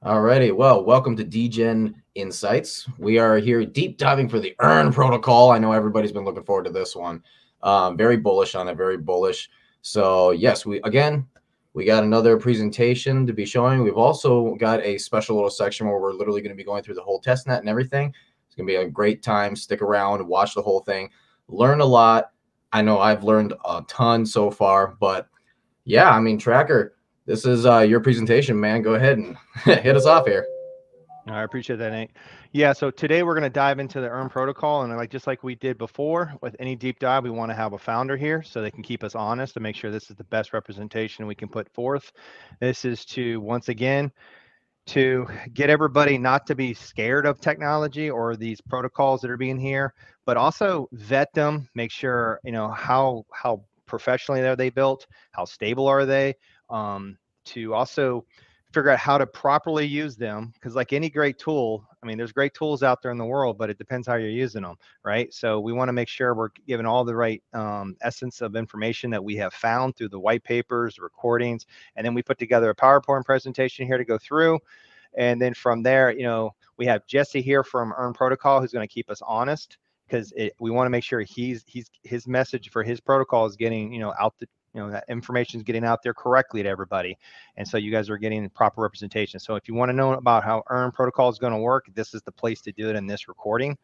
Alrighty, well, welcome to DGen Insights. We are here deep diving for the Earn protocol. I know everybody's been looking forward to this one. Very bullish on it, very bullish. So yes, we got another presentation to be showing. We've also got a special little section where we're literally going to be going through the whole testnet and everything. It's going to be a great time. Stick around, watch the whole thing, learn a lot. I know I've learned a ton so far, but yeah, I mean, Tracker, this is your presentation, man. Go ahead and hit us off here. I appreciate that, Nate. Yeah, so today we're going to dive into the Earn protocol, and just like we did before with any deep dive, we want to have a founder here so they can keep us honest to make sure this is the best representation we can put forth. This is to, once again, to get everybody not to be scared of technology or these protocols that are being here, but also vet them, make sure, how professionally are they built, how stable are they, to also figure out how to properly use them, because like any great tool, I mean, there's great tools out there in the world, but it depends how you're using them, right? So we want to make sure we're giving all the right essence of information that we have found through the white papers, the recordings, and then we put together a PowerPoint presentation here to go through. And then from there, we have Jesse here from Earn Protocol, who's going to keep us honest, because we want to make sure his message for his protocol is getting, out the, that information is getting out there correctly to everybody. And so you guys are getting proper representation. So if you want to know about how Earn Protocol is going to work, this is the place to do it in this recording.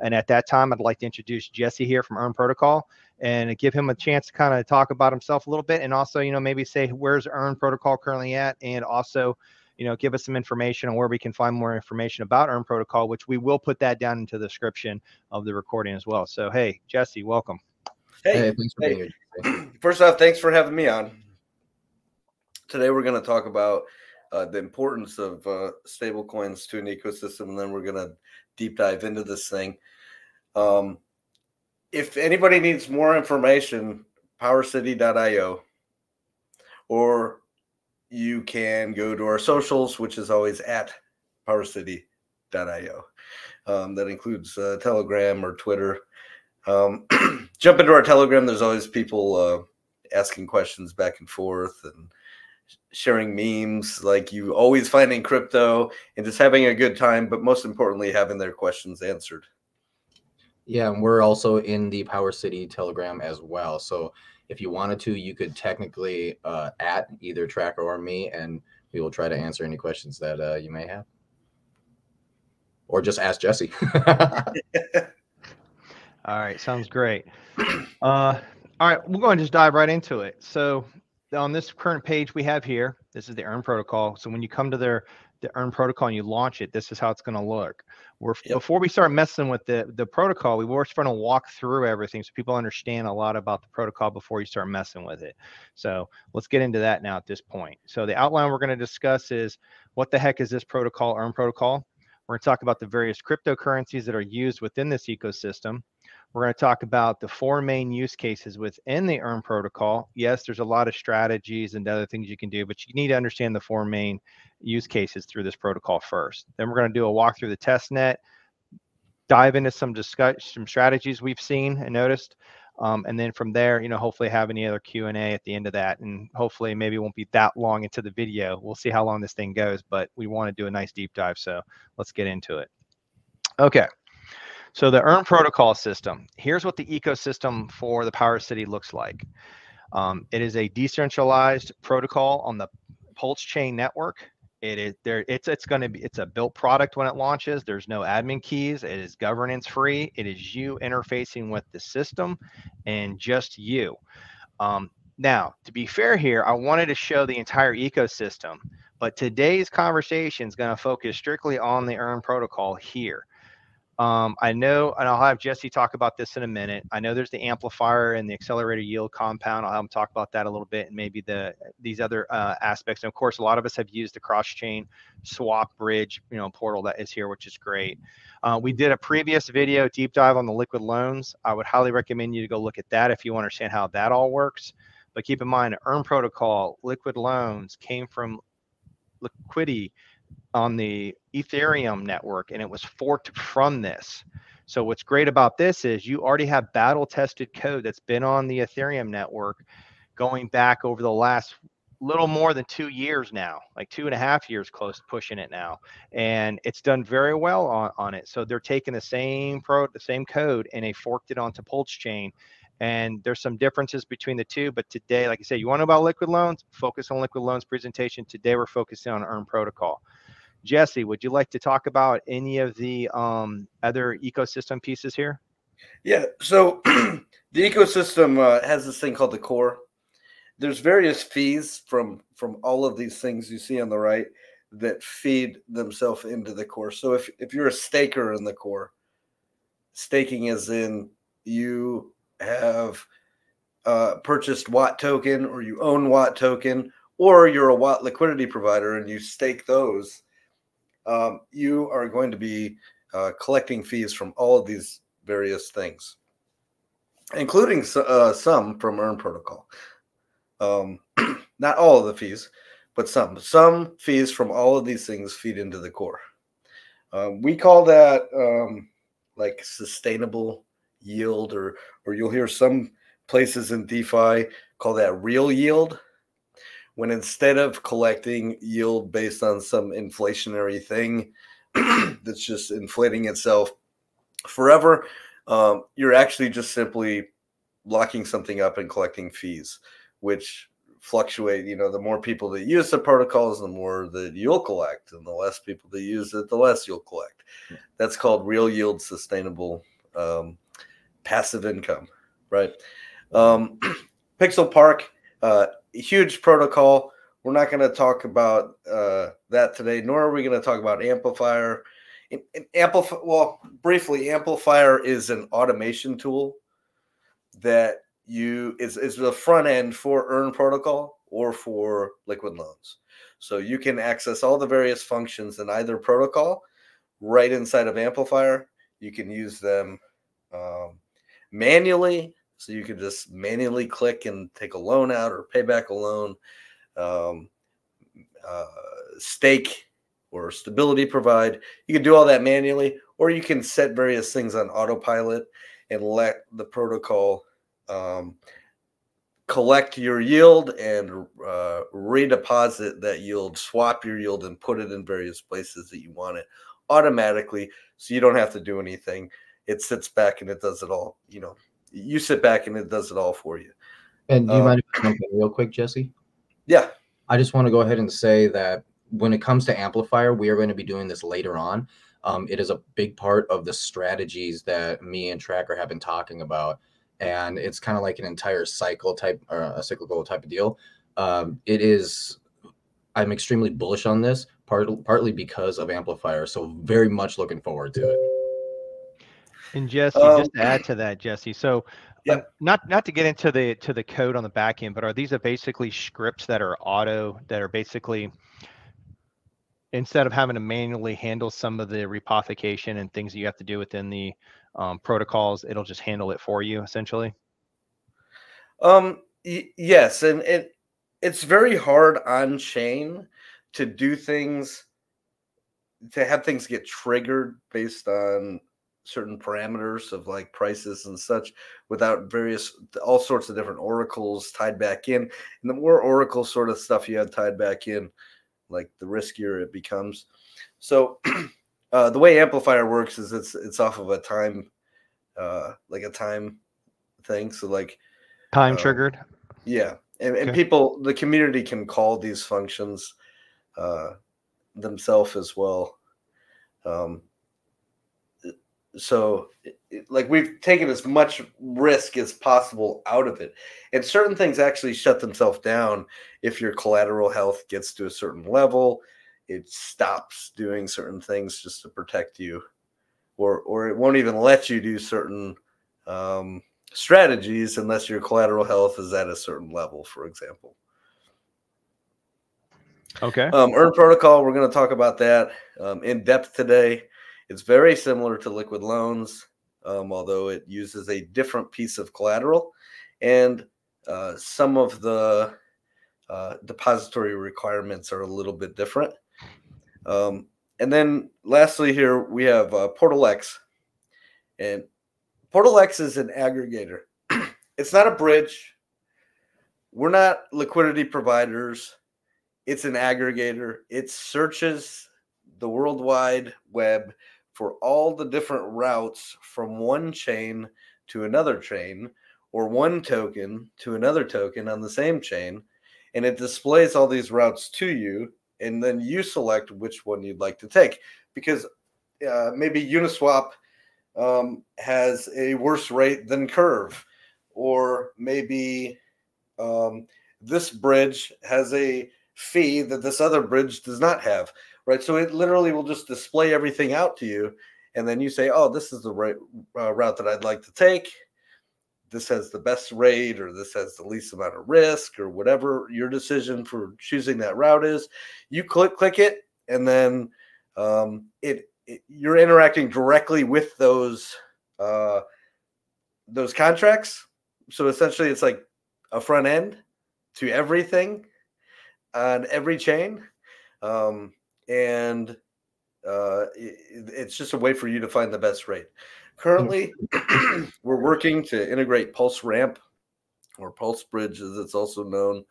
And at that time, I'd like to introduce Jesse here from Earn Protocol and give him a chance to kind of talk about himself a little bit. And also, maybe say where's Earn Protocol currently at, and also, give us some information on where we can find more information about Earn Protocol, which we will put that down into the description of the recording as well. So, hey, Jesse, welcome. Hey, thanks for being here. First off, thanks for having me on. Today, we're going to talk about the importance of stable coins to an ecosystem, and then we're going to deep dive into this thing. If anybody needs more information, powercity.io, or you can go to our socials, which is always at powercity.io. That includes Telegram or Twitter. Jump into our Telegram. There's always people asking questions back and forth and sharing memes like you always find in crypto, and just having a good time, but most importantly, having their questions answered. Yeah, and we're also in the Power City Telegram as well. So if you wanted to, you could technically at either Tracker or me, and we will try to answer any questions that you may have. Or just ask Jesse. All right, sounds great. All right, we'll go and just dive right into it. So on this current page we have here, this is the Earn protocol. So when you come to the Earn protocol and you launch it, this is how it's going to look. Before we start messing with the protocol, we were trying to walk through everything so people understand a lot about the protocol before you start messing with it. So let's get into that now at this point. So the outline we're going to discuss is what the heck is this protocol, Earn protocol? We're going to talk about the various cryptocurrencies that are used within this ecosystem. We're going to talk about the 4 main use cases within the Earn protocol. Yes, there's a lot of strategies and other things you can do, but you need to understand the 4 main use cases through this protocol first. Then we're going to do a walk through the test net, dive into some strategies we've seen and noticed, and then from there, hopefully have any other Q&A at the end of that, and hopefully maybe it won't be that long into the video. We'll see how long this thing goes, but we want to do a nice deep dive, so let's get into it. Okay. So the Earn protocol system, here's what the ecosystem for the Power City looks like. It is a decentralized protocol on the Pulse chain network. It's a built product when it launches. There's no admin keys. It is governance free. It is you interfacing with the system and just you. Now, to be fair here, I wanted to show the entire ecosystem, but today's conversation is going to focus strictly on the Earn protocol here. I know, and I'll have Jesse talk about this in a minute. I know there's the amplifier and the accelerator yield compound. I'll have him talk about that a little bit, and maybe these other aspects. And of course, a lot of us have used the cross-chain swap bridge, portal that is here, which is great. We did a previous video deep dive on the liquid loans. I would highly recommend you to go look at that if you understand how that all works. But keep in mind, Earn protocol, liquid loans came from liquidity on the Ethereum network, and it was forked from this. So what's great about this is you already have battle tested code that's been on the Ethereum network going back over the last little more than 2 years now, like 2.5 years close to pushing it now. And it's done very well on it. So they're taking the same code and they forked it onto Pulse Chain. And there's some differences between the two. But today, like I said, you want to know about liquid loans, focus on liquid loans presentation. Today, we're focusing on Earn Protocol. Jesse, would you like to talk about any of the other ecosystem pieces here? Yeah. So the ecosystem has this thing called the core. There's various fees from all of these things you see on the right that feed themselves into the core. So if you're a staker in the core, staking is in you have purchased Watt token, or you own Watt token, or you're a Watt liquidity provider and you stake those, you are going to be collecting fees from all of these various things, including some from Earn Protocol. Not all of the fees, but some fees from all of these things feed into the core. We call that like sustainable yield, or you'll hear some places in DeFi call that real yield, when instead of collecting yield based on some inflationary thing that's just inflating itself forever, you're actually just simply locking something up and collecting fees, which fluctuate. You know, the more people that use the protocols, the more that you'll collect, and the less people that use it, the less you'll collect. That's called real yield, sustainable passive income, right? Pixel Park, huge protocol. We're not going to talk about that today, nor are we going to talk about Amplifier. Well, briefly, Amplifier is an automation tool that is the front end for Earn Protocol or for liquid loans. So you can access all the various functions in either protocol right inside of Amplifier. You can use them manually. So you can just manually click and take a loan out or pay back a loan, stake or stability provide. You can do all that manually, or you can set various things on autopilot and let the protocol collect your yield and redeposit that yield, swap your yield, and put it in various places that you want it automatically, so you don't have to do anything. It sits back and it does it all. You know, you sit back and it does it all for you. And do you mind if I jump in real quick, Jesse? Yeah. I just want to go ahead and say that when it comes to Amplifier, we are going to be doing this later on. It is a big part of the strategies that me and Tracker have been talking about. And it's kind of like an entire cycle type, or a cyclical type of deal. I'm extremely bullish on this, partly because of Amplifier. So very much looking forward to it. And Jesse, just to add to that, Jesse. So, yep. Not to get into the code on the back end, but are these basically scripts that are basically, instead of having to manually handle some of the repothecation and things that you have to do within the protocols, it'll just handle it for you essentially? Yes, and it's very hard on chain to do things, to have things get triggered based on certain parameters of like prices and such, without all sorts of different oracles tied back in. And the more oracle sort of stuff you have tied back in, like the riskier it becomes. So the way Amplifier works is it's off of a time, like a time thing. So like time triggered. Yeah. And Okay. people, the community can call these functions themselves as well. So like we've taken as much risk as possible out of it. And certain things actually shut themselves down. If your collateral health gets to a certain level, it stops doing certain things just to protect you, or it won't even let you do certain strategies unless your collateral health is at a certain level, for example. Okay. Earn Protocol, we're going to talk about that in depth today. It's very similar to liquid loans, although it uses a different piece of collateral, and some of the depository requirements are a little bit different. And then lastly here, we have Portal X. And Portal X is an aggregator. It's not a bridge. we're not liquidity providers. It's an aggregator. It searches the World Wide Web for all the different routes from one chain to another chain, or one token to another token on the same chain. And it displays all these routes to you, and then you select which one you'd like to take. Because maybe Uniswap has a worse rate than Curve, or maybe this bridge has a fee that this other bridge does not have, right? So it literally will just display everything out to you, and then you say, oh, this is the right route that I'd like to take. This has the best rate, or this has the least amount of risk, or whatever your decision for choosing that route is. You click it, and then you're interacting directly with those contracts. So essentially, it's like a front end to everything on every chain, and it's just a way for you to find the best rate. Currently, we're working to integrate Pulse Ramp, or Pulse Bridge as it's also known.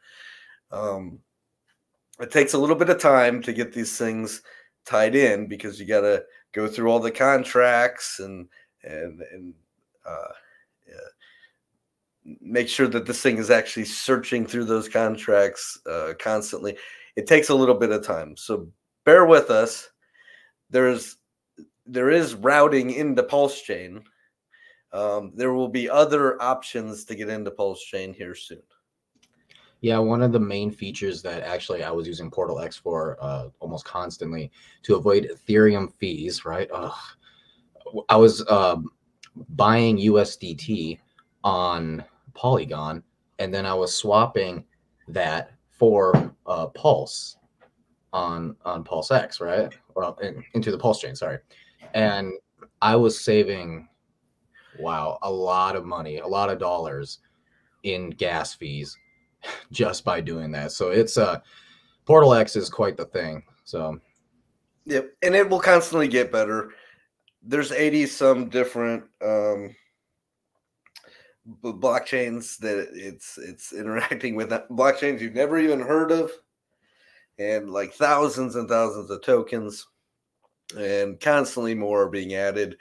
It takes a little bit of time to get these things tied in, because you got to go through all the contracts and make sure that this thing is actually searching through those contracts constantly. It takes a little bit of time, so bear with us. There is routing into Pulse Chain. There will be other options to get into Pulse Chain here soon. Yeah, one of the main features that actually I was using Portal X for almost constantly to avoid Ethereum fees, right? I was buying USDT on Polygon, and then I was swapping that for Pulse on Pulse X, right? Well, into the Pulse chain, sorry. And I was saving, wow, a lot of money, a lot of dollars in gas fees just by doing that. So it's Portal X is quite the thing. So yep, and it will constantly get better. There's 80 some different blockchains that it's interacting with, blockchains you've never even heard of, and like thousands and thousands of tokens, and constantly more are being added.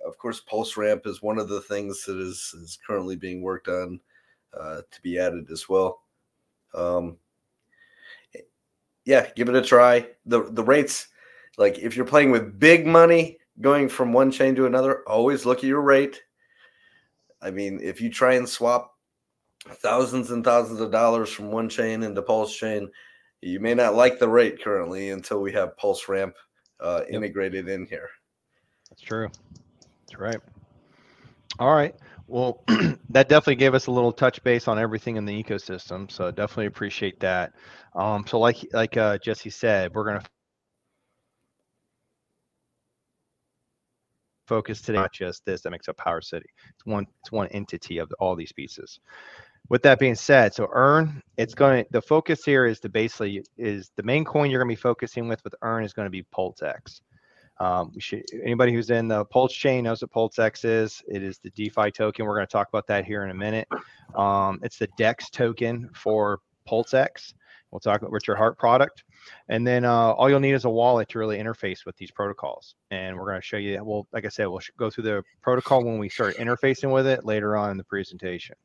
Of course, Pulse Ramp is one of the things that is currently being worked on to be added as well. Yeah, give it a try. The rates, like if you're playing with big money going from one chain to another, always look at your rate. I mean, if you try and swap thousands and thousands of dollars from one chain into Pulse Chain, you may not like the rate currently until we have Pulse Ramp integrated in here. That's true. That's right. All right. Well, that definitely gave us a little touch base on everything in the ecosystem. So definitely appreciate that. So like Jesse said, we're going to focus today, not just this that makes up Power City. It's one entity of all these pieces. With that being said, so Earn, the focus here is the main coin you're going to be focusing with Earn is going to be Pulse X. Anybody who's in the Pulse chain knows what Pulse X is. It is the DeFi token. We're going to talk about that here in a minute. It's the DEX token for Pulse X. We'll talk about Richard Hart product. And then all you'll need is a wallet to really interface with these protocols. And we're going to show you, well, like I said, we'll go through the protocol when we start interfacing with it later on in the presentation.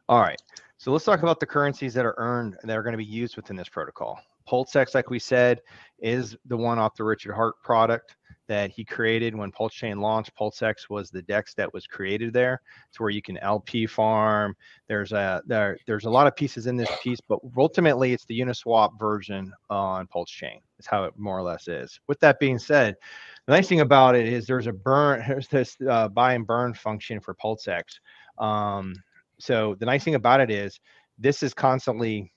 All right, so let's talk about the currencies that are earned that are going to be used within this protocol. Pulse X, like we said, is the one off the Richard Hart product that he created when Pulse Chain launched. Pulse X was the DEX that was created there. It's where you can LP farm. There's a lot of pieces in this piece, but ultimately it's the Uniswap version on Pulse Chain. It's how it more or less is. With that being said, the nice thing about it is there's this buy and burn function for Pulse X. So the nice thing about it is this is constantly,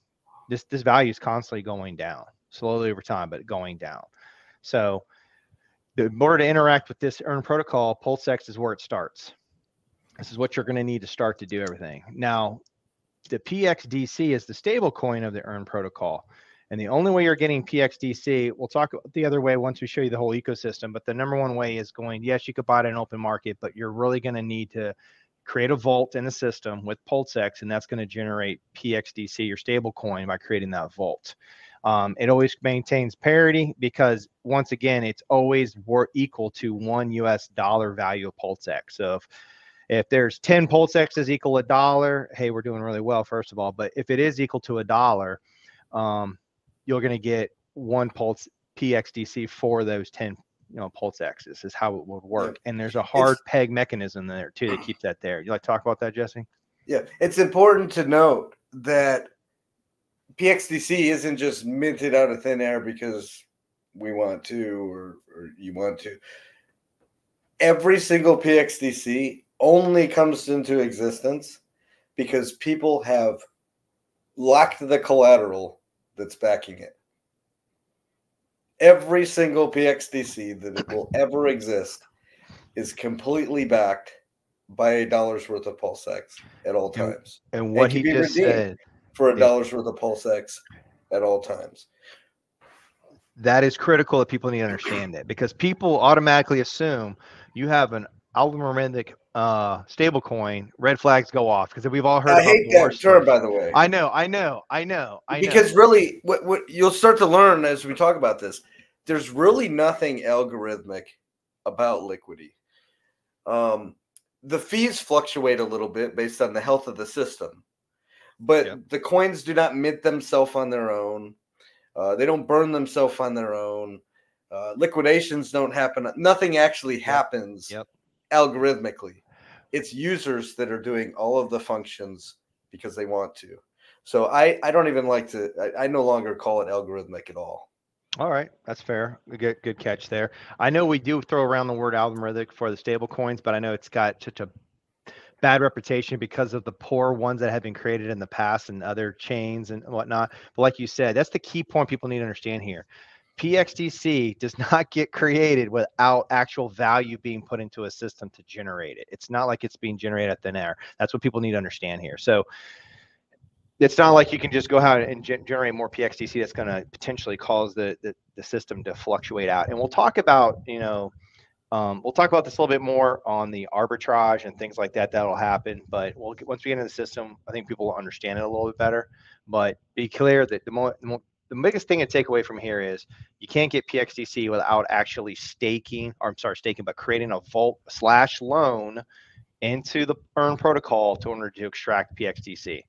this value is constantly going down, slowly over time, but going down. So in order to interact with this Earn protocol, Pulse X is where it starts. This is what you're going to need to start to do everything. Now, the PXDC is the stable coin of the Earn protocol. And the only way you're getting PXDC, we'll talk the other way once we show you the whole ecosystem, but the number one way is going, yes, you could buy it in open market, but you're really going to need to create a vault in the system with PulseX, and that's going to generate PXDC, your stable coin, by creating that vault. It always maintains parity because, once again, it's always equal to $1 value of PulseX. So if there's 10 PulseX is equal to $1, hey, we're doing really well, first of all. But if it is equal to $1, you're going to get 1 Pulse PXDC for those 10 PulseXs is how it would work. And there's a hard peg mechanism there too that keeps that there. You like to talk about that, Jesse? Yeah, it's important to note that PXDC isn't just minted out of thin air because we want to or you want to. Every single PXDC only comes into existence because people have locked the collateral that's backing it. Every single PXDC that it will ever exist is completely backed by $1 worth of PulseX at all times. And what he just said for $1 worth of PulseX at all times. That is critical that people need to understand it, because people automatically assume you have an algorithmic stable coin, red flags go off, because we've all heard I hate that term, by the way. I know. Because really, what you'll start to learn as we talk about this, there's really nothing algorithmic about Liquidity. The fees fluctuate a little bit based on the health of the system, but the coins do not mint themselves on their own. They don't burn themselves on their own. Liquidations don't happen. Nothing actually happens algorithmically. It's users that are doing all of the functions because they want to. So I don't even like to, I no longer call it algorithmic at all. All right, that's fair. Good catch there. I know we do throw around the word algorithmic for the stable coins, but I know it's got such a bad reputation because of the poor ones that have been created in the past and other chains and whatnot. But like you said, that's the key point people need to understand here. PXDC does not get created without actual value being put into a system to generate it. It's not like it's being generated at thin air. That's what people need to understand here. So it's not like you can just go out and generate more PXDC that's going to potentially cause the system to fluctuate out. And we'll talk about, we'll talk about this a little bit more on the arbitrage and things like that. That'll happen. But once we get into the system, I think people will understand it a little bit better. But be clear that the biggest thing to take away from here is you can't get PXDC without actually but creating a vault/loan into the Earn protocol in order to extract PXDC.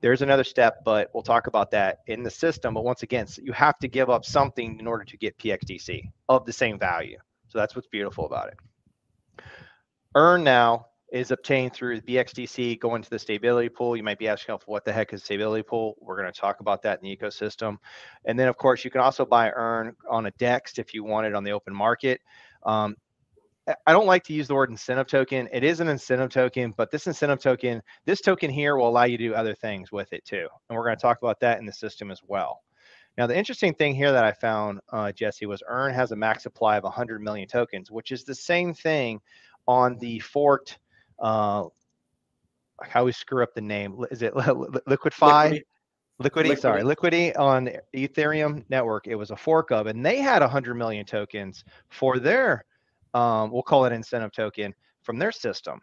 There's another step, but we'll talk about that in the system. But once again, you have to give up something in order to get PXDC of the same value. So that's what's beautiful about it. Earn now is obtained through the BXDC going to the stability pool. You might be asking, what the heck is stability pool? We're going to talk about that in the ecosystem. And then, of course, you can also buy Earn on a DEX if you want it on the open market. I don't like to use the word incentive token. It is an incentive token, but this token here will allow you to do other things with it too. And we're going to talk about that in the system as well. Now, the interesting thing here that I found, Jesse, was Earn has a max supply of 100 million tokens, which is the same thing on the forked, I always screw up the name. Is it Liquidity? Liquidity on Ethereum network. It was a fork of, and they had 100 million tokens for their, we'll call it incentive token from their system.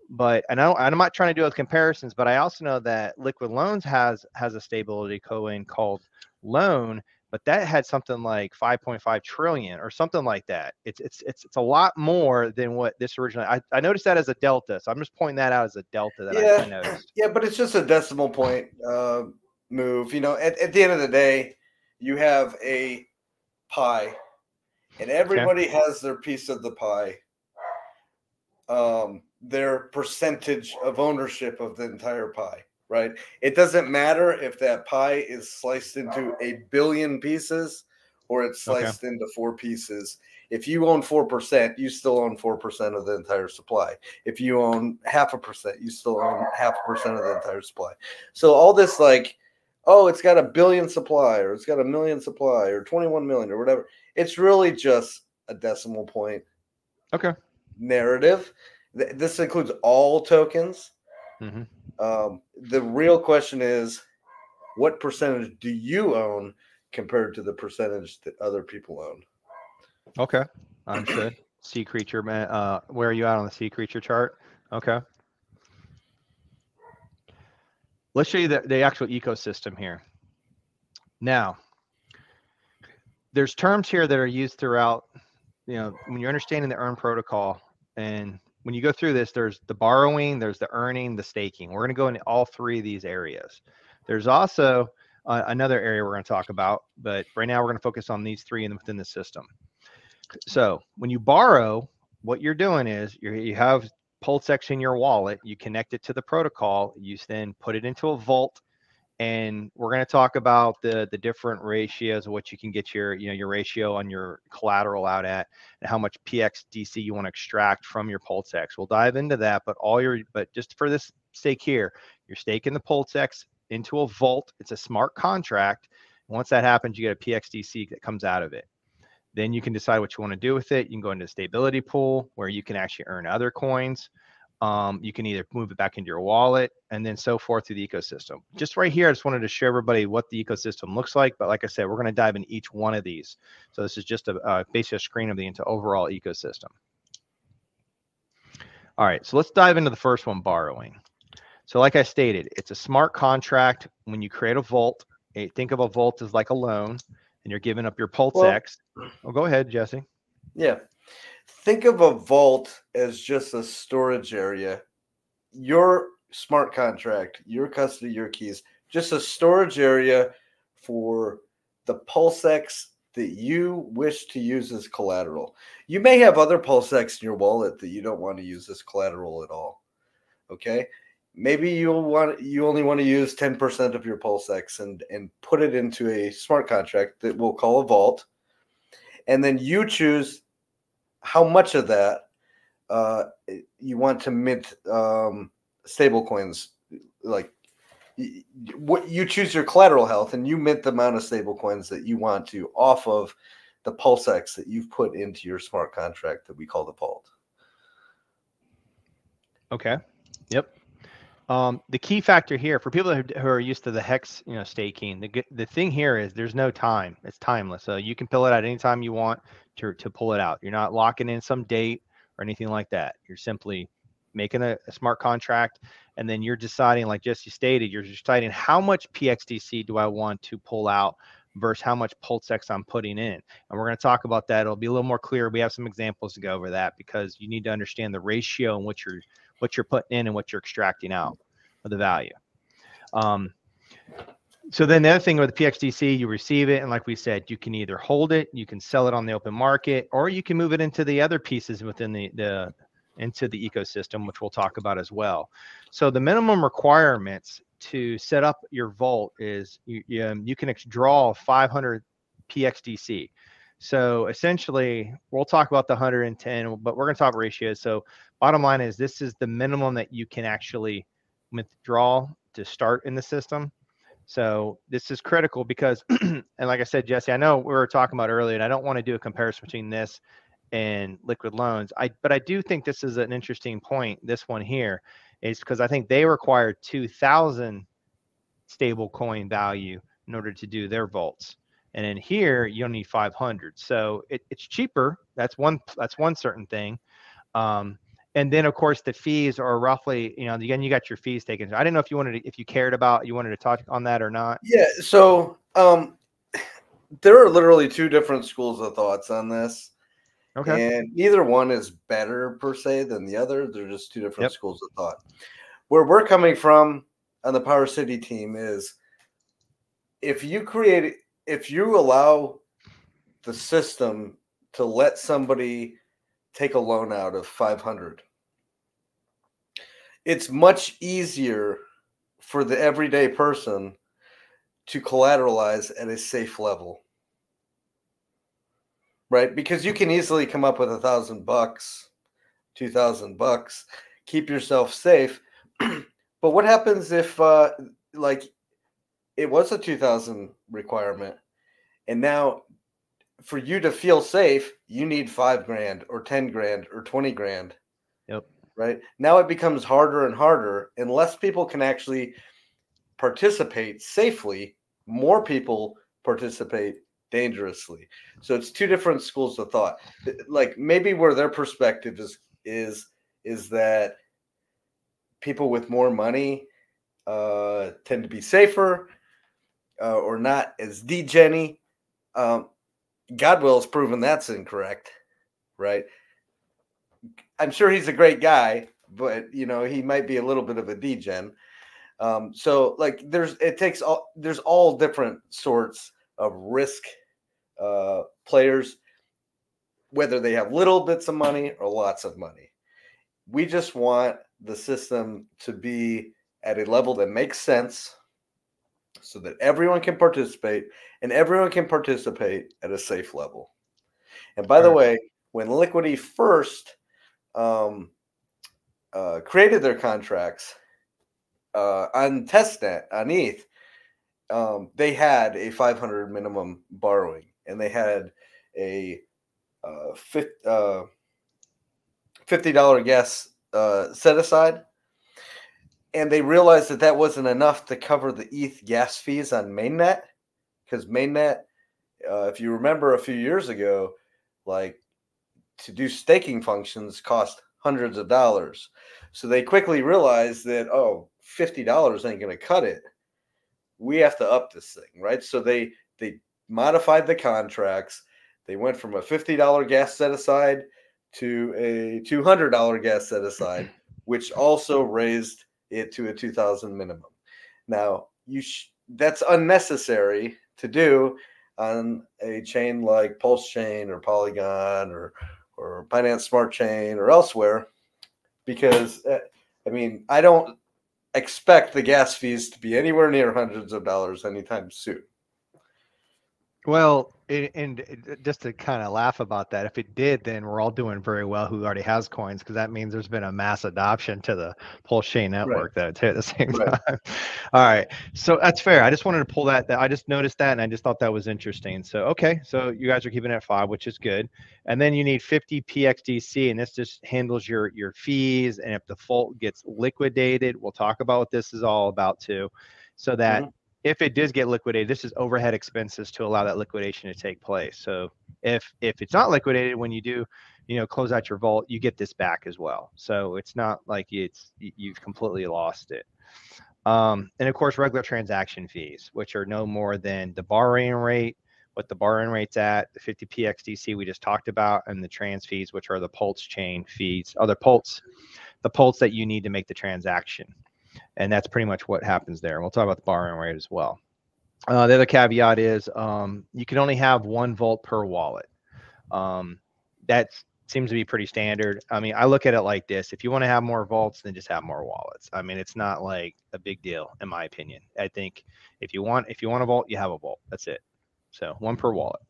But I'm not trying to do those comparisons, but I also know that Liquid Loans has a stability coin called Loan, but that had something like 5.5 trillion or something like that. It's a lot more than what this originally. I noticed that as a delta, so I'm just pointing that out as a delta that I noticed. Yeah, but it's just a decimal point move. At the end of the day, you have a pie, and everybody has their piece of the pie. Their percentage of ownership of the entire pie, right? It doesn't matter if that pie is sliced into 1 billion pieces or it's sliced into 4 pieces. If you own 4%, you still own 4% of the entire supply. If you own 0.5%, you still own 0.5% of the entire supply. So all this it's got 1 billion supply, or it's got 1 million supply, or 21 million, or whatever. It's really just a decimal point narrative. This includes all tokens. Mm-hmm. The real question is, what percentage do you own compared to the percentage that other people own? Okay, understood. Sea creature, man. Where are you at on the sea creature chart? Okay. let's show you the actual ecosystem here. Now, there's terms here that are used throughout, when you're understanding the earn protocol, and when you go through this, there's the borrowing, there's the earning, the staking. We're going to go into all three of these areas. There's also another area we're going to talk about, but right now we're going to focus on these three within the system. So when you borrow, what you're doing is you have PulseX in your wallet, you connect it to the protocol, you then put it into a vault, and we're going to talk about the different ratios of what you can get your ratio on your collateral out at, and how much PXDC you want to extract from your PulseX. We'll dive into that, but just for this sake here, you're staking the PulseX into a vault. It's a smart contract. Once that happens, you get a PXDC that comes out of it. Then you can decide what you want to do with it. You can go into a stability pool where you can actually earn other coins. You can either move it back into your wallet, and then so forth through the ecosystem. Just right here, I just wanted to show everybody what the ecosystem looks like. But like I said, we're going to dive into each one of these. So this is just basically a screen of the overall ecosystem. All right, so let's dive into the first one, borrowing. So like I stated, it's a smart contract. When you create a vault, think of a vault as like a loan, and you're giving up your PulseX. Well, go ahead, Jesse. Yeah. Think of a vault as just a storage area. Your smart contract, your custody, your keys, just a storage area for the PulseX that you wish to use as collateral. You may have other PulseX in your wallet that you don't want to use as collateral at all. Okay? Maybe you only want to use 10% of your PulseX and put it into a smart contract that we'll call a vault. And then you choose how much of that you want to mint stable coins. Like what you choose your collateral health, and you mint the amount of stable coins that you want to off of the PulseX that you've put into your smart contract that we call the vault. Okay. Yep. The key factor here for people who are used to the Hex, staking, the thing here is there's no time. It's timeless. So you can pull it out anytime you want to pull it out. You're not locking in some date or anything like that. You're simply making a smart contract, and then you're deciding, like Jesse stated, you're deciding how much PXDC do I want to pull out versus how much PulseX I'm putting in. And we're going to talk about that. It'll be a little more clear. We have some examples to go over that, because you need to understand the ratio and what you're putting in and what you're extracting out of the value. So then the other thing with the PXDC, you receive it, and like we said, you can either hold it, you can sell it on the open market, or you can move it into the other pieces within into the ecosystem, which we'll talk about as well. So the minimum requirements to set up your vault is you can draw 500 PXDC. So essentially, we'll talk about the 110, but we're going to talk ratios. So bottom line is, this is the minimum that you can actually withdraw to start in the system. So this is critical because, and like I said, Jesse, I know we were talking about earlier, and I don't want to do a comparison between this and liquid loans. But I do think this is an interesting point. This one here is because I think they require 2,000 stable coin value in order to do their vaults. And in here, you only need 500. So it's cheaper. That's one certain thing. And then of course the fees are roughly, again, you got your fees taken. I didn't know if you wanted to talk on that or not. Yeah. So there are literally two different schools of thoughts on this. Okay. And neither one is better per se than the other. They're just two different schools of thought. Where we're coming from on the Power City team is, if you allow the system to let somebody take a loan out of 500, it's much easier for the everyday person to collateralize at a safe level, right? Because you can easily come up with $1,000, $2,000, keep yourself safe. But what happens if like it was a 2,000 requirement, and now for you to feel safe, you need $5,000 or $10,000 or $20,000. Yep. Right. Now it becomes harder and harder, and less people can actually participate safely. More people participate dangerously. So it's two different schools of thought. Like maybe where their perspective is that people with more money tend to be safer or not as degen-y. Godwill has proven that's incorrect, right? I'm sure he's a great guy, but he might be a little bit of a degen. So like there's all different sorts of risk players, whether they have little bits of money or lots of money. We just want the system to be at a level that makes sense so that everyone can participate, and everyone can participate at a safe level. And by the way, when Liquidity first created their contracts on testnet on ETH, they had a 500 minimum borrowing, and they had a $50 gas set aside, and they realized that wasn't enough to cover the ETH gas fees on mainnet, because mainnet, if you remember a few years ago, like to do staking functions cost hundreds of dollars. So they quickly realized that, $50 ain't going to cut it. We have to up this thing, right? So they modified the contracts. They went from a $50 gas set aside to a $200 gas set aside, which also raised it to a 2,000 minimum. Now, that's unnecessary to do on a chain like Pulse Chain or Polygon or Binance Smart Chain or elsewhere, because I don't expect the gas fees to be anywhere near hundreds of dollars anytime soon. Well, and just to kind of laugh about that, if it did, then we're all doing very well who already has coins, because that means there's been a mass adoption to the Pulse Chain network that at the same time. All right, so that's fair. I just wanted to pull that. I just noticed that, and I just thought that was interesting. So okay, so you guys are keeping it at 5, which is good, and then you need 50 PXDC, and this just handles your fees, and if the default gets liquidated, we'll talk about what this is all about too, so that. If it does get liquidated, this is overhead expenses to allow that liquidation to take place. So if it's not liquidated when you do, close out your vault, you get this back as well. So it's not like you've completely lost it. And of course, regular transaction fees, which are no more than the borrowing rate, what the borrowing rate's at, the 50 PXDC we just talked about, and the trans fees, which are the Pulse chain fees, the Pulse that you need to make the transaction. And that's pretty much what happens there. We'll talk about the borrowing rate as well. The other caveat is you can only have 1 vault per wallet. That seems to be pretty standard. I look at it like this. If you want to have more vaults, then just have more wallets. It's not like a big deal, in my opinion. I think if you want a vault, you have a vault. That's it. So 1 per wallet.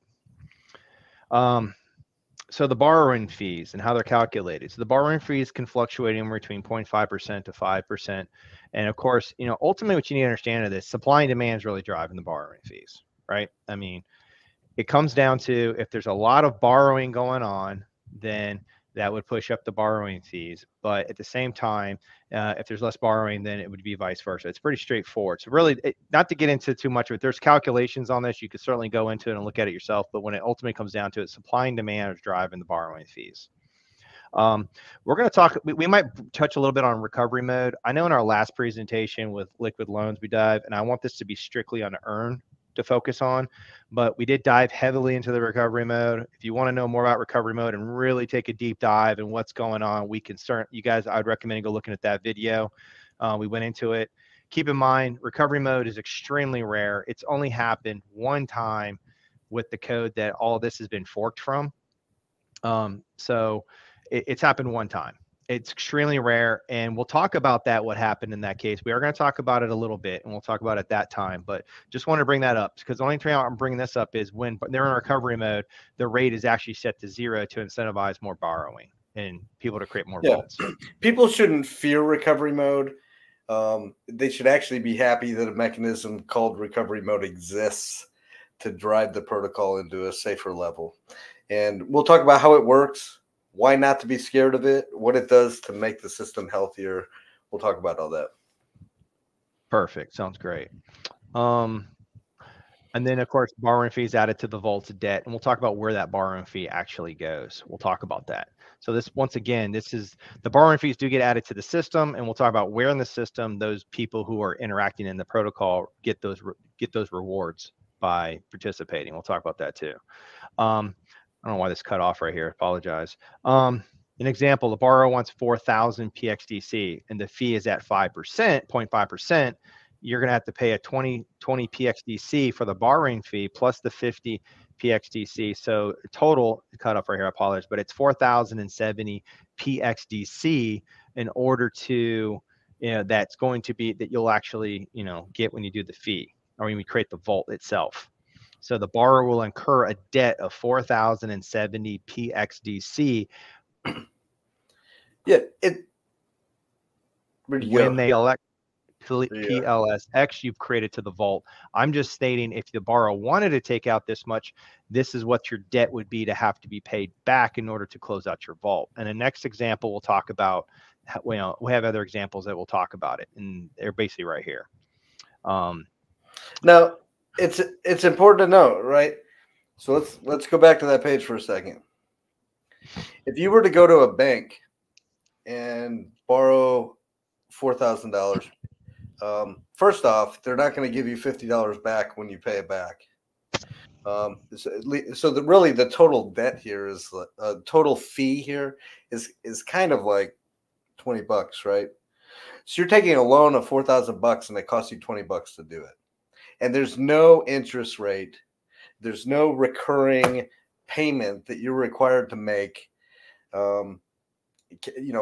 So the borrowing fees and how they're calculated. So the borrowing fees can fluctuate anywhere between 0.5% to 5%. And of course, ultimately what you need to understand is this: supply and demand is really driving the borrowing fees, right? It comes down to, if there's a lot of borrowing going on, then that would push up the borrowing fees. But at the same time, if there's less borrowing, then it would be vice versa. It's pretty straightforward. So really, not to get into too much of it, there's calculations on this. You could certainly go into it and look at it yourself. But when it ultimately comes down to it, supply and demand is driving the borrowing fees. We're going to talk, we might touch a little bit on recovery mode. I know in our last presentation with liquid loans we dive, and I want this to be strictly on earn to focus on, but we did dive heavily into the recovery mode. If you want to know more about recovery mode and really take a deep dive and what's going on, we can start, you guys, I'd recommend go looking at that video. We went into it. Keep in mind, recovery mode is extremely rare. It's only happened 1 time with the code that all this has been forked from. So it's happened 1 time. It's extremely rare, and we'll talk about that, what happened in that case. We are going to talk about it a little bit, and we'll talk about it at that time, but just want to bring that up, because the only thing I'm bringing this up is when they're in recovery mode, the rate is actually set to 0 to incentivize more borrowing and people to create more vaults. People shouldn't fear recovery mode. They should actually be happy that a mechanism called recovery mode exists to drive the protocol into a safer level. And we'll talk about how it works, why not to be scared of it, what it does to make the system healthier. We'll talk about all that. Perfect. Sounds great. And then, of course, borrowing fees added to the vault's debt. And we'll talk about where that borrowing fee actually goes. We'll talk about that. So this, once again, this is the borrowing fees do get added to the system. And we'll talk about where in the system those people who are interacting in the protocol get those rewards by participating. We'll talk about that too. I don't know why this cut off right here. Apologize. An example, the borrower wants 4,000 PXDC and the fee is at 5%, 0.5%. You're going to have to pay a 20 PXDC for the borrowing fee plus the 50 PXDC. So total, cut off right here, I apologize, but it's 4,070 PXDC in order to, that's going to be, that you'll actually, get when you do the fee or when we create the vault itself. So the borrower will incur a debt of 4,070 PXDC. Yeah, when they elect PLSX you've created to the vault. I'm just stating if the borrower wanted to take out this much, this is what your debt would be to have to be paid back in order to close out your vault. And the next example we'll talk about, we have other examples that we'll talk about it, and they're basically right here. Now, it's important to note, right? So let's go back to that page for a second. If you were to go to a bank and borrow $4,000, first off, they're not going to give you $50 back when you pay it back. So really the total debt here is total fee here is kind of like $20, right? So you're taking a loan of $4,000 and it costs you $20 to do it. And there's no interest rate. There's no recurring payment that you're required to make,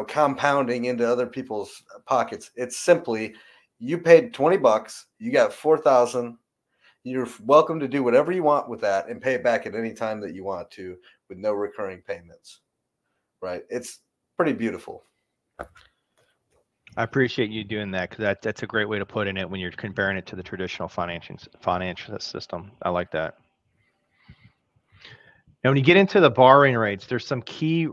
compounding into other people's pockets. It's simply, you paid $20, you got 4,000. You're welcome to do whatever you want with that and pay it back at any time that you want to with no recurring payments, right? It's pretty beautiful. I appreciate you doing that, because that's a great way to put in it when you're comparing it to the traditional financial system. I like that. Now, when you get into the borrowing rates, there's some key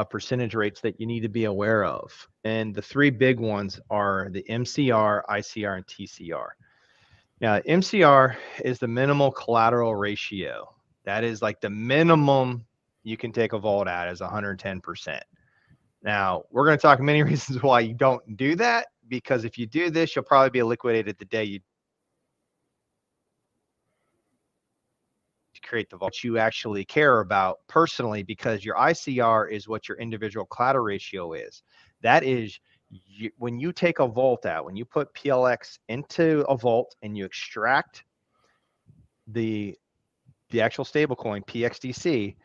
percentage rates that you need to be aware of. And the three big ones are the MCR, ICR, and TCR. Now, MCR is the minimal collateral ratio. That is like the minimum you can take a vault at is 110%. Now, we're going to talk many reasons why you don't do that, because if you do this, you'll probably be liquidated the day you create the vault you actually care about personally, because your ICR is what your individual collateral ratio is. That is, when you take a vault out, when you put PLX into a vault and you extract the actual stablecoin PXDC,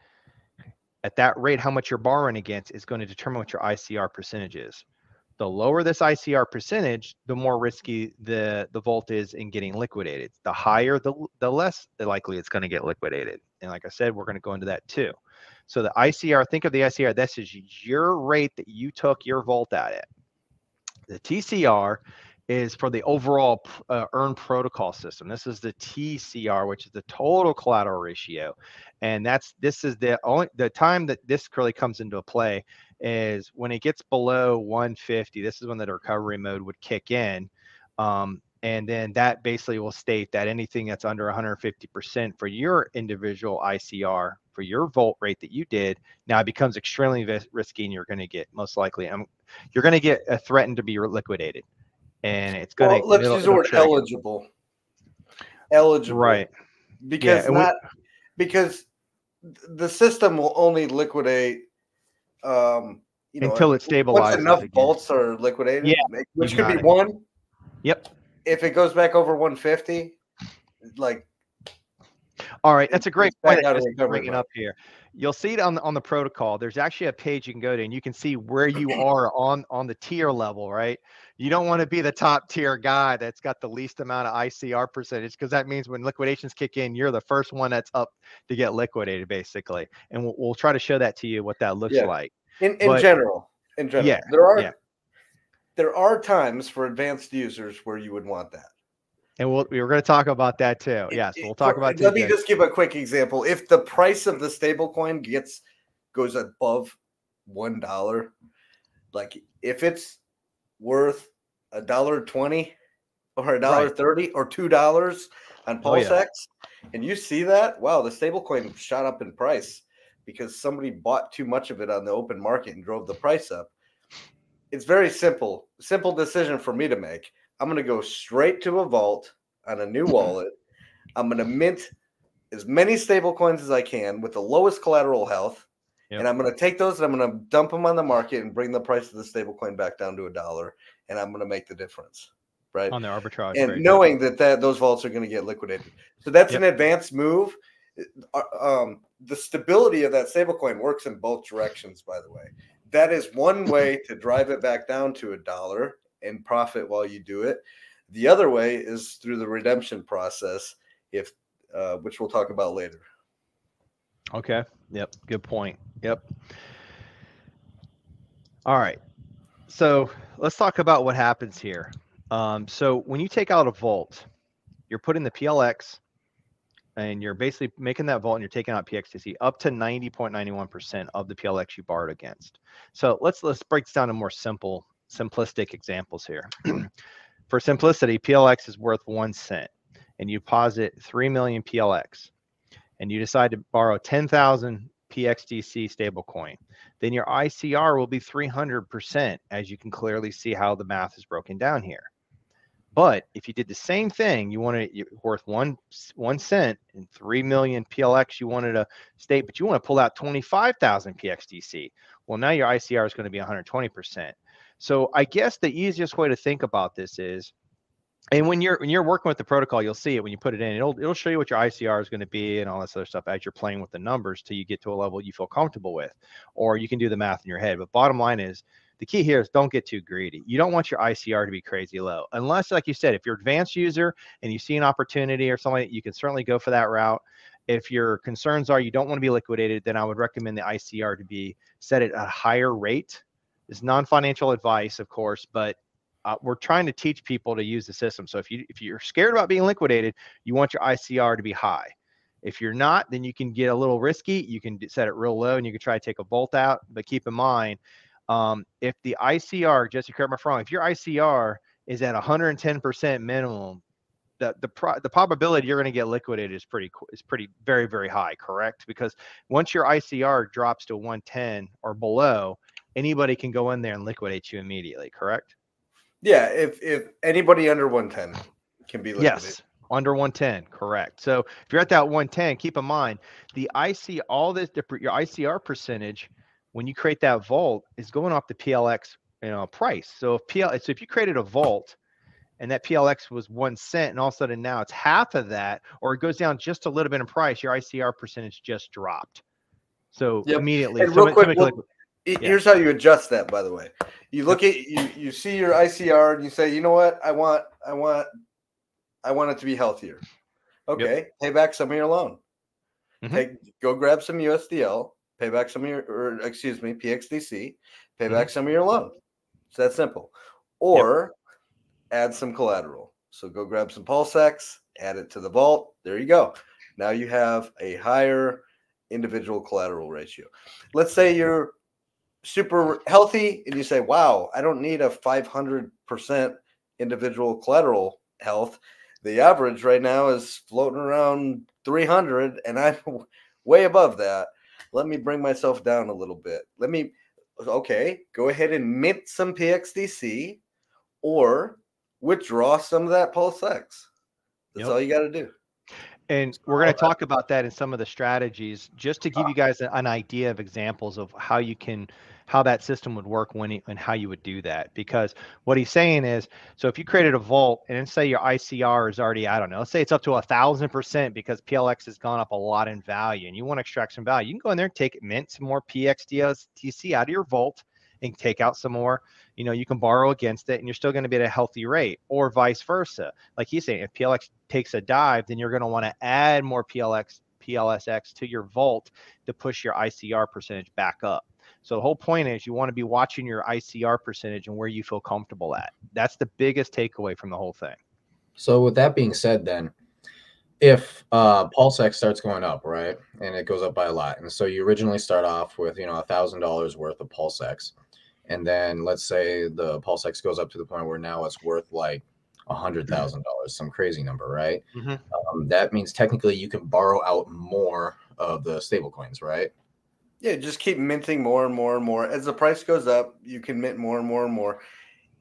at that rate, how much you're borrowing against is going to determine what your ICR percentage is. The lower this ICR percentage, the more risky the vault is in getting liquidated. The higher, the less likely it's going to get liquidated. And like I said, we're going to go into that too. So the ICR, think of the ICR, this is your rate that you took your vault at. The TCR is for the overall earn protocol system. This is the TCR, which is the total collateral ratio. And this is the time that this really comes into play is when it gets below 150. This is when the recovery mode would kick in. And then that basically will state that anything that's under 150% for your individual ICR, for your vault rate that you did, now it becomes extremely risky, and you're going to get, most likely, you're going to get threatened to be liquidated. And it's going to, let's use the word eligible. Eligible. Right. Because because the system will only liquidate until it stabilizes. Once enough vaults are liquidated, which could be one. Yep. If it goes back over 150, like. All right, that's a great point to bring it up here. You'll see it on the protocol. There's actually a page you can go to, and you can see where you are on the tier level, right? You don't want to be the top tier guy that's got the least amount of ICR percentage, because that means when liquidations kick in, you're the first one that's up to get liquidated, basically. And we'll try to show that to you, what that looks like. In general, yeah, there are times for advanced users where you would want that. And we're going to talk about that too. Yes, we'll talk about that. Let me just give a quick example. If the price of the stable coin goes above $1, like if it's worth $1.20 or $1.30 or $2 on PulseX, and you see that, wow, the stablecoin shot up in price because somebody bought too much of it on the open market and drove the price up. It's very simple decision for me to make. I'm going to go straight to a vault on a new wallet. I'm going to mint as many stable coins as I can with the lowest collateral health. Yep. And I'm going to take those and I'm going to dump them on the market and bring the price of the stable coin back down to $1. And I'm going to make the difference. Right. On the arbitrage. And knowing that those vaults are going to get liquidated. So that's an advanced move. The stability of that stable coin works in both directions, by the way. That is one way to drive it back down to $1 and profit while you do it. The other way is through the redemption process, which we'll talk about later. Okay. Yep. Good point. Yep. All right. So let's talk about what happens here. So when you take out a vault, you're putting the PLX and you're basically making that vault and you're taking out PXDC up to 90.91% of the PLX you borrowed against. So let's break this down to more simplistic examples here. For simplicity, PLX is worth 1 cent and you deposit 3 million PLX and you decide to borrow 10,000 PXDC stablecoin. Then your ICR will be 300%, as you can clearly see how the math is broken down here. But if you did the same thing, you're worth 1 cent and 3 million PLX you wanted to state, but you want to pull out 25,000 PXDC. Well, now your ICR is going to be 120%. So I guess the easiest way to think about this is, and when you're working with the protocol, you'll see it when you put it in. It'll show you what your ICR is going to be and all this other stuff as you're playing with the numbers till you get to a level you feel comfortable with, or you can do the math in your head. But bottom line is, the key here is don't get too greedy. You don't want your ICR to be crazy low, unless, like you said, if you're an advanced user and you see an opportunity or something, you can certainly go for that route. If your concerns are you don't want to be liquidated, then I would recommend the ICR to be set at a higher rate. It's non-financial advice, of course, but we're trying to teach people to use the system. So if you're scared about being liquidated, you want your ICR to be high. If you're not, then you can get a little risky. You can set it real low and you can try to take a vault out. But keep in mind, if the ICR, Jesse, correct me if I'm wrong, if your ICR is at 110% minimum, the probability you're going to get liquidated is pretty very, very high, correct? Because once your ICR drops to 110 or below, anybody can go in there and liquidate you immediately, correct? Yeah, if anybody under 110 can be liquidated. Yes, under 110, correct. So if you're at that 110, keep in mind your ICR percentage when you create that vault is going off the PLX price. So if you created a vault and that PLX was 1 cent and all of a sudden now it's half of that, or it goes down just a little bit in price, your ICR percentage just dropped. So immediately, and real quick, here's how you adjust that, by the way. You look at you see your ICR and you say, you know what, I want it to be healthier. Okay, pay back some of your loan. Go grab some USDL, pay back some of PXDC, pay back some of your loan. It's that simple. Or add some collateral. So go grab some PulseX, add it to the vault. There you go. Now you have a higher individual collateral ratio. Let's say you're super healthy and you say, wow, I don't need a 500% individual collateral health. The average right now is floating around 300 and I'm way above that. Let me bring myself down a little bit. Go ahead and mint some PXDC or withdraw some of that PulseX. That's all you got to do. And we're going to talk about that in some of the strategies, just to give you guys an idea of examples of how that system would work and how you would do that. Because what he's saying is, so if you created a vault and say your ICR is already, I don't know, let's say it's up to 1,000% because PLX has gone up a lot in value and you want to extract some value, you can go in there and mint some more PXDC out of your vault and take out some more. You can borrow against it and you're still going to be at a healthy rate, or vice versa. Like he's saying, if PLX takes a dive, then you're going to want to add more PLSX to your vault to push your ICR percentage back up. So the whole point is you want to be watching your ICR percentage and where you feel comfortable at. That's the biggest takeaway from the whole thing. So with that being said, then, if PulseX starts going up, right, and it goes up by a lot, and so you originally start off with $1,000 worth of PulseX, and then let's say the PulseX goes up to the point where now it's worth like $100,000, some crazy number, right? Mm-hmm. That means technically you can borrow out more of the stable coins, right? Yeah, just keep minting more and more and more. As the price goes up, you can mint more and more and more,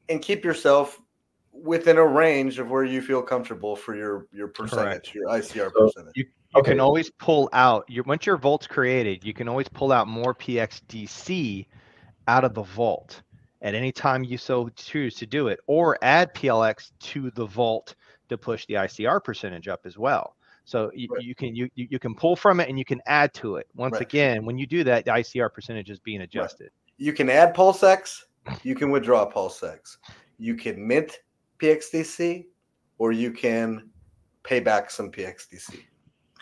and keep yourself within a range of where you feel comfortable for your percentage, your ICR percentage. You can always pull out once your vault's created, you can always pull out more PXDC out of the vault at any time you so choose to do it, or add PLX to the vault to push the ICR percentage up as well. So you can pull from it and you can add to it. Once again, when you do that, the ICR percentage is being adjusted. You can add PulseX, you can withdraw PulseX, you can mint PXDC, or you can pay back some PXDC.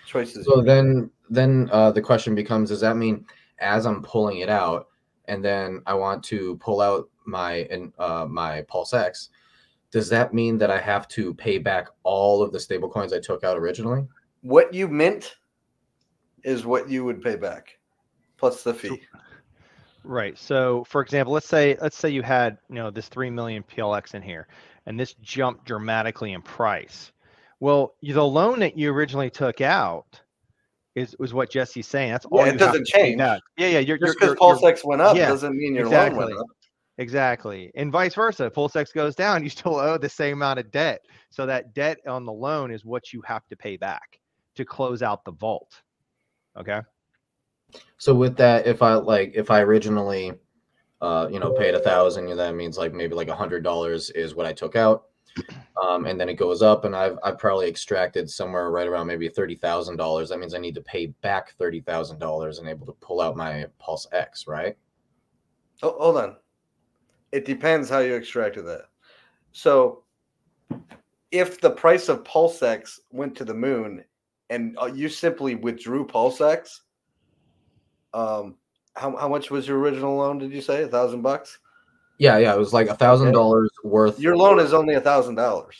Choices. So then the question becomes: does that mean as I'm pulling it out, and then I want to pull out my my PulseX, does that mean that I have to pay back all of the stable coins I took out originally? What you mint is what you would pay back, plus the fee. Right. So, for example, let's say you had this 3 million PLX in here, and this jumped dramatically in price. Well, the loan that you originally took out is what Jesse's saying. That's all. It doesn't change. Yeah. Just because PulseX went up doesn't mean your loan went up. Exactly. And vice versa. PulseX goes down, you still owe the same amount of debt. So that debt on the loan is what you have to pay back to close out the vault. Okay. So with that, if I originally paid 1,000, that means like maybe like $100 is what I took out. And then it goes up, and I've probably extracted somewhere right around maybe $30,000. That means I need to pay back $30,000 and able to pull out my PulseX, right? Oh, hold on. It depends how you extracted that. So if the price of PulseX went to the moon and you simply withdrew PulseX, how much was your original loan? Did you say $1,000? Yeah, it was like $1,000 worth. Your loan is only $1,000.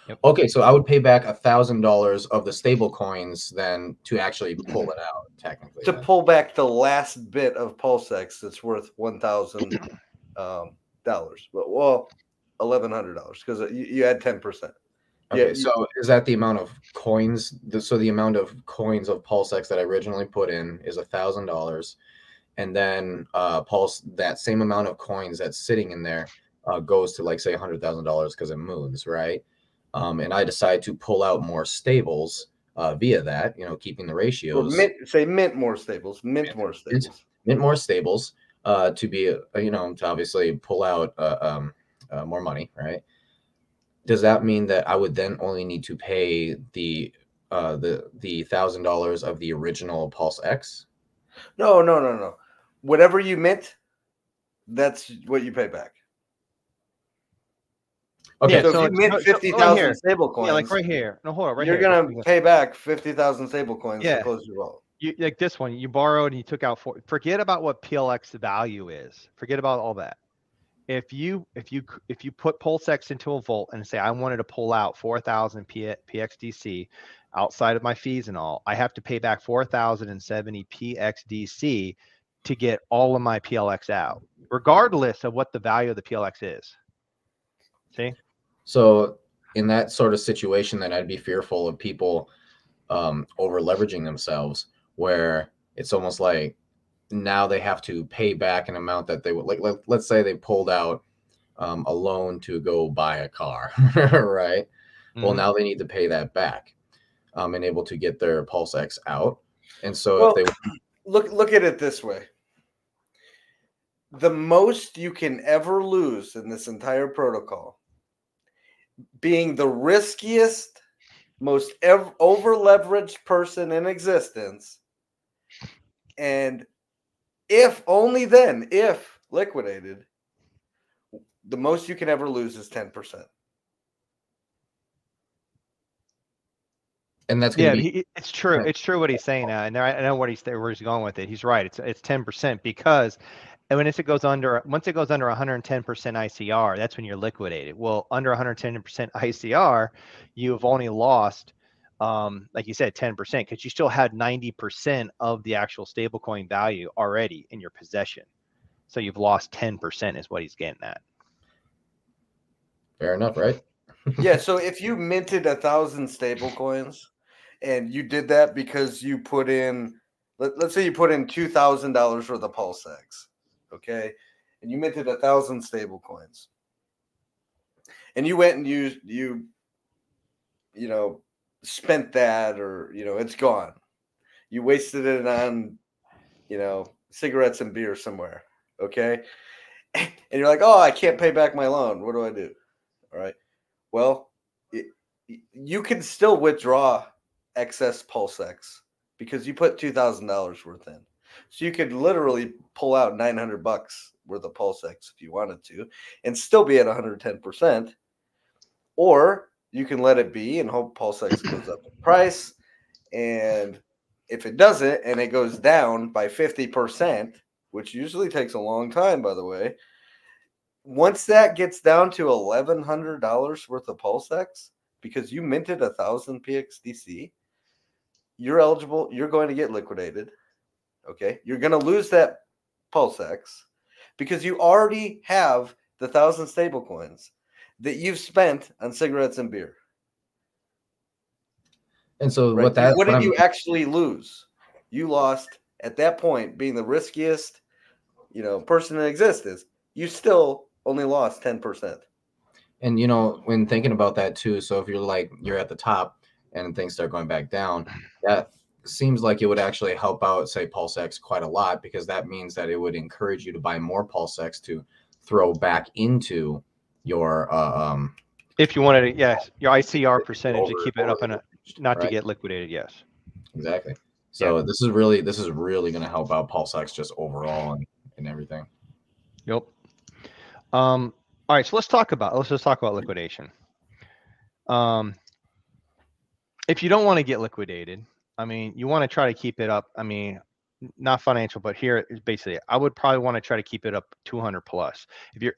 Yep. Okay, so I would pay back $1,000 of the stable coins then to actually pull it out, technically. To pull back the last bit of PulseX that's worth $1,000, well, $1,100 because you add 10%. Okay, so is that the amount of coins? So the amount of coins of PulseX that I originally put in is $1,000. And then that same amount of coins that's sitting in there goes to like say $100,000 because it moves, right? And I decide to pull out more stables via that, keeping the ratios. Mint more stables. Mint more stables to be, to obviously pull out more money, right? Does that mean that I would then only need to pay the $1,000 of the original PulseX? No. Whatever you mint, that's what you pay back. Okay, so if you mint 50,000 stable coins, like right here. No, hold on, right you're here. You're gonna pay back 50,000 stable coins to close your vault. Like this one, you borrowed and you took out forget about what PLX value is. Forget about all that. If you put PulseX into a vault and say I wanted to pull out 4,000 PXDC outside of my fees and all, I have to pay back 4,070 PXDC to get all of my PLX out, regardless of what the value of the PLX is. See? So in that sort of situation, then I'd be fearful of people over leveraging themselves, where it's almost like now they have to pay back an amount that they would like. Let's say they pulled out a loan to go buy a car, right? Mm-hmm. Well, now they need to pay that back and able to get their PulseX out. And so if they look at it this way. The most you can ever lose in this entire protocol, being the riskiest, most over-leveraged person in existence, and if liquidated, the most you can ever lose is 10%. And that's going to be it's true. It's true what he's saying now, and I know where he's going with it. He's right. It's 10% because once it goes under 110% ICR, that's when you're liquidated. Well, under 110% ICR, you've only lost, like you said, 10% because you still had 90% of the actual stablecoin value already in your possession. So you've lost 10% is what he's getting at. Fair enough, right? Yeah, so if you minted 1,000 stable coins and you did that because you put in, let's say you put in $2,000 worth of PulseX, okay? And you minted 1,000 stable coins. And you went and you spent that, or, it's gone. You wasted it on, cigarettes and beer somewhere, okay? And you're like, oh, I can't pay back my loan. What do I do? All right. Well, you can still withdraw excess PulseX because you put $2,000 worth in. So you could literally pull out $900 worth of PulseX if you wanted to and still be at 110%. Or you can let it be and hope PulseX goes up in price. And if it doesn't and it goes down by 50%, which usually takes a long time, by the way, once that gets down to $1,100 worth of PulseX, because you minted 1,000 PXDC, you're eligible. You're going to get liquidated. Okay, you're going to lose that PulseX because you already have the 1,000 stable coins that you've spent on cigarettes and beer. And so right? What did you I'm actually lose? You lost at that point, being the riskiest, person that exists. You still only lost 10%. And when thinking about that too, so if you're at the top and things start going back down, that seems like it would actually help out, say, PulseX quite a lot, because that means that it would encourage you to buy more PulseX to throw back into your if you wanted to, yes, your ICR percentage to keep it up and not to get liquidated. Yes, exactly. So this is really going to help out PulseX just overall and everything. Yep. All right, so let's just talk about liquidation. If you don't want to get liquidated, I mean, you want to try to keep it up. I mean, not financial, but here is basically, I would probably want to try to keep it up 200 plus.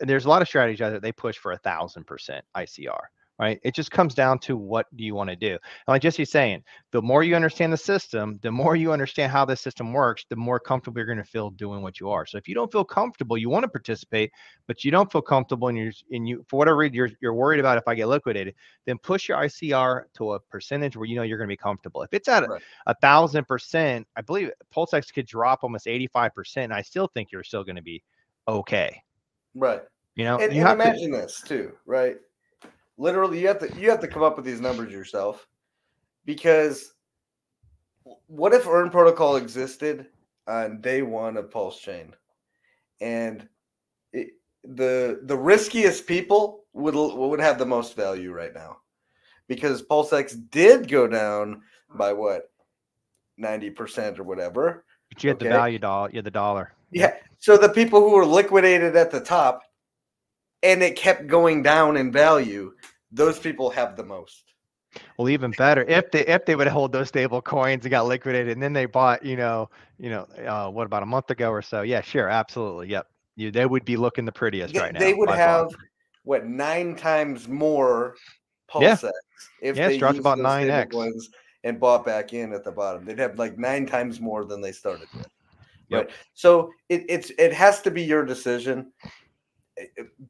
There's a lot of strategies out there, they push for 1,000% ICR, right? It just comes down to what do you want to do. And like Jesse's saying, the more you understand the system, the more you understand how the system works, the more comfortable you're going to feel doing what you are. So if you don't feel comfortable, you want to participate, but you don't feel comfortable and you for whatever reason you're worried about if I get liquidated, then push your ICR to a percentage where you're going to be comfortable. If it's at 1,000%, I believe PulseX could drop almost 85%, and I still think you're still going to be okay. Right. And you have imagine this too, right? Literally, you have to come up with these numbers yourself, because what if Earn Protocol existed on day one of Pulse Chain, and the riskiest people would have the most value right now, because PulseX did go down by 90% or whatever. But you had the value dollar. You had the dollar. Yeah. So the people who were liquidated at the top, and it kept going down in value, those people have the most. Well, even better if they would hold those stable coins and got liquidated, and then they bought, what, about a month ago or so? Yeah, sure, absolutely, yep. They would be looking the prettiest right now. They would have 9 times more PulseX if they used about those 9x coins and bought back in at the bottom. They'd have 9 times more than they started with. Right. So it has to be your decision.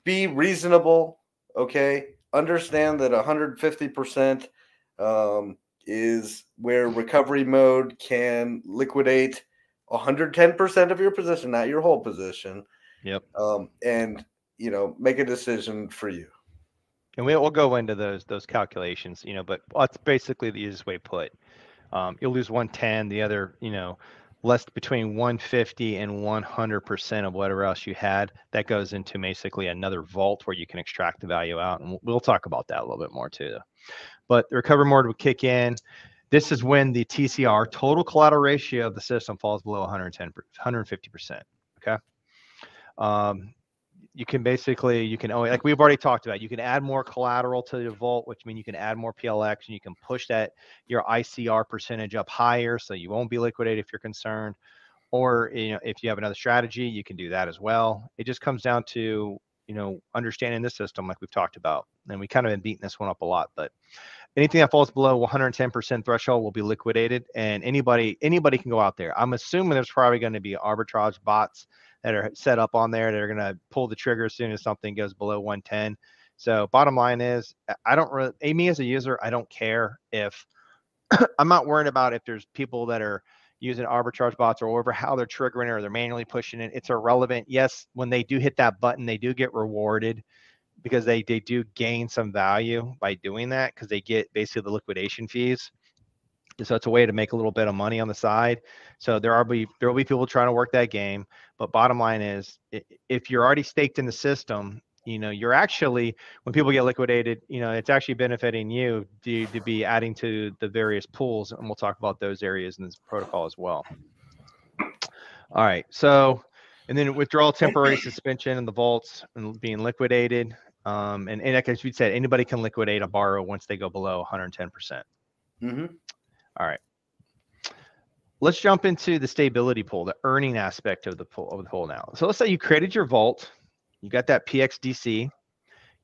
Be reasonable, okay? Understand that 150% is where recovery mode can liquidate 110% of your position, not your whole position. Yep. And make a decision for you. And we'll go into those calculations, but that's basically the easiest way to put. You'll lose 110, the other, less between 150 and 100% of whatever else you had. That goes into basically another vault where you can extract the value out. And we'll talk about that a little bit more too. But the recovery mode would kick in. This is when the TCR, total collateral ratio of the system, falls below 150%. Okay. You can only, like we've already talked about, you can add more collateral to the vault, which means you can add more PLX, and you can push your ICR percentage up higher, so you won't be liquidated if you're concerned. Or if you have another strategy, you can do that as well. It just comes down to understanding the system, like we've talked about, and we kind of been beating this one up a lot. But anything that falls below 110% threshold will be liquidated, and anybody can go out there. I'm assuming there's probably going to be arbitrage bots that are set up on there that are going to pull the trigger as soon as something goes below 110. So bottom line is, I don't really, me as a user, I don't care if I'm not worried about if there's people that are using arbitrage bots or over how they're triggering it or they're manually pushing it. It's irrelevant. Yes, when they do hit that button, they do get rewarded because they do gain some value by doing that, because they get basically the liquidation fees. So it's a way to make a little bit of money on the side. So there will be people trying to work that game. But bottom line is, if you're already staked in the system, you're actually, when people get liquidated, it's actually benefiting you to be adding to the various pools. And we'll talk about those areas in this protocol as well. All right. So, and then withdrawal, temporary suspension, and the vaults and being liquidated. And like as we said, anybody can liquidate a borrow once they go below 110%. Mm-hmm. All right. Let's jump into the stability pool, the earning aspect of the pool now. So let's say you created your vault, you got that PXDC.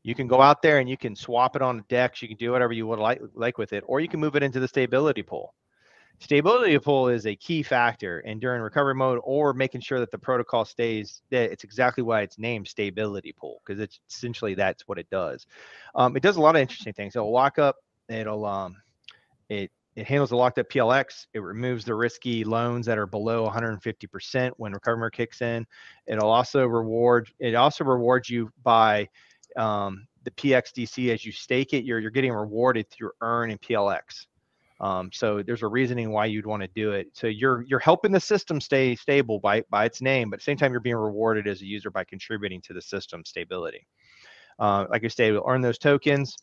You can go out there and you can swap it on the DEX. You can do whatever you would like with it, or you can move it into the stability pool. Stability pool is a key factor, and during recovery mode or making sure that the protocol stays, it's exactly why it's named stability pool, because it's essentially that's what it does. It does a lot of interesting things. It'll lock up. It handles the locked up PLX. It removes the risky loans that are below 150% when recovery mode kicks in. It also rewards you by the PXDC as you stake it. You're getting rewarded through earn and PLX. So there's a reasoning why you'd want to do it. So you're helping the system stay stable by its name, but at the same time you're being rewarded as a user by contributing to the system stability. Like I say, we'll earn those tokens.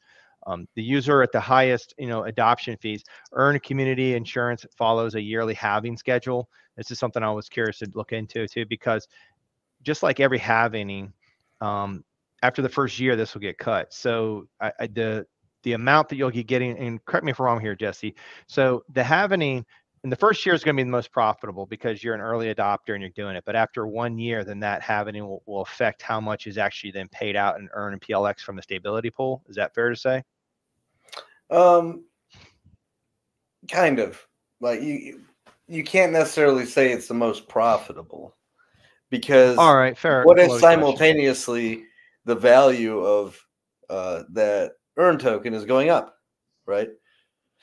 The user at the highest, adoption fees, earn community insurance follows a yearly halving schedule. This is something I was curious to look into too, because just like every halving, after the first year, this will get cut. So the amount that you'll be getting, and correct me if I'm wrong here, Jesse. So the halving in the first year is going to be the most profitable because you're an early adopter and you're doing it. But after 1 year, then that halving will affect how much is actually then paid out and earned in PLX from the stability pool. Is that fair to say? Kind of. Like you can't necessarily say it's the most profitable, because all right, fair. What is simultaneously the value of that earn token is going up, right?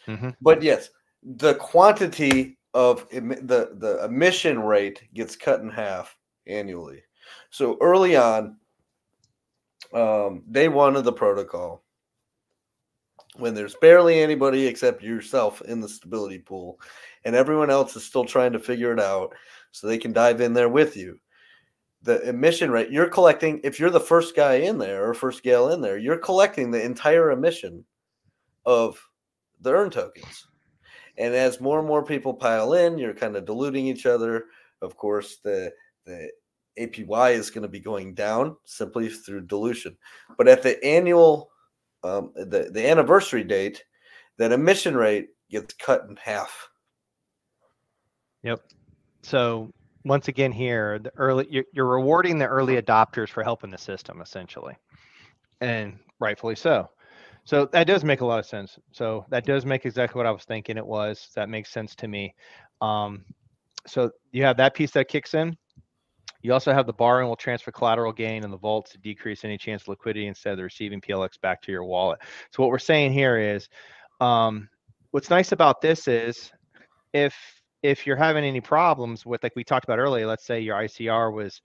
Mm-hmm. But yes, the quantity of the emission rate gets cut in half annually. So early on, day one of the protocol, when there's barely anybody except yourself in the stability pool, and everyone else is still trying to figure it out so they can dive in there with you, the emission rate you're collecting, if you're the first guy in there or first gal in there, you're collecting the entire emission of the earn tokens. And as more and more people pile in, you're kind of diluting each other. Of course, the APY is going to be going down simply through dilution. But at the annual, the anniversary date, that emission rate gets cut in half. Yep. So once again here, you're rewarding the early adopters for helping the system essentially, and rightfully so. So that does make a lot of sense. So that does make exactly what I was thinking it was. That makes sense to me. So you have that piece that kicks in. You also have the borrowing will transfer collateral gain and the vault to decrease any chance of liquidity instead of receiving PLX back to your wallet. So what we're saying here is, what's nice about this is if you're having any problems with, like we talked about earlier, let's say your ICR was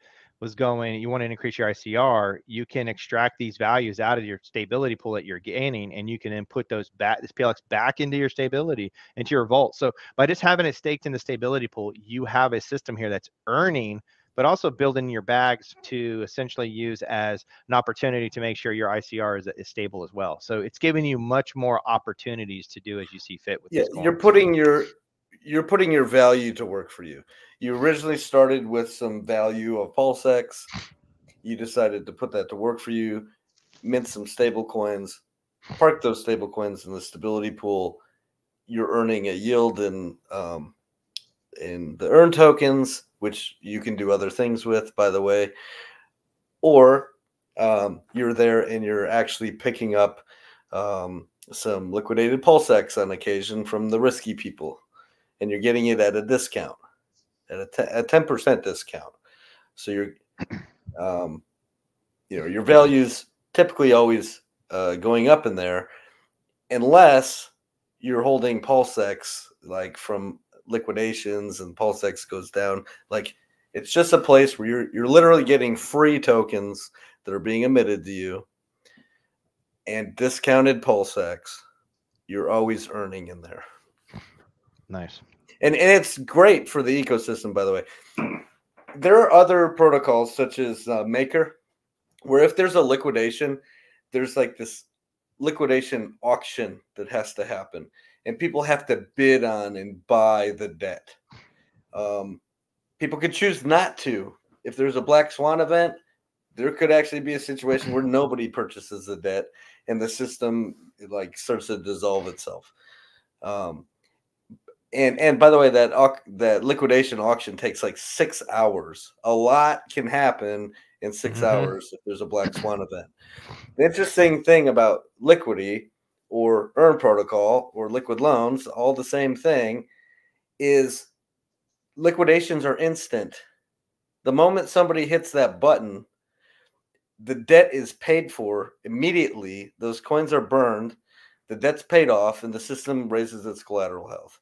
going, you want to increase your ICR, you can extract these values out of your stability pool that you're gaining, and you can then put this PLX back into your stability, into your vault. So by just having it staked in the stability pool, you have a system here that's earning, but also building your bags to essentially use as an opportunity to make sure your ICR is stable as well. So it's giving you much more opportunities to do as you see fit with this. You're putting your value to work for you. You originally started with some value of PulseX. You decided to put that to work for you, mint some stable coins, park those stable coins in the stability pool. You're earning a yield in the earn tokens, which you can do other things with, by the way. Or you're there and you're actually picking up some liquidated PulseX on occasion from the risky people, and you're getting it at a discount, at a 10% discount. So you're, your values typically always going up in there, unless you're holding PulseX like from liquidations and PulseX goes down. Like it's just a place where you're literally getting free tokens that are being emitted to you and discounted PulseX. You're always earning in there. Nice. And it's great for the ecosystem, by the way. There are other protocols such as Maker, where if there's a liquidation, there's like this liquidation auction that has to happen. And people have to bid on and buy the debt. People could choose not to. If there's a Black Swan event, there could actually be a situation where nobody purchases the debt and the system like starts to dissolve itself. And by the way, that liquidation auction takes like 6 hours. A lot can happen in 6 hours if there's a Black Swan event. The interesting thing about Liquidity or Earn Protocol or Liquid Loans, all the same thing, is liquidations are instant. The moment somebody hits that button, the debt is paid for immediately. Those coins are burned, the debt's paid off, and the system raises its collateral health.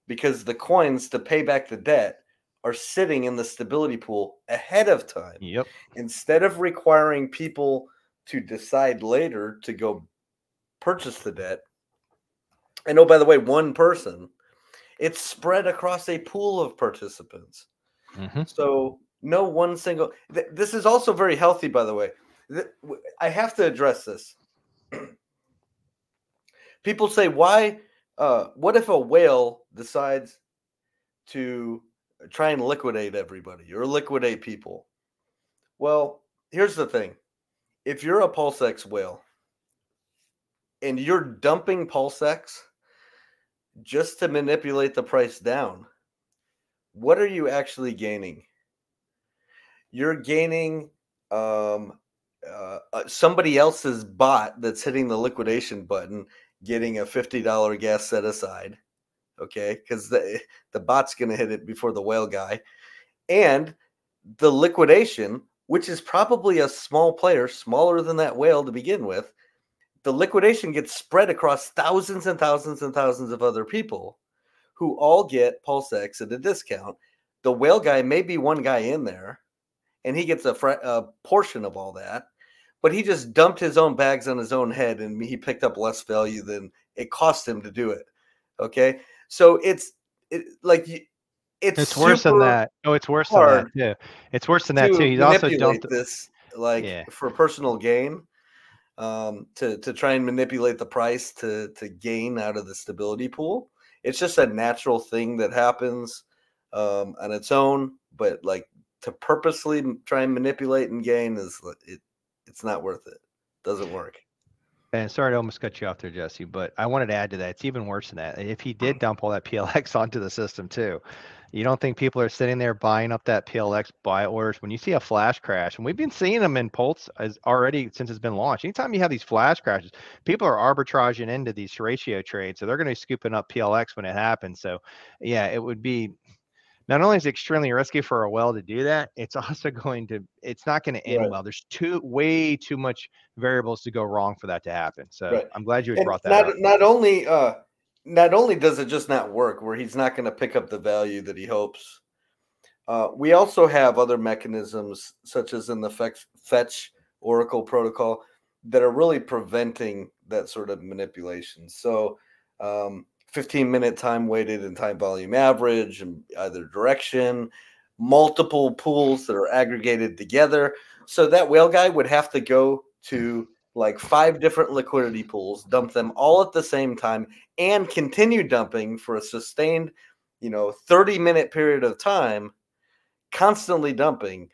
Because the coins to pay back the debt are sitting in the stability pool ahead of time. Yep. Instead of requiring people to decide later to go purchase the debt. And oh, by the way, one person, it's spread across a pool of participants. So no one single, this is also very healthy, by the way. I have to address this. People say, why, what if a whale decides to try and liquidate everybody or liquidate people? Well, here's the thing. If you're a PulseX whale and you're dumping PulseX just to manipulate the price down, what are you actually gaining? You're gaining somebody else's bot that's hitting the liquidation button, getting a $50 gas set aside, okay? Because the bot's going to hit it before the whale guy. And the liquidation, which is probably a small player, smaller than that whale to begin with, the liquidation gets spread across thousands and thousands and thousands of other people who all get PulseX at a discount. The whale guy may be one guy in there, and he gets a portion of all that, but he just dumped his own bags on his own head, and he picked up less value than it cost him to do it. Okay, so it's worse than that. Oh, it's worse than that too. It's worse than that too. He's also dumped this for personal gain, to try and manipulate the price to gain out of the stability pool. It's just a natural thing that happens on its own, but like to purposely try and manipulate and gain it's not worth it. Doesn't work. And sorry to almost cut you off there, Jesse, but I wanted to add to that. It's even worse than that. If he did dump all that PLX onto the system too, you don't think people are sitting there buying up that PLX buy orders when you see a flash crash? And we've been seeing them in Pulse already since it's been launched. Anytime you have these flash crashes, people are arbitraging into these ratio trades. So they're going to be scooping up PLX when it happens. So yeah, it would be, not only is it extremely risky for a whale to do that, it's also it's not going to end well. There's way too much variables to go wrong for that to happen. So I'm glad you brought that up. Not only does it just not work, where he's not going to pick up the value that he hopes, we also have other mechanisms, such as in the fetch Oracle protocol, that are really preventing that sort of manipulation. So 15-minute time weighted and time volume average in either direction, multiple pools that are aggregated together. So that whale guy would have to go to like 5 different liquidity pools, dump them all at the same time, and continue dumping for a sustained, 30-minute period of time, constantly dumping,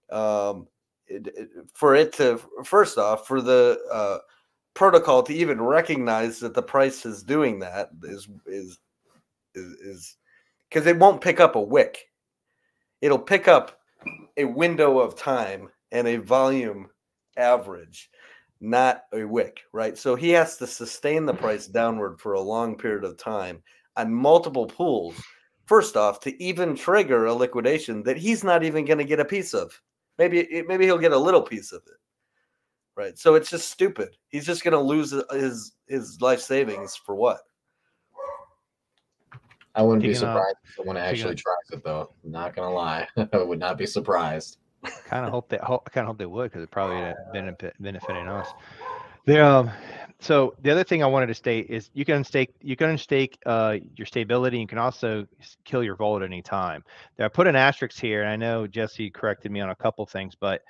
for it to, first off, for the protocol to even recognize that the price is doing that is because it won't pick up a wick. It'll pick up a window of time and a volume average, not a wick, right? So he has to sustain the price downward for a long period of time on multiple pools, first off, to even trigger a liquidation that he's not even going to get a piece of. Maybe he'll get a little piece of it. right? So it's just stupid. He's just going to lose his life savings for what? I wouldn't be surprised if someone actually tries it, though. I'm not gonna lie, I would not be surprised. Kind of hope they would, because it probably benefiting us. So the other thing I wanted to state is you can unstake your stability. You can also kill your vault at any time. Now, I put an asterisk here, and I know Jesse corrected me on a couple things, but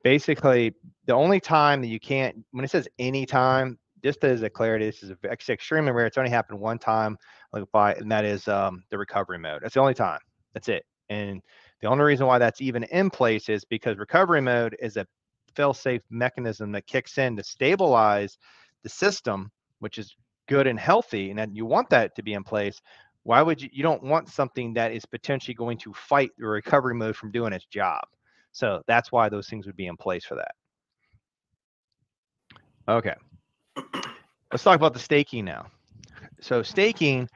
basically the only time that you can't, when it says any time, just as a clarity, this is extremely rare. It's only happened one time, and that is the recovery mode. That's the only time. That's it. And the only reason why that's even in place is because recovery mode is a fail-safe mechanism that kicks in to stabilize the system, which is good and healthy, and that you want that to be in place. Why would you don't want something that is potentially going to fight the recovery mode from doing its job? So that's why those things would be in place for that. Okay. Let's talk about the staking now. So staking,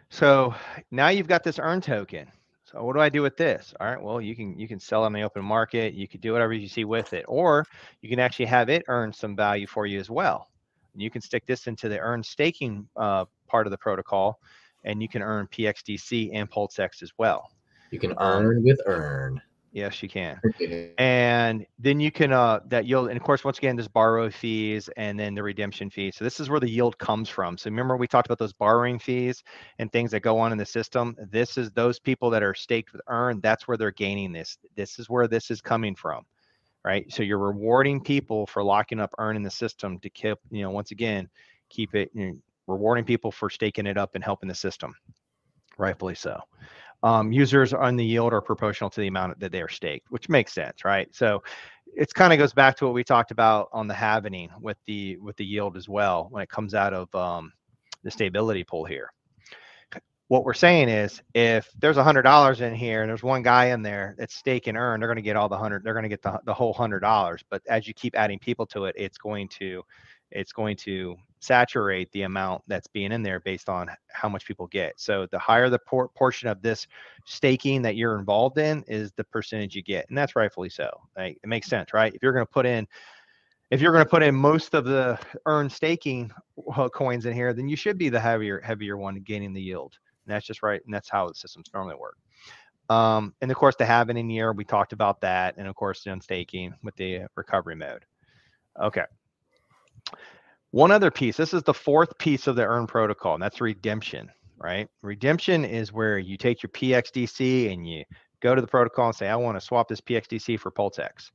so now you've got this earn token. So what do I do with this? All right, well, you can sell it on the open market. You could do whatever you see with it, or you can actually have it earn some value for you as well. And you can stick this into the earn staking part of the protocol, and you can earn PXDC and PulseX as well. You can earn with earn. Yes, you can. And then you can that yield, and of course, once again, there's borrow fees and then the redemption fees. So this is where the yield comes from. So remember, we talked about those borrowing fees and things that go on in the system. This is those people that are staked with earn. That's where they're gaining this. This is where this is coming from, right? So you're rewarding people for locking up earn in the system to keep, once again, keep it, rewarding people for staking it up and helping the system, rightfully so. Users on the yield are proportional to the amount that they are staked, which makes sense, right? So it kind of goes back to what we talked about on the halvening with the yield as well when it comes out of the stability pool here. What we're saying is, if there's $100 in here and there's one guy in there that's stake and earn, they're going to get all the 100. They're going to get the whole $100. But as you keep adding people to it, it's going to saturate the amount that's being in there based on how much people get. So the higher the portion of this staking that you're involved in is the percentage you get, and that's rightfully so. Right? It makes sense, right? If you're going to put in most of the earned staking coins in here, then you should be the heavier one gaining the yield. And that's just right, and that's how the systems normally work. And of course, the halving in year, we talked about that, and of course, the unstaking with the recovery mode. Okay. One other piece, this is the fourth piece of the earn protocol, and that's redemption, right? Redemption is where you take your PXDC and you go to the protocol and say, I want to swap this PXDC for PulseX.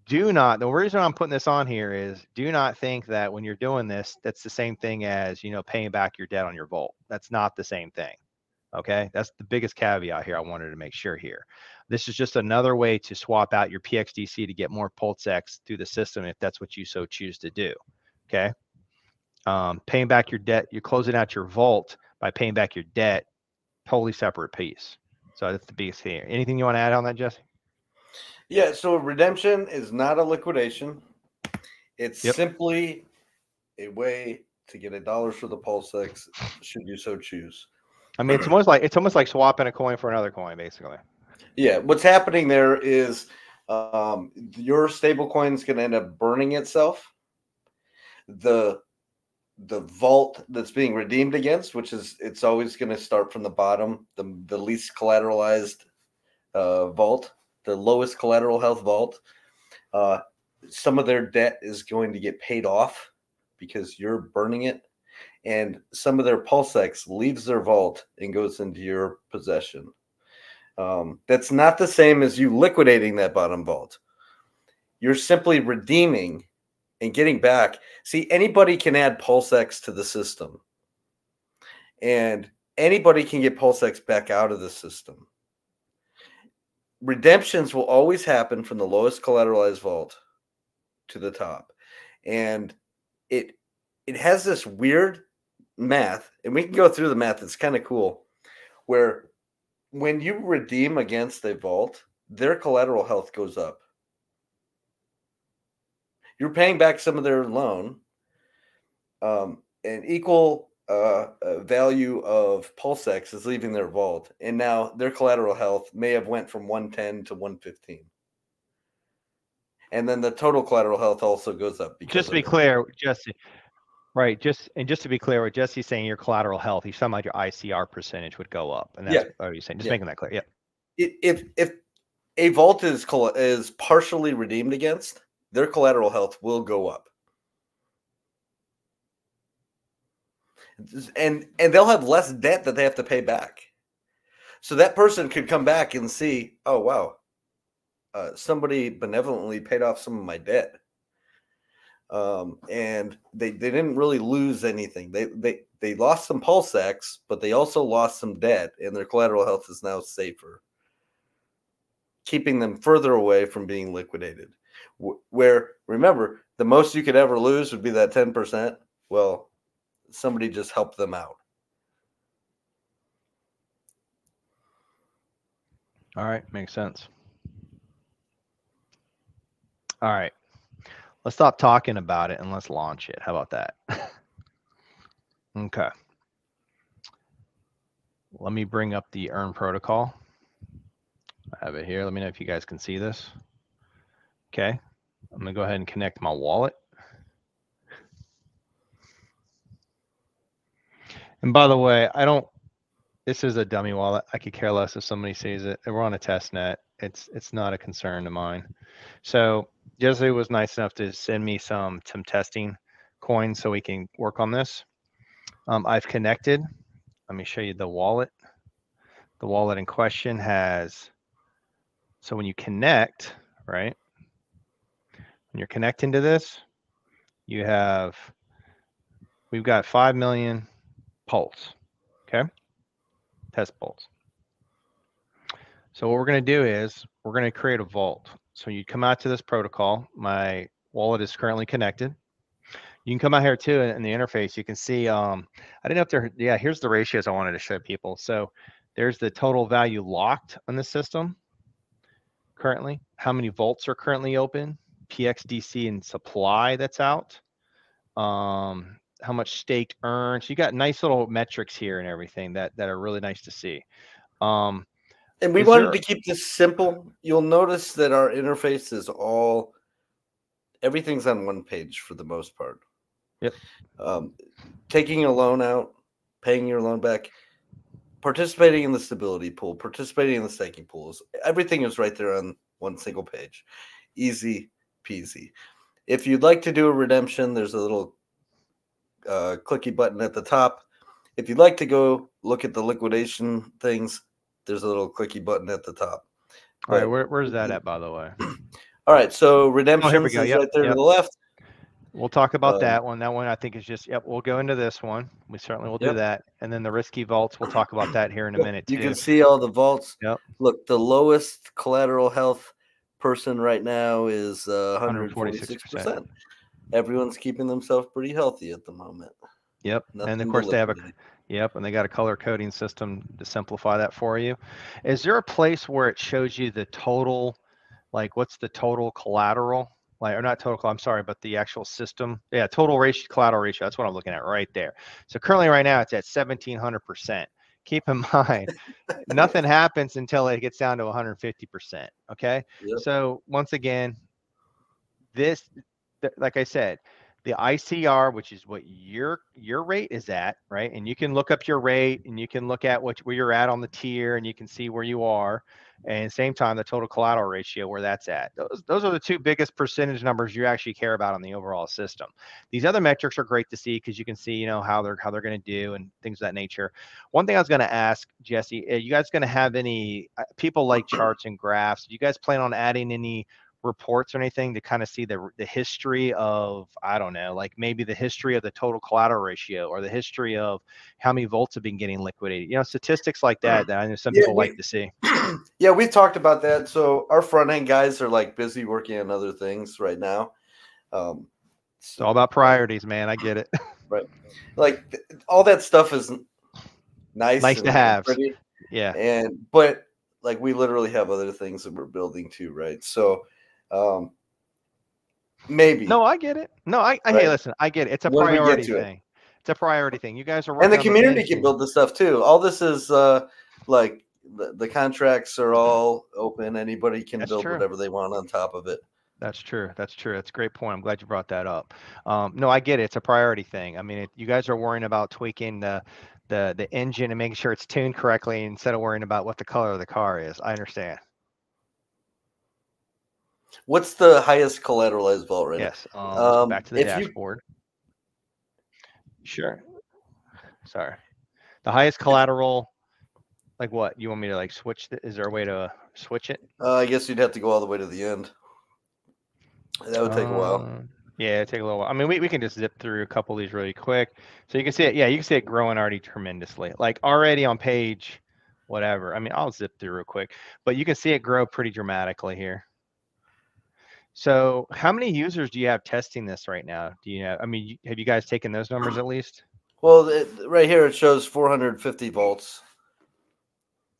The reason I'm putting this on here is, do not think that when you're doing this, that's the same thing as, paying back your debt on your vault. That's not the same thing. Okay. That's the biggest caveat here. I wanted to make sure here. This is just another way to swap out your PXDC to get more PulseX through the system, if that's what you so choose to do. Okay. Paying back your debt, you're closing out your vault by paying back your debt, totally separate piece. So that's the biggest thing. Anything you want to add on that, Jesse? Yeah, so redemption is not a liquidation. It's simply a way to get $1 for the PulseX, should you so choose. I mean, it's almost like swapping a coin for another coin, basically. Yeah, what's happening there is your stable coin is going to end up burning itself. The vault that's being redeemed against, it's always going to start from the bottom, the least collateralized vault, the lowest collateral health vault. Some of their debt is going to get paid off because you're burning it. And some of their PulseX leaves their vault and goes into your possession. That's not the same as you liquidating that bottom vault. You're simply redeeming and getting back. See, anybody can add PulseX to the system. And anybody can get PulseX back out of the system. Redemptions will always happen from the lowest collateralized vault to the top. And it has this weird math, and we can go through the math. It's kind of cool, where when you redeem against a vault, their collateral health goes up. You're paying back some of their loan, an equal value of PulseX is leaving their vault, and now their collateral health may have went from 110 to 115. And then the total collateral health also goes up. Because just to be clear, Jesse, right? Just to be clear, what Jesse's saying, your collateral health, he's talking about your ICR percentage would go up, and that's what you're saying. Just making that clear. Yeah. If a vault is partially redeemed against, their collateral health will go up. And they'll have less debt that they have to pay back. So that person could come back and see, oh, wow, somebody benevolently paid off some of my debt. And they didn't really lose anything. They lost some pulsex, but they also lost some debt, and their collateral health is now safer, keeping them further away from being liquidated. Where, remember, the most you could ever lose would be that 10%. Well, somebody just helped them out. All right, makes sense. All right, let's stop talking about it and let's launch it. How about that? Okay. Let me bring up the Earn protocol. I have it here. Let me know if you guys can see this. Okay, I'm gonna go ahead and connect my wallet. And by the way, this is a dummy wallet. I could care less if somebody sees it. We're on a test net. It's not a concern of mine. So Jesse was nice enough to send me some testing coins so we can work on this. I've connected. Let me show you the wallet. The wallet in question has, so when you connect, right? When you're connecting to this, we've got 5 million pulse, okay? Test pulse. So what we're going to do is we're going to create a vault. So you come out to this protocol. My wallet is currently connected. You can come out here too in the interface. You can see, I didn't know if there, yeah, here's the ratios I wanted to show people. So there's the total value locked on the system currently, how many vaults are currently open, PXDC and supply that's out, how much staked earned. So you got nice little metrics here and everything that are really nice to see. And we wanted to keep this simple. You'll notice that our interface is everything's on one page for the most part. Yep. Taking a loan out, paying your loan back, participating in the stability pool, participating in the staking pools. Everything is right there on one single page. Easy peasy. If you'd like to do a redemption, there's a little clicky button at the top. If you'd like to go look at the liquidation things, there's a little clicky button at the top. All right, where's that at, by the way? All right, so redemption is Yep, right there to the left. We'll talk about that one. That one I think is just, yep, we'll go into this one. We certainly will do that. And then the risky vaults, we'll talk about that here in a minute too. You can see all the vaults. Yep. Look, the lowest collateral health person right now is 146%. Everyone's keeping themselves pretty healthy at the moment. Yep. And of course they have and they got a color coding system to simplify that for you. Is there a place where it shows you the total, like what's the total collateral? Like, or not total, I'm sorry, but the actual system. Yeah, total ratio, collateral ratio. That's what I'm looking at right there. So currently right now it's at 1,700%. Keep in mind, nothing happens until it gets down to 150%. Okay. Yep. So once again, like I said, the ICR, which is what your rate is at, right? And you can look up your rate and you can look at where you're at on the tier and you can see where you are. And at the same time, the total collateral ratio, where that's at. Those are the two biggest percentage numbers you actually care about on the overall system. These other metrics are great to see because you can see, you know, how they're going to do and things of that nature. One thing I was going to ask, Jesse, are you guys going to have any people like charts and graphs? Do you guys plan on adding any reports or anything to kind of see the history of, I don't know, like maybe the history of the total collateral ratio or the history of how many volts have been getting liquidated, you know, statistics like that I know some people like to see. Yeah, we've talked about that. So our front end guys are like busy working on other things right now. It's all about priorities, man. I get it. Right. Like all that stuff is nice to have. Pretty. Yeah. But like we literally have other things that we're building too, right? So maybe. No, I get it. No, hey, listen, I get it. It's a priority thing. It's a priority thing. You guys are working and the community can build this stuff too. All this is like the contracts are all open. Anybody can build whatever they want on top of it. That's true. That's true. That's a great point. I'm glad you brought that up. No, I get it. It's a priority thing. I mean, you guys are worrying about tweaking the engine and making sure it's tuned correctly instead of worrying about what the color of the car is. I understand. What's the highest collateralized vault right Yes. now? Let's go back to the dashboard. Sure. Sorry. The highest collateral, like what? You want me to like switch? Is there a way to switch it? I guess you'd have to go all the way to the end. That would take a while. Yeah, it'd take a little while. I mean, we can just zip through a couple of these really quick. So you can see it. Yeah, you can see it growing already tremendously. Like already on page whatever. I mean, I'll zip through real quick, but you can see it grow pretty dramatically here. So how many users do you have testing this right now? Do you have, I mean, have you guys taken those numbers at least? Well, right here it shows 450 volts.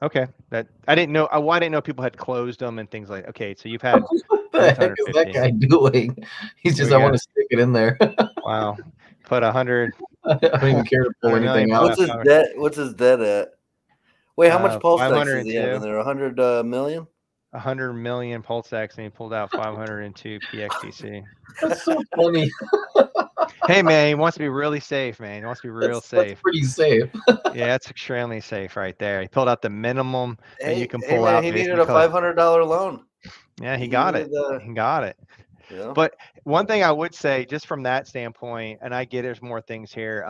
Okay, that I didn't know. Well, I didn't know people had closed them and things like. Okay, so you've had. What the heck is that guy doing? He's just, I want to stick it in there. Wow, put 100. I don't even care to pull anything out. What's his debt at? Wait, how much pulse X does he have in there? 100 million? 100 million pulse X, and he pulled out 502 PXDC. That's so funny. Hey man, he wants to be really safe, man. He wants to be real safe. That's pretty safe. Yeah, that's extremely safe right there. He pulled out the minimum that you can pull man, out. He needed a $500 loan. Yeah, he got it. He got it. Yeah. But one thing I would say, just from that standpoint, and I get there's more things here.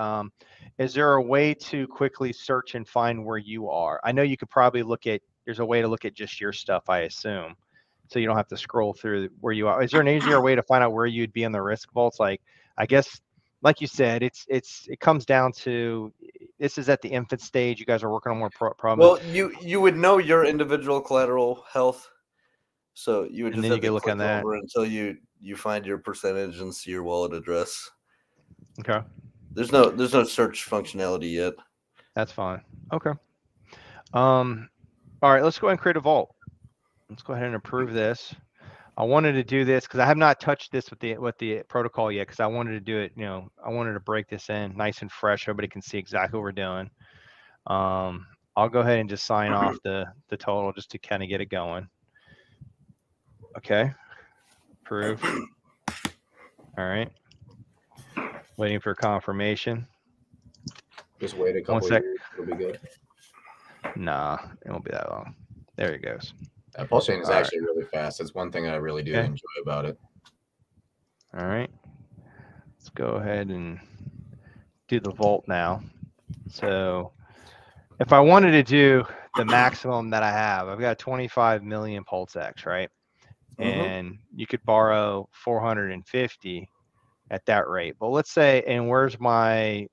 Is there a way to quickly search and find where you are? I know you could probably there's a way to look at just your stuff, I assume, so you don't have to scroll through where you are. Is there an easier way to find out where you'd be in the risk vaults? Like, I guess, like you said, it comes down to, this is at the infant stage. You guys are working on more problems. Well, you would know your individual collateral health, so you would just have to click over until you find your percentage and see your wallet address. Okay. There's no search functionality yet. That's fine. Okay. All right, let's go ahead and create a vault. Let's go ahead and approve this. I wanted to do this because I have not touched this with the protocol yet, because I wanted to do it, I wanted to break this in nice and fresh. Everybody can see exactly what we're doing. I'll go ahead and just sign off the total just to kind of get it going. Okay. Approve. All right. Waiting for confirmation. Just wait a couple of years, it'll be good. Nah, it won't be that long. There it goes. Pulse chain is actually really fast. That's one thing I really do enjoy about it. All right. Let's go ahead and do the vault now. So if I wanted to do the maximum that I have, I've got 25 million pulse X, right? And you could borrow 450 at that rate. But let's say, and where's it at?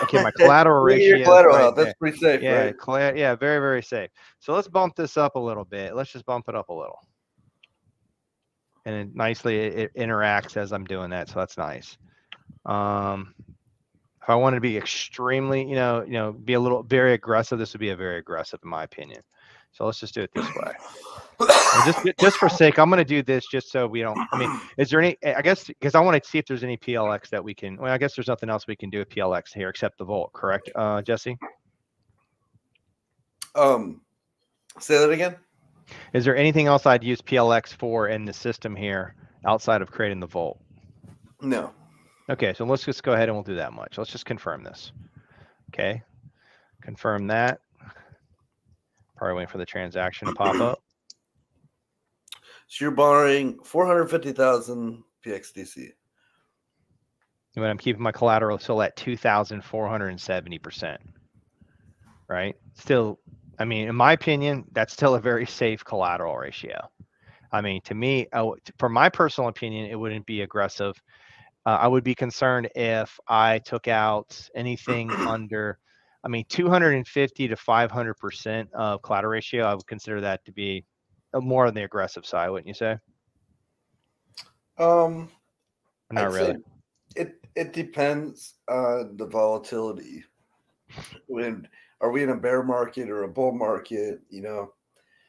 Okay, my collateral ratio. Your collateral health, that's pretty safe, yeah, right? Yeah, very, very safe. So let's bump this up a little bit. Let's just bump it up a little. And it interacts as I'm doing that, so that's nice. If I wanted to be extremely, be a little very aggressive, this would be a very aggressive in my opinion. So let's just do it this way. Just for sake, I'm going to do this just so we don't. I mean, is there any? I guess because I want to see if there's any PLX that we can. Well, I guess there's nothing else we can do with PLX here except the vault. Correct, Jesse? Say that again. Is there anything else I'd use PLX for in the system here outside of creating the vault? No. Okay, so let's just go ahead and we'll do that much. Let's just confirm this. Okay, confirm that. Probably waiting for the transaction to pop up. So you're borrowing 450,000 PXDC. And I'm keeping my collateral still at 2,470%. Right? Still, I mean, in my opinion, that's still a very safe collateral ratio. I mean, to me, for my personal opinion, it wouldn't be aggressive. I would be concerned if I took out anything under, 250 to 500% of collateral ratio. I would consider that to be more on the aggressive side, wouldn't you say? Not really. It depends on the volatility. Are we in a bear market or a bull market? No,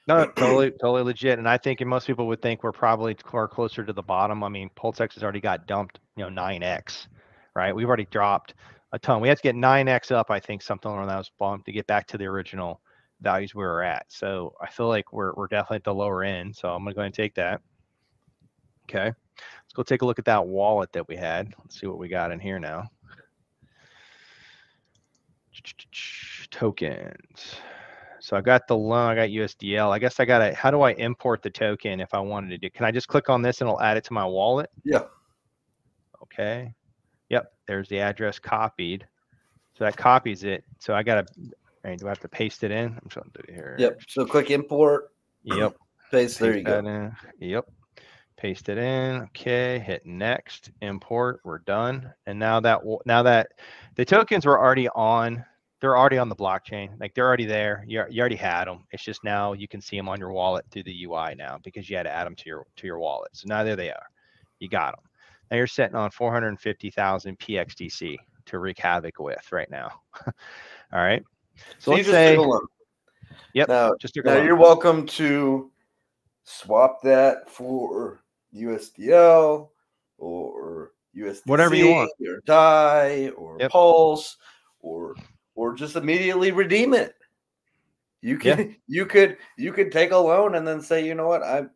totally legit. And I think, and most people would think we're probably closer to the bottom. I mean, PulseX has already got dumped, 9x, right? We've already dropped a ton. We have to get 9x up, I think, something around that was bumped to get back to the original values we were at. So I feel like we're definitely at the lower end. So I'm gonna go ahead and take that. Okay, let's go take a look at that wallet that we had. Let's see what we got in here now. Tokens. So I got the loan, I got USDL. I guess I got to, how do I import the token if I wanted to do? Can I just click on this and it'll add it to my wallet? Yeah. Okay. Yep. There's the address copied. So that copies it. So I got to, do I have to paste it in? I'm trying to do it here. Yep. So click import. Yep. Paste. There you go. In. Yep. Paste it in. Okay. Hit next. Import. We're done. And now that the tokens were already on, they're already on the blockchain. Like they're already there. You already had them. It's just now you can see them on your wallet through the UI now because you had to add them to your wallet. So now there they are. You got them. Now you're sitting on 450,000 PXDC to wreak havoc with right now. All right. So let's say, yep. Now you're welcome to swap that for USDL or USDC, whatever you want, or DAI or Pulse, or just immediately redeem it. You can you could take a loan and then say, you know what,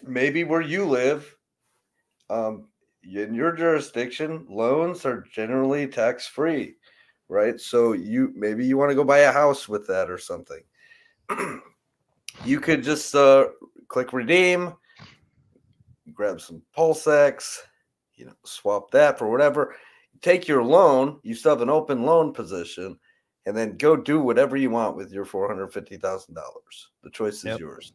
maybe where you live, in your jurisdiction, loans are generally tax-free, right? So maybe you want to go buy a house with that or something. You could just click redeem, grab some PulseX, swap that for whatever. Take your loan, you still have an open loan position, and then go do whatever you want with your $450,000. The choice is yours.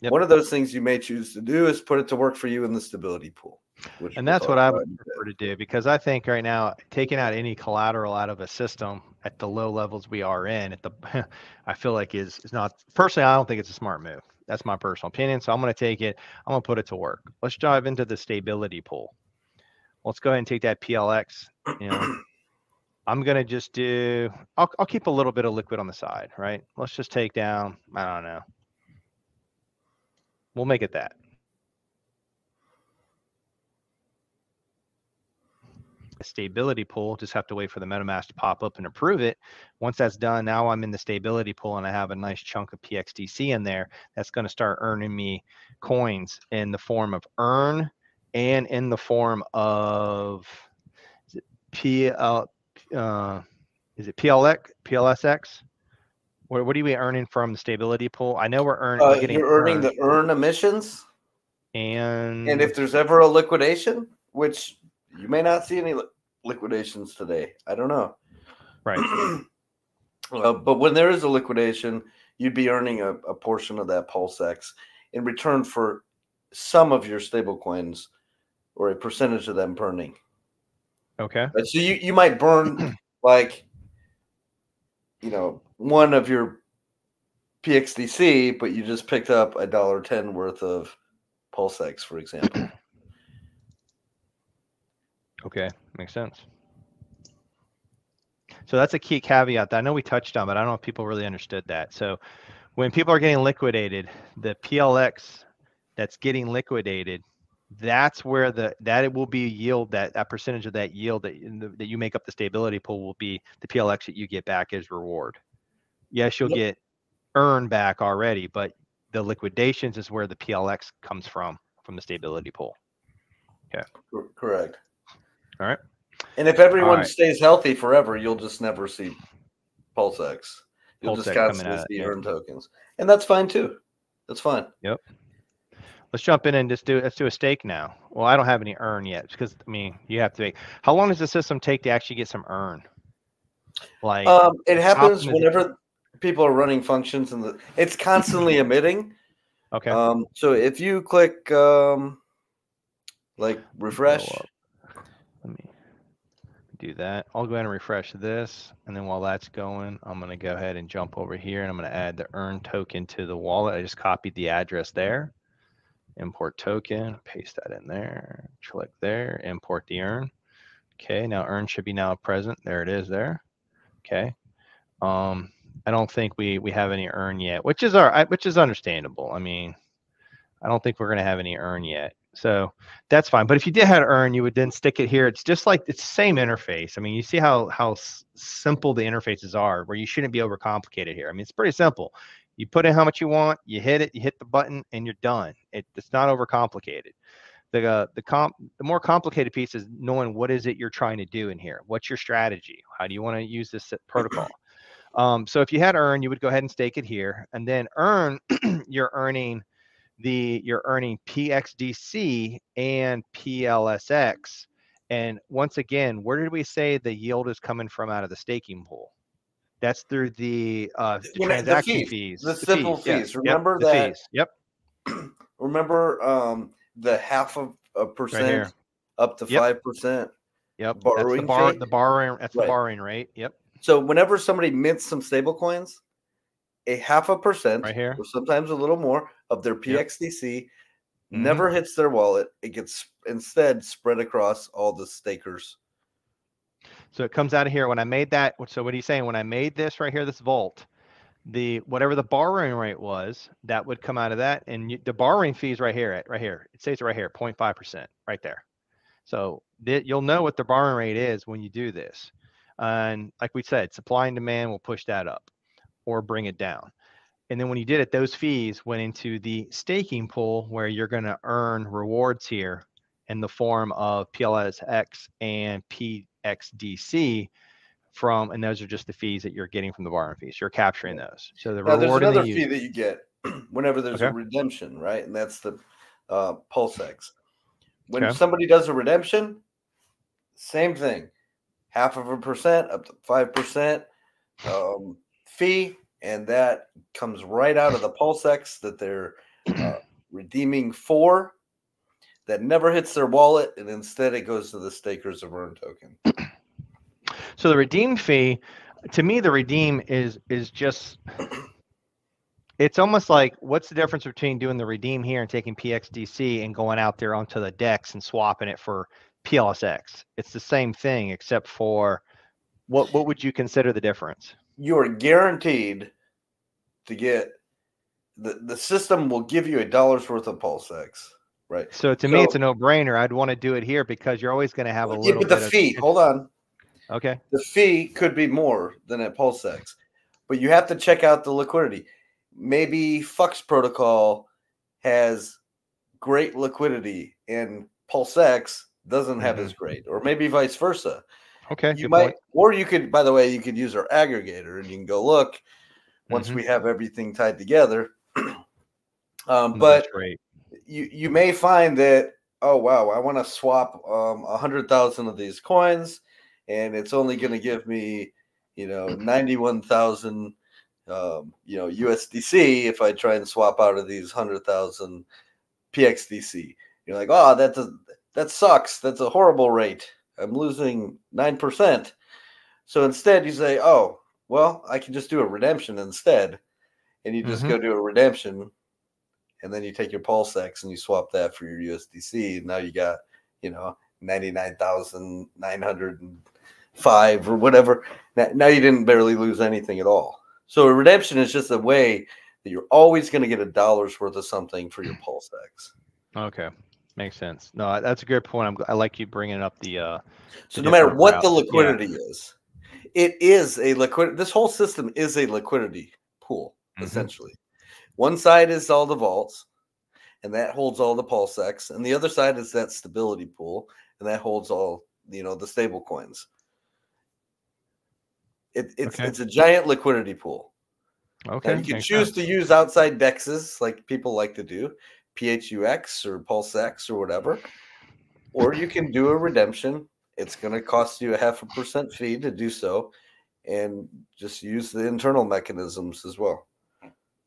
Yep. One of those things you may choose to do is put it to work for you in the stability pool. And that's what I would prefer to do, because I think right now, taking out any collateral out of a system at the low levels we are in, I feel like is not, personally, I don't think it's a smart move. That's my personal opinion. So I'm going to take it, I'm going to put it to work. Let's dive into the stability pool. Let's go ahead and take that PLX. I'm going to just do, I'll keep a little bit of liquid on the side, right? Let's just take down, I don't know. We'll make it that. A stability pool, just have to wait for the MetaMask to pop up and approve it. Once that's done, now I'm in the stability pool and I have a nice chunk of PXDC in there that's going to start earning me coins in the form of earn and in the form of, is it PLSX? What are we earning from the stability pool? I know we're earning. You're earning the earn emissions, and if there's ever a liquidation, which you may not see any liquidations today, I don't know. Right. But when there is a liquidation, you'd be earning a portion of that PulseX in return for some of your stable coins or a percentage of them burning. Okay. So you might burn like, one of your PXDC, but you just picked up $1.10 worth of PulseX, for example. Okay, makes sense. So that's a key caveat that I know we touched on, but I don't know if people really understood that. So when people are getting liquidated, the PLX that's getting liquidated, that's where that it will be yield, that percentage of that yield that you make up the stability pool will be the PLX that you get back as reward. Yes, you'll get earn back already, but the liquidations is where the PLX comes from the stability pool. Okay. Correct. All right. And if everyone stays healthy forever, you'll just never see PulseX. You'll just constantly see earn tokens. And that's fine too. That's fine. Yep. Let's jump in and let's do a stake now. Well, I don't have any earn yet because you have to make. How long does the system take to actually get some earn? Like it happens whenever people are running functions and it's constantly emitting. Okay. So if you click like refresh. Let me do that. I'll go ahead and refresh this. And then while that's going, I'm going to go ahead and jump over here and I'm going to add the earn token to the wallet. I just copied the address there. Import token, paste that in there, click there, import the earn. Okay, now earn should be now present. There it is there. Okay. I don't think we have any earn yet, which is understandable. I mean, I don't think we're going to have any earn yet. So that's fine. But if you did have earn, you would then stick it here. It's just like it's the same interface. I mean, you see how simple the interfaces are, where you shouldn't be overcomplicated here. I mean, it's pretty simple. You put in how much you want, you hit the button, and you're done. It's not overcomplicated. The more complicated piece is knowing what is it you're trying to do in here. What's your strategy? How do you want to use this protocol? So if you had earn, you would go ahead and stake it here, and then earn. you're earning PXDC and PLSX. And once again, where did we say the yield is coming from out of the staking pool? That's through the transaction fees. The simple fees. Yeah. Remember that? that? Fees. Yep. Remember the 0.5% Right up to 5%. Yep. Borrowing the borrowing. That's the borrowing rate. Yep. So whenever somebody mints some stable coins, a 0.5% right here, or sometimes a little more of their PXDC never hits their wallet. It gets instead spread across all the stakers. So it comes out of here. When I made that, so what are you saying? When I made this right here, this vault, whatever the borrowing rate was, that would come out of that, and the borrowing fees right here, it says it right here, 0.5%, right there. So you'll know what the borrowing rate is when you do this. And like we said, supply and demand will push that up or bring it down. And then when you did it, those fees went into the staking pool where you're going to earn rewards here in the form of PLSX and PXDC and those are just the fees that you're getting from the borrowing fees. You're capturing those. So the reward, there's another fee that you get whenever there's a redemption, right? And that's the PulseX. When somebody does a redemption, same thing, 0.5% up to 5% fee, and that comes right out of the PulseX that they're redeeming for. That never hits their wallet, and instead it goes to the stakers of earn token. So the redeem fee, to me, the redeem is just, it's almost like, what's the difference between doing the redeem here and taking PXDC and going out there onto the DEX and swapping it for PLSX? It's the same thing, except for what would you consider the difference? You are guaranteed to get, the system will give you $1 worth of PulseX. Right. So to me, it's a no-brainer. I'd want to do it here because you're always going to have a little bit of the fee. Hold on. Okay. The fee could be more than at PulseX, but you have to check out the liquidity. Maybe Fux protocol has great liquidity and PulseX doesn't have as great, or maybe vice versa. Okay. You might, or you could, by the way, you could use our aggregator and you can go look once we have everything tied together. But that's great. You may find that, oh, wow, I want to swap 100,000 of these coins, and it's only going to give me, 91,000, USDC if I try and swap out of these 100,000 PXDC. You're like, oh, that sucks. That's a horrible rate. I'm losing 9%. So instead you say, oh, well, I can just do a redemption instead. And you just go do a redemption. And then you take your PulseX and you swap that for your USDC. And now you got, 99,905 or whatever. Now you didn't barely lose anything at all. So a redemption is just a way that you're always going to get $1 worth of something for your PulseX. Okay. Makes sense. No, that's a good point. I like you bringing up the so no matter what the liquidity is, it is a liquidity. This whole system is a liquidity pool, essentially. One side is all the vaults, and that holds all the PulseX, and the other side is that stability pool, and that holds all the stable coins. It's a giant liquidity pool. Okay, now you can choose to use outside dexes like people like to do, PHUX or PulseX or whatever, or you can do a redemption. It's going to cost you a 0.5% fee to do so, and just use the internal mechanisms as well.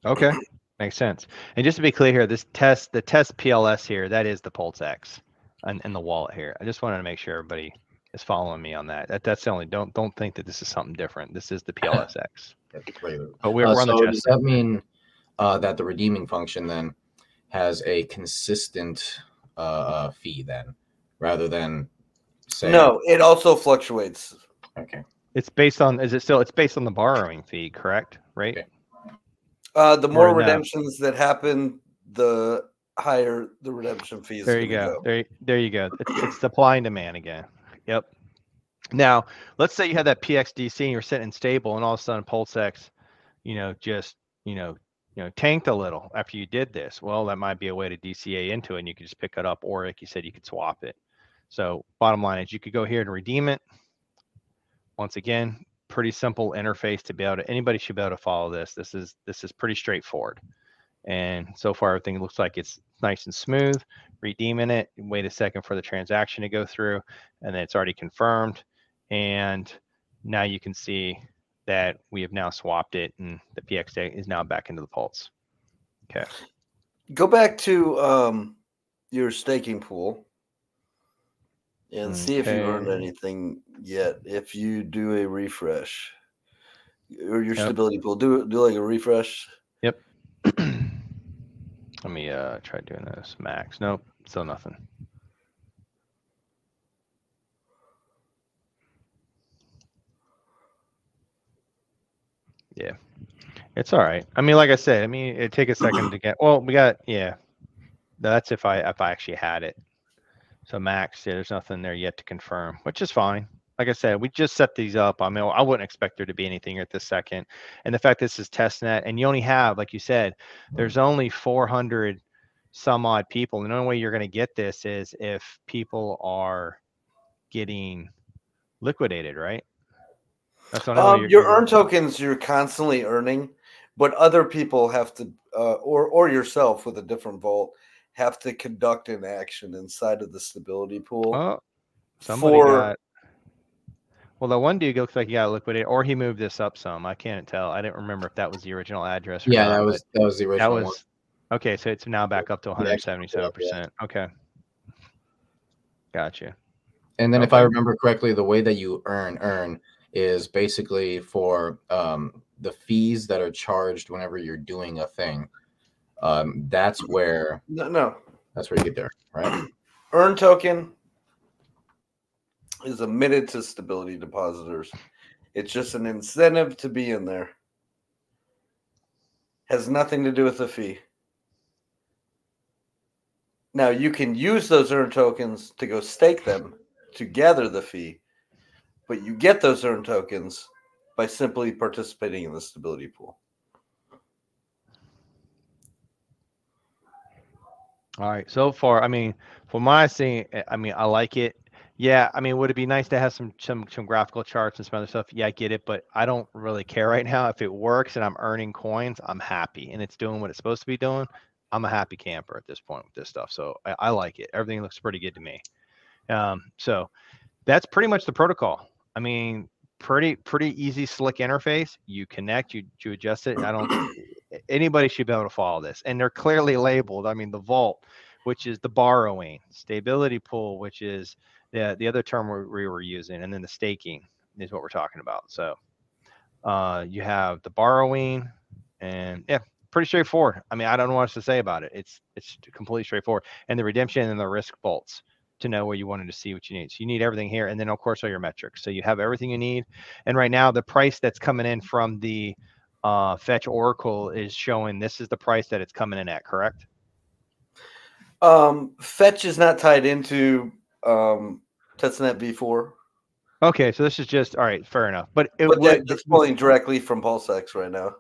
Okay. Makes sense. And just to be clear here, the test PLS here, that is the PulseX in the wallet here. I just wanted to make sure everybody is following me on that. That's the only, don't think that this is something different. This is the PLSX. But we're on the test. Does that mean that the redeeming function then has a consistent fee then, rather than say? No, it also fluctuates. Okay. It's based on, it's based on the borrowing fee, correct? Right? Okay. The more redemptions that happen, the higher the redemption fees. There you go. There you go. It's supply and demand again. Yep. Now, let's say you have that PXDC and you're sitting stable, and all of a sudden PulseX, just tanked a little after you did this. Well, that might be a way to DCA into it, and you can just pick it up, or like you said, you could swap it. So bottom line is you could go here and redeem it. Once again, pretty simple interface to be able to, anybody should be able to follow this. This is pretty straightforward. And so far, everything looks like it's nice and smooth. Redeeming it, wait a second for the transaction to go through, and then it's already confirmed. And now you can see that we have now swapped it, and the PX is now back into the Pulse. Okay. Go back to your staking pool and see if you earned anything yet. If you do a refresh, or your stability pool, do like a refresh. Yep. Let me try doing this. Max. Nope, still nothing. Yeah, it's all right. I mean, like I said, it'd take a second to get. Well, we got That's if I actually had it. So Max, there's nothing there yet to confirm, which is fine. Like I said, we just set these up. I mean, I wouldn't expect there to be anything at this second. And the fact this is testnet, and you only have, like you said, there's only 400 some odd people. And the only way you're going to get this is if people are getting liquidated, right? That's the only way your earn tokens you're constantly earning, but other people have to, or yourself with a different vault, have to conduct an action inside of the stability pool. Oh, somebody got. Well, the one dude looks like he got liquidated, or he moved this up some. I can't tell. I didn't remember if that was the original address or not. That was the original one. Okay, so it's now back up to 177%. Okay. Gotcha. And then if I remember correctly, the way that you earn is basically for the fees that are charged whenever you're doing a thing. That's where that's where you get there, right? Earn token is emitted to stability depositors. It's just an incentive to be in there. Has nothing to do with the fee. Now you can use those earn tokens to go stake them to gather the fee, but you get those earn tokens by simply participating in the stability pool. All right. So far, I mean, from my seeing, I mean, I like it. Yeah, I mean, would it be nice to have some graphical charts and some other stuff? Yeah, I get it, but I don't really care right now. If it works and I'm earning coins, I'm happy, and it's doing what it's supposed to be doing. I'm a happy camper at this point with this stuff. So I like it. Everything looks pretty good to me. So that's pretty much the protocol. I mean, pretty easy, slick interface. You connect, you adjust it. Anybody should be able to follow this, and they're clearly labeled. I mean, the vault, which is the borrowing, stability pool, which is the other term we were using, and then the staking is what we're talking about. So you have the borrowing, and yeah, pretty straightforward. I mean, I don't know what else to say about it. It's completely straightforward. And the redemption and the risk vaults to know where you wanted to see what you need. So you need everything here, and then of course all your metrics. So you have everything you need. And right now the price that's coming in from the Fetch Oracle is showing this is the price that it's coming in at, correct? Fetch is not tied into testnet v4. Okay, so this is just all right. Fair enough. But it's pulling directly from PulseX right now.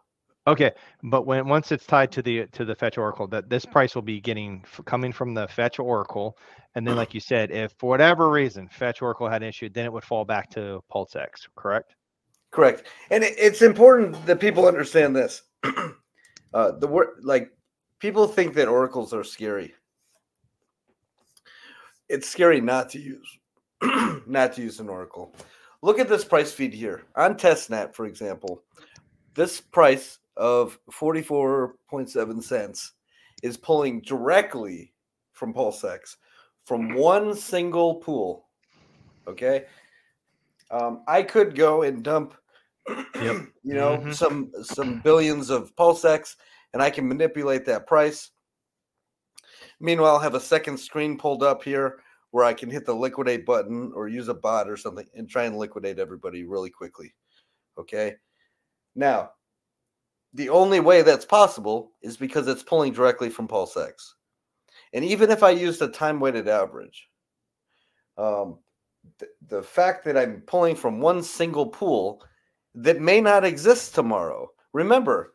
Okay, but once it's tied to the Fetch Oracle, that this price will be coming from the Fetch Oracle, and then like you said, if for whatever reason Fetch Oracle had an issue, then it would fall back to PulseX, correct? Correct. And it's important that people understand this. The word, like, people think that oracles are scary. It's scary not to use an oracle. Look at this price feed here on testnet, for example. This price of 44.7 cents is pulling directly from PulseX from one single pool. Okay, I could go and dump, some billions of PulseX, and I can manipulate that price. Meanwhile, I have a second screen pulled up here where I can hit the liquidate button or use a bot or something and try and liquidate everybody really quickly. Okay. Now, the only way that's possible is because it's pulling directly from PulseX. And even if I used a time-weighted average, the fact that I'm pulling from one single pool that may not exist tomorrow. Remember,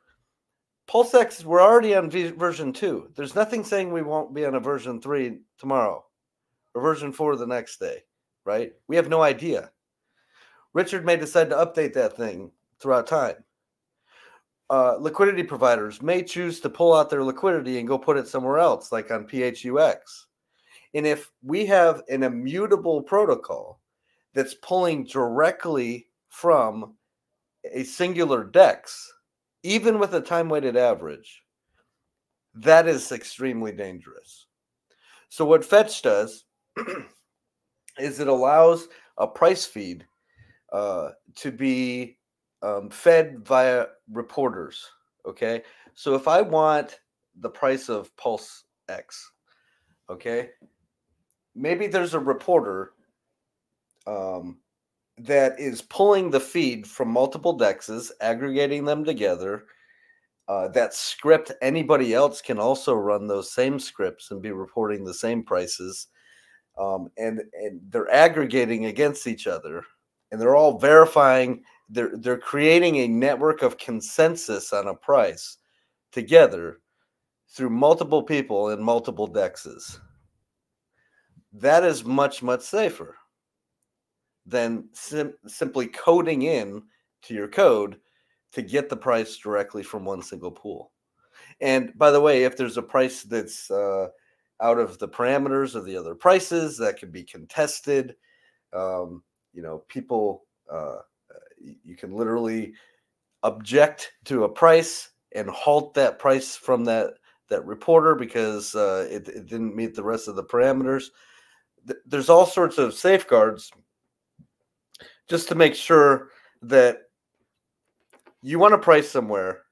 PulseX, we're already on version 2. There's nothing saying we won't be on a version 3 tomorrow or version 4 the next day, right? We have no idea. Richard may decide to update that thing throughout time. Liquidity providers may choose to pull out their liquidity and go put it somewhere else, like on PHUX. And if we have an immutable protocol that's pulling directly from a singular DEX, even with a time-weighted average, that is extremely dangerous. So what Fetch does is it allows a price feed to be fed via reporters, okay? So if I want the price of Pulse X, okay, maybe there's a reporter that is pulling the feed from multiple DEXs, aggregating them together. That script, anybody else can also run those same scripts and be reporting the same prices. And they're aggregating against each other, and they're all verifying. They're creating a network of consensus on a price together through multiple people in multiple DEXs. That is much, much safer than simply coding in to your code to get the price directly from one single pool. And by the way, if there's a price that's out of the parameters of the other prices, that can be contested. You know, people, you can literally object to a price and halt that price from that reporter because it didn't meet the rest of the parameters. There's all sorts of safeguards just to make sure that you want to price somewhere.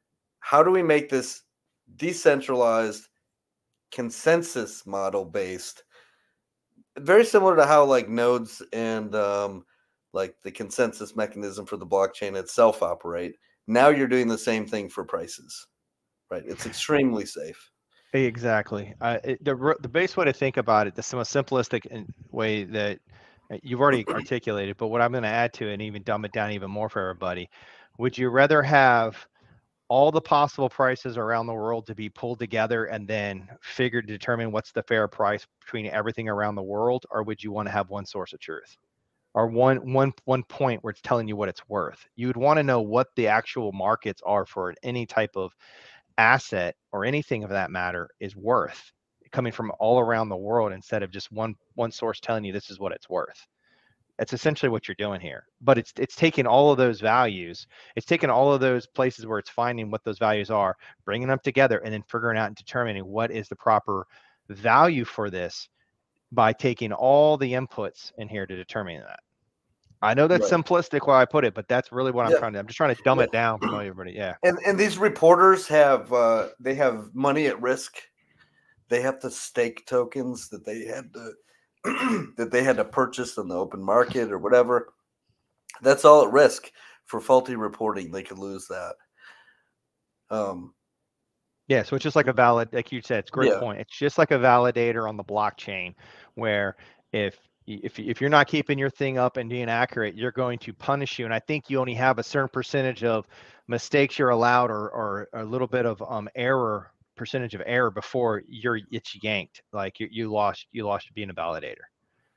How do we make this decentralized, consensus model based? Very similar to how like nodes and like the consensus mechanism for the blockchain itself operate. Now you're doing the same thing for prices, right? It's extremely safe. Exactly. The base way to think about it, the most simplistic way that you've already articulated, but what I'm going to add to it and even dumb it down even more for everybody, would you rather have all the possible prices around the world to be pulled together and then figured to determine what's the fair price between everything around the world, or would you want to have one source of truth? Or one point where it's telling you what it's worth? You would want to know what the actual markets are for any type of asset or anything of that matter is worth, coming from all around the world instead of just one source telling you this is what it's worth. That's essentially what you're doing here. But it's taking all of those values, it's taking all of those places where it's finding what those values are, bringing them together, and then figuring out and determining what is the proper value for this by taking all the inputs in here to determine that. I know that's simplistic where I put it, but that's really what I'm trying to. I'm just trying to dumb it down for everybody. Yeah. And these reporters have they have money at risk. They have to stake tokens that they had to purchase in the open market or whatever. That's all at risk for faulty reporting. They could lose that. Yeah, so it's just like a valid, like you said, it's a great point. It's just like a validator on the blockchain, where if you're not keeping your thing up and being accurate, you're going to punish you. And I think you only have a certain percentage of mistakes you're allowed, or a little bit of percentage of error before it's yanked. Like you lost being a validator.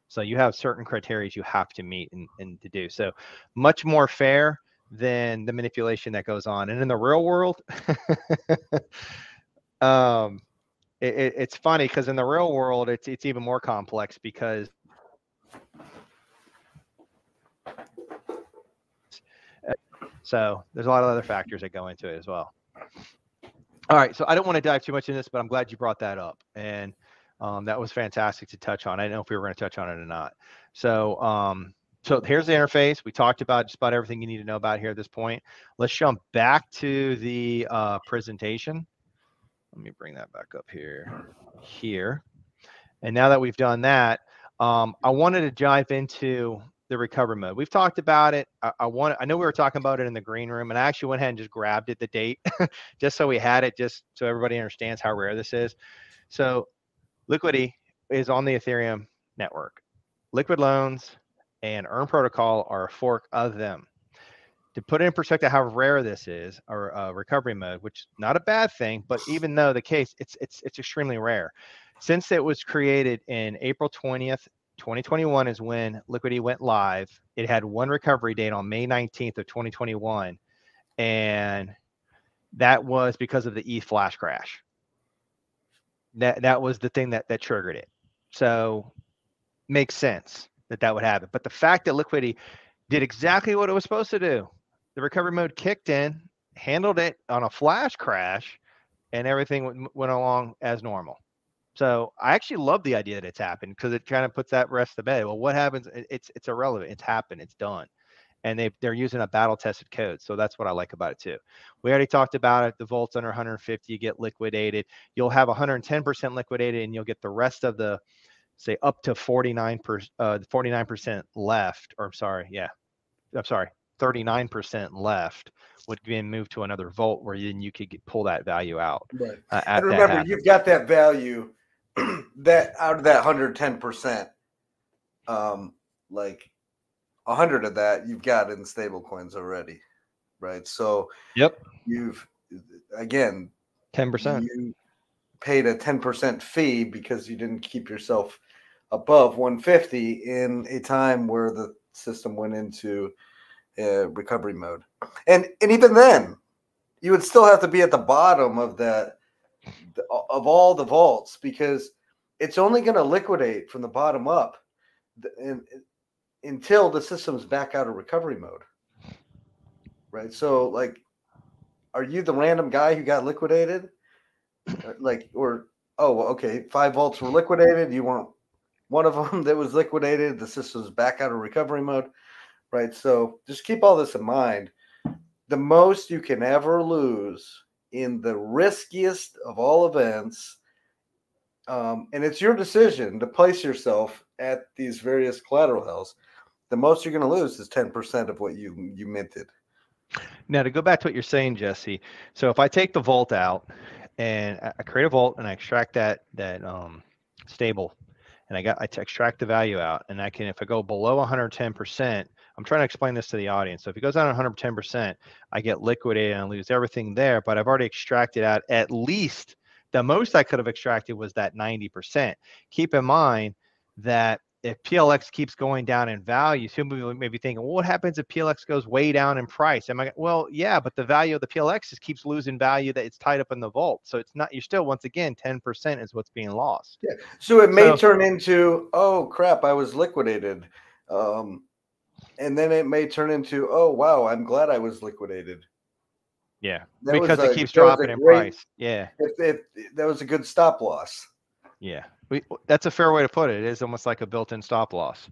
So you have certain criteria you have to meet and to do. So much more fair than the manipulation that goes on. And in the real world, it's funny because in the real world, it's even more complex because so there's a lot of other factors that go into it as well. All right, so I don't want to dive too much in this, but I'm glad you brought that up. And that was fantastic to touch on. I don't know if we were going to touch on it or not. So, so here's the interface. We talked about just about everything you need to know about here at this point. Let's jump back to the presentation. Let me bring that back up here. And now that we've done that, I wanted to dive into the recovery mode. We've talked about it. I know we were talking about it in the green room, and I actually went ahead and just grabbed it, the date, just so we had it, just so everybody understands how rare this is. So Liquidity is on the Ethereum network. Liquid Loans and Earn Protocol are a fork of them. to put it in perspective how rare this is, or recovery mode, which is not a bad thing, but even though the case, it's extremely rare. Since it was created in April 20th, 2021 is when Liquidity went live. It had one recovery date on May 19th of 2021, and that was because of the ETH flash crash. That was the thing that triggered it. So makes sense that would happen. But the fact that Liquidity did exactly what it was supposed to do, the recovery mode kicked in, handled it on a flash crash, and everything went along as normal. So I actually love the idea that it's happened, because it kind of puts that rest to bed. Well, what happens? It's irrelevant. It's happened. It's done. And they're using a battle tested code. So that's what I like about it too. We already talked about it. The volts under 150, you get liquidated. You'll have 110% liquidated, and you'll get the rest of the, say, up to 49% left, or I'm sorry, 39% left would be moved to another vault, where then you could pull that value out. Right. And remember, you've got that value that out of that 110%, like 100 of that you've got in stable coins already, right? So yep, you've, again, 10%. You paid a 10% fee because you didn't keep yourself above 150 in a time where the system went into recovery mode. And even then, you would still have to be at the bottom of that, of all the vaults, because it's only going to liquidate from the bottom up until the system's back out of recovery mode, right? So, like, are you the random guy who got liquidated? Like, or, oh, okay, 5 vaults were liquidated, you weren't one of them that was liquidated, the system's back out of recovery mode, right? So just keep all this in mind. The most you can ever lose in the riskiest of all events, and it's your decision to place yourself at these various collateral hells, the most you're going to lose is 10% of what you minted. Now, to go back to what you're saying, Jesse, so if I take the vault out and I create a vault and I extract that stable, and I extract the value out, and I can, if I go below 110%, I'm trying to explain this to the audience. So if it goes down 110%, I get liquidated and I lose everything there, but I've already extracted out at least the most I could have extracted was that 90%. Keep in mind that if PLX keeps going down in value, some people may be thinking, well, what happens if PLX goes way down in price? Well, yeah, but the value of the PLX just keeps losing value that it's tied up in the vault. So it's not, you're still, once again, 10% is what's being lost. Yeah. So it may turn into, oh, crap, I was liquidated. And then it may turn into, oh, wow, I'm glad I was liquidated. Yeah, because it keeps dropping in price. Yeah. If that was a good stop loss. Yeah, that's a fair way to put it. It is almost like a built-in stop loss.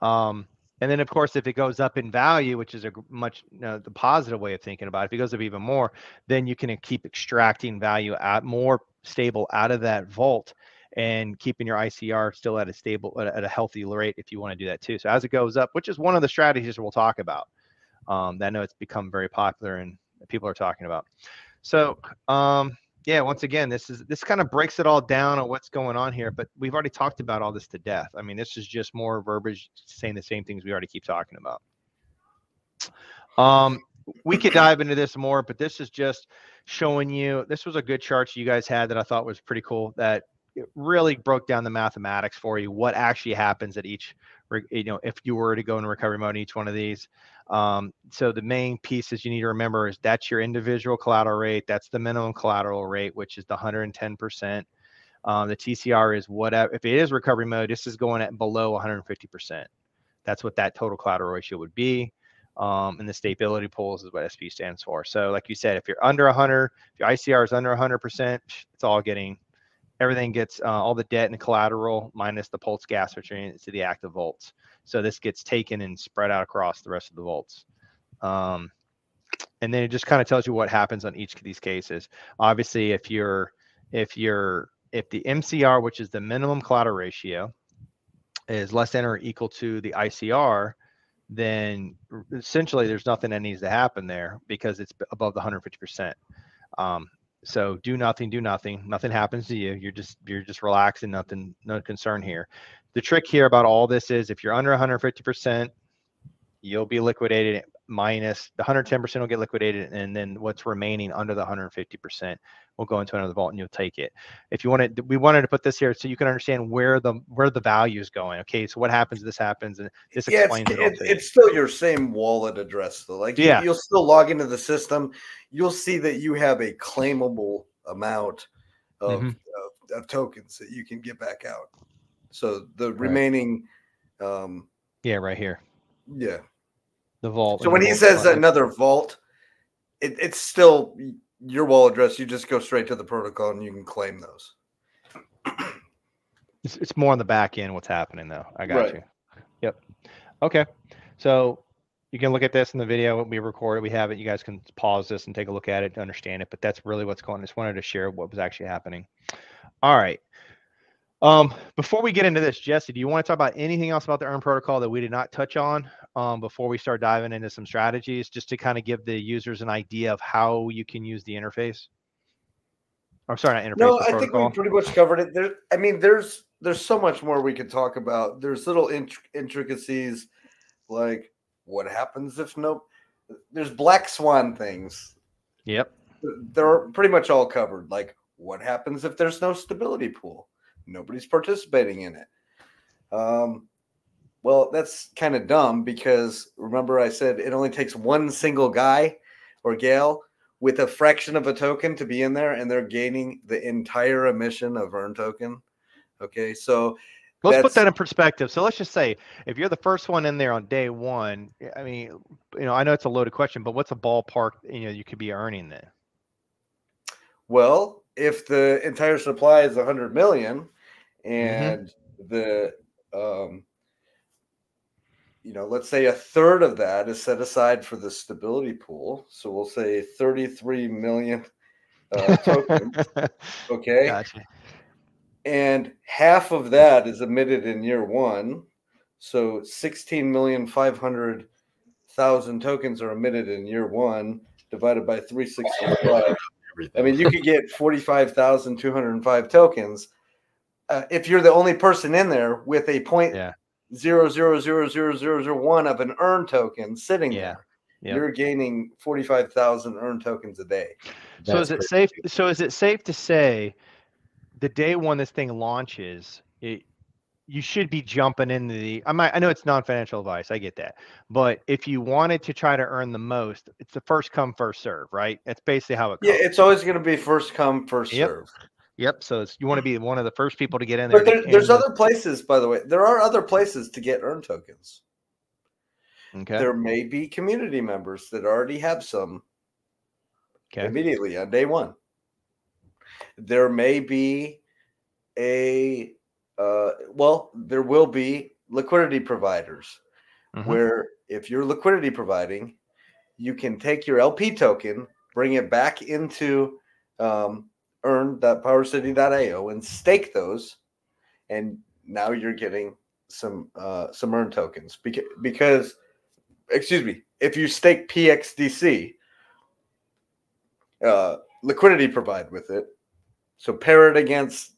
And then, of course, if it goes up in value, which is a much the positive way of thinking about it, if it goes up even more, then you can keep extracting value out more stable out of that vault and keeping your ICR still at a stable, at a healthy rate if you want to do that too. So as it goes up, which is one of the strategies we'll talk about, that I know it's become very popular and people are talking about. So, yeah, once again, this kind of breaks it all down on what's going on here, but we've already talked about all this to death. I mean, this is just more verbiage saying the same things we already keep talking about. We could dive into this more, but this is just showing you, this was a good chart you guys had that I thought was pretty cool, that it really broke down the mathematics for you, what actually happens at each, if you were to go into recovery mode in each one of these. So the main pieces you need to remember is that's your individual collateral rate. That's the minimum collateral rate, which is the 110%. The TCR is whatever, if it is recovery mode, this is going at below 150%. That's what that total collateral ratio would be. And the stability pools is what SP stands for. So like you said, if you're under 100, if your ICR is under 100%, it's all getting, everything gets all the debt and collateral minus the pulse gas return to the active vaults. So this gets taken and spread out across the rest of the vaults. And then it just kind of tells you what happens on each of these cases. Obviously, if the MCR, which is the minimum collateral ratio, is less than or equal to the ICR, then essentially there's nothing that needs to happen there because it's above the 150%. So do nothing, nothing happens to you. You're just relaxed and nothing, no concern here. The trick here about all this is if you're under 150%, you'll be liquidated minus the 110% will get liquidated, and then what's remaining under the 150% will go into another vault, and you'll take it. If you wanted, we wanted to put this here so you can understand where the value is going. Okay, so what happens? This happens, and this explains it all. It's still your same wallet address though. Like you'll still log into the system. You'll see that you have a claimable amount of tokens that you can get back out. So the remaining, right here. Yeah. The vault. So when he says another vault, it's still your wallet address. You just go straight to the protocol and you can claim those. It's more on the back end what's happening though. I got you. Yep. Okay. So you can look at this in the video. We recorded. We have it. You guys can pause this and take a look at it to understand it. But that's really what's going on. I just wanted to share what was actually happening. All right. Before we get into this, Jesse, do you want to talk about anything else about the Earn protocol that we did not touch on before we start diving into some strategies, just to kind of give the users an idea of how you can use the interface? Or sorry, not interface. No, I think we pretty much covered it. There's so much more we could talk about. There's little intricacies like what happens if there's black swan things. Yep. They're pretty much all covered. Like what happens if there's no stability pool? Nobody's participating in it. Well, that's kind of dumb because remember I said it only takes one single guy or gal with a fraction of a token to be in there, and they're gaining the entire emission of Earn token. Okay, so let's put that in perspective. So let's just say if you're the first one in there on day one, I mean, I know it's a loaded question, but what's a ballpark you could be earning then? Well, if the entire supply is 100 million and the let's say a third of that is set aside for the stability pool, so we'll say 33 million tokens. Okay, gotcha. And half of that is emitted in year one, so 16,500,000 tokens are emitted in year one divided by 365. I mean, you could get 45,205 tokens if you're the only person in there with a 0.000001 of an Earn token sitting there. Yep. You're gaining 45,000 Earn tokens a day. So is it safe? So is it safe to say the day one this thing launches, you should be jumping into the? I know it's non-financial advice. I get that, but if you wanted to try to earn the most, it's the first come first serve, right? That's basically how it goes. Yeah, it's always going to be first come first serve. Yep. So you want to be one of the first people to get in there. But there's other places, by the way. There are other places to get Earn tokens. Okay. There may be community members that already have some immediately on day one. There may be there will be liquidity providers where if you're liquidity providing, you can take your LP token, bring it back into earn.powercity.io and stake those, and now you're getting some Earn tokens because if you stake PXDC, liquidity provide with it, so pair it against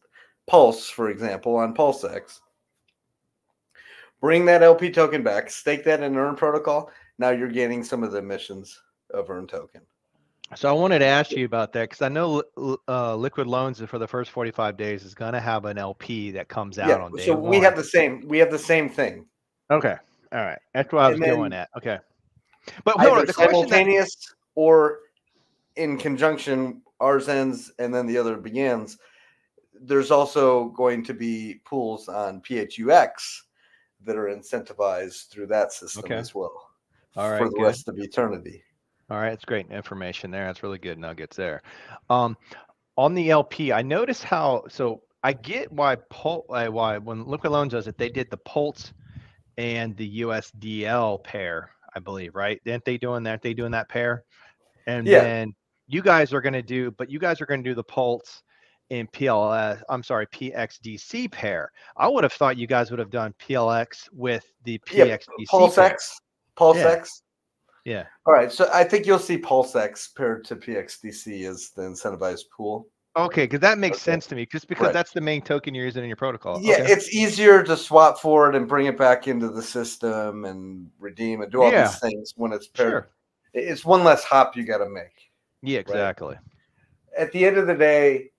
Pulse, for example, on PulseX, bring that LP token back, stake that in Earn protocol, now you're getting some of the emissions of Earn token. So I wanted to ask you about that because I know Liquid Loans for the first 45 days is going to have an LP that comes out on day one. We have the same thing. Okay. All right. That's what I was going at. Okay. But hold on, the simultaneous or in conjunction, ours ends and then the other begins. There's also going to be pools on PHUX that are incentivized through that system as well. All right, for the rest of eternity. All right, that's great information there. That's really good nuggets there. On the LP, I noticed how. So I get why when Liquid Loans does it, they did the Pulse and the USDL pair, I believe, right? Aren't they doing that? They doing that pair, and then you guys are going to do, the Pulse in PXDC pair. I would have thought you guys would have done PLX with the PXDC PulseX. Yeah. All right. So I think you'll see PulseX paired to PXDC as the incentivized pool. Okay, because that makes sense to me, just because Right. that's the main token you're using in your protocol. Yeah, Okay. it's easier to swap for it and bring it back into the system and redeem and do all these things when it's paired. Sure. It's one less hop you got to make. Yeah, exactly. Right? At the end of the day,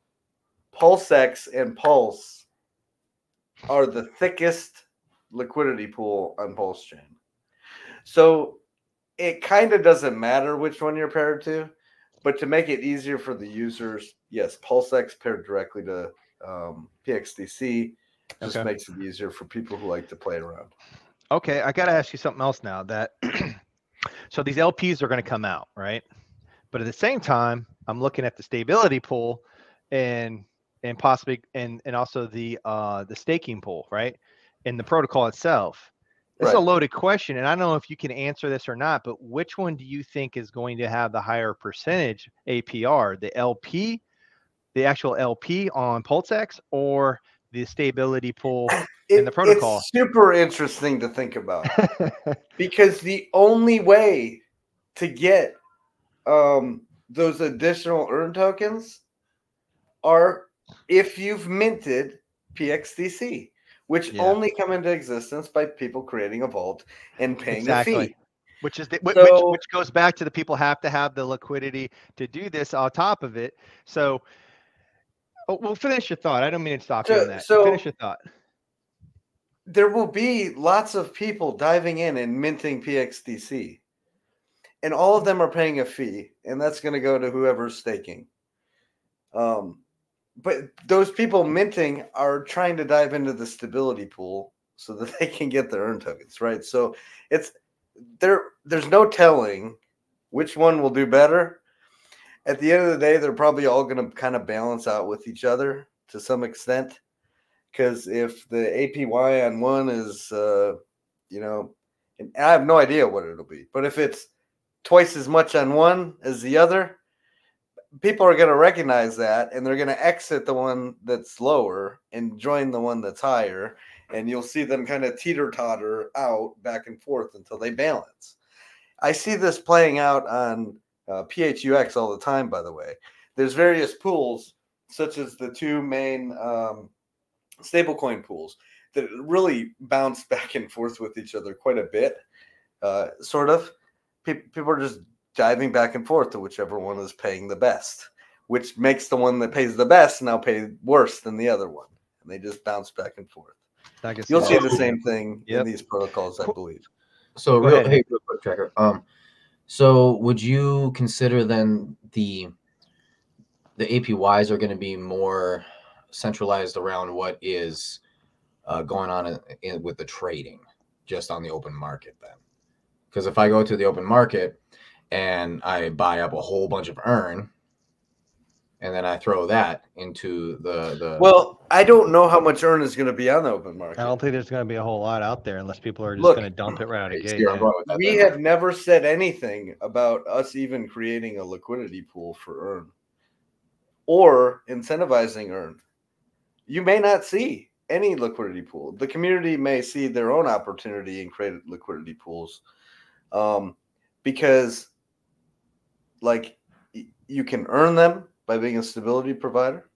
PulseX and Pulse are the thickest liquidity pool on Pulse Chain. So it kind of doesn't matter which one you're paired to, but to make it easier for the users, yes, PulseX paired directly to PXDC just makes it easier for people who like to play around. Okay, I got to ask you something else now. That so these LPs are going to come out, right? But at the same time, I'm looking at the stability pool and possibly and also the staking pool, right? In the protocol itself. This is a loaded question, and I don't know if you can answer this or not, but which one do you think is going to have the higher percentage APR, the LP, the actual LP on PulseX, or the stability pool in the protocol? It's super interesting to think about because the only way to get those additional earn tokens are if you've minted PXDC, which only come into existence by people creating a vault and paying a fee. Which is which goes back to the people have to have the liquidity to do this on top of it. So well, finish your thought. I don't mean to stop you on that. So finish your thought. There will be lots of people diving in and minting PXDC. And all of them are paying a fee, and that's going to go to whoever's staking. But those people minting are trying to dive into the stability pool so that they can get their earn tokens, right? So it's there's no telling which one will do better. At the end of the day, they're probably all going to kind of balance out with each other to some extent. Because if the APY on one is, and I have no idea what it'll be, but if it's twice as much on one as the other, people are going to recognize that, and they're going to exit the one that's lower and join the one that's higher, and you'll see them kind of teeter-totter out back and forth until they balance. I see this playing out on PHUX all the time, by the way. There's various pools, such as the two main stablecoin pools, that really bounce back and forth with each other quite a bit, sort of. People are just diving back and forth to whichever one is paying the best, which makes the one that pays the best now pay worse than the other one. And they just bounce back and forth. You'll see the same thing in these protocols, I believe. So real quick, Tracker. So would you consider then the APYs are going to be more centralized around what is going on with the trading just on the open market then? Because if I go to the open market and I buy up a whole bunch of earn, and then I throw that into the Well, I don't know how much earn is going to be on the open market. I don't think there's going to be a whole lot out there unless people are just going to dump it right out of the gate. We have never said anything about us even creating a liquidity pool for earn or incentivizing earn. You may not see any liquidity pool. The community may see their own opportunity and create liquidity pools. Because like you can earn them by being a stability provider.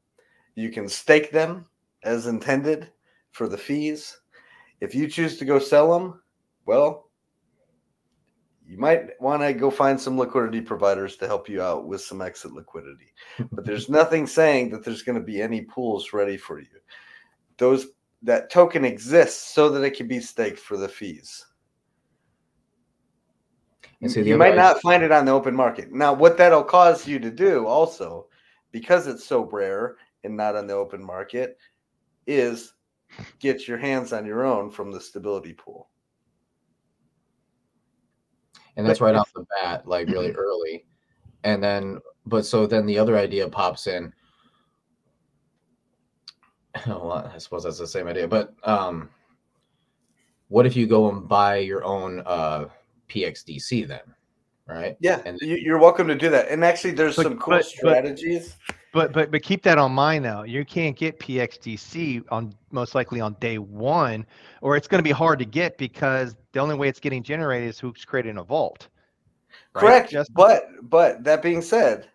You can stake them as intended for the fees. If you choose to go sell them, well, you might want to go find some liquidity providers to help you out with some exit liquidity. But there's nothing saying that there's going to be any pools ready for you. That token exists so that it can be staked for the fees. And so you might not find it on the open market. Now, what that'll cause you to do also, because it's so rare and not on the open market, is get your hands on your own from the stability pool. And that's right off the bat, like really early. And then, so then the other idea pops in. Well, I suppose that's the same idea. But what if you go and buy your own PXDC then, right? Yeah, and you're welcome to do that. And actually, there's some cool strategies. But keep that on mind now. You can't get PXDC most likely on day one, or it's going to be hard to get because the only way it's getting generated is who's creating a vault. Right? Correct. But that being said,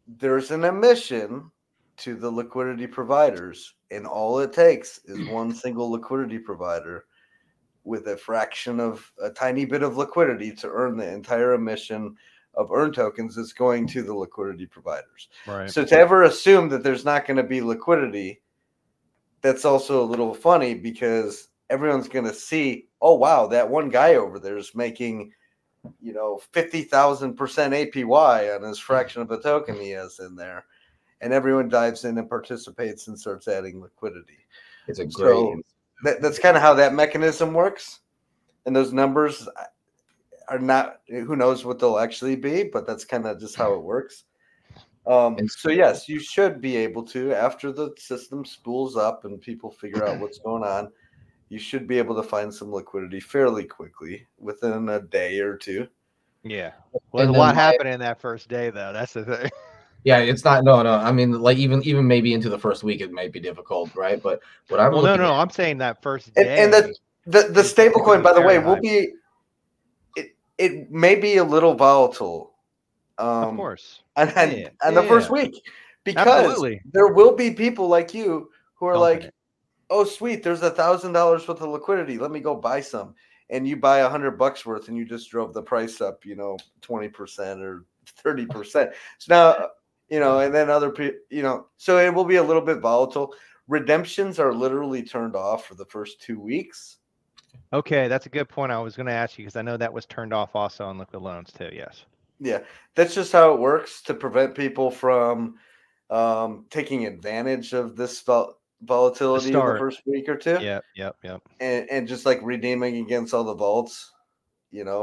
there's an emission to the liquidity providers, and all it takes is one single liquidity provider with a fraction of a tiny bit of liquidity to earn the entire emission of earn tokens that's going to the liquidity providers. Right. So to ever assume that there's not going to be liquidity, that's also a little funny, because everyone's going to see, oh, wow, that one guy over there is making, 50,000% APY on his fraction of a token he has in there. And everyone dives in and participates and starts adding liquidity. It's a great. That's kind of how that mechanism works. And those numbers are not, who knows what they'll actually be, but that's kind of just how it works. So yes, you should be able to, after the system spools up and people figure out what's going on, you should be able to find some liquidity fairly quickly, within a day or two. Yeah. Well, there's a lot happening in that first day, though. That's the thing. Yeah, it's not. No. I mean, like even maybe into the first week, it might be difficult, right? But what I'm looking no. at, I'm saying that first day. And the stable coin, by the way, will be. It may be a little volatile. Of course. On the first week, because absolutely, there will be people like you who are like, oh, sweet, there's $1,000 worth of liquidity. Let me go buy some. And you buy $100 worth, and you just drove the price up, 20% or 30%. So now, and then other people, so it will be a little bit volatile. Redemptions are literally turned off for the first 2 weeks. Okay, that's a good point. I was going to ask you, because I know that was turned off also on liquid loans too. Yes. Yeah, that's just how it works, to prevent people from taking advantage of this volatility in the first week or two. Yep. And just like redeeming against all the vaults,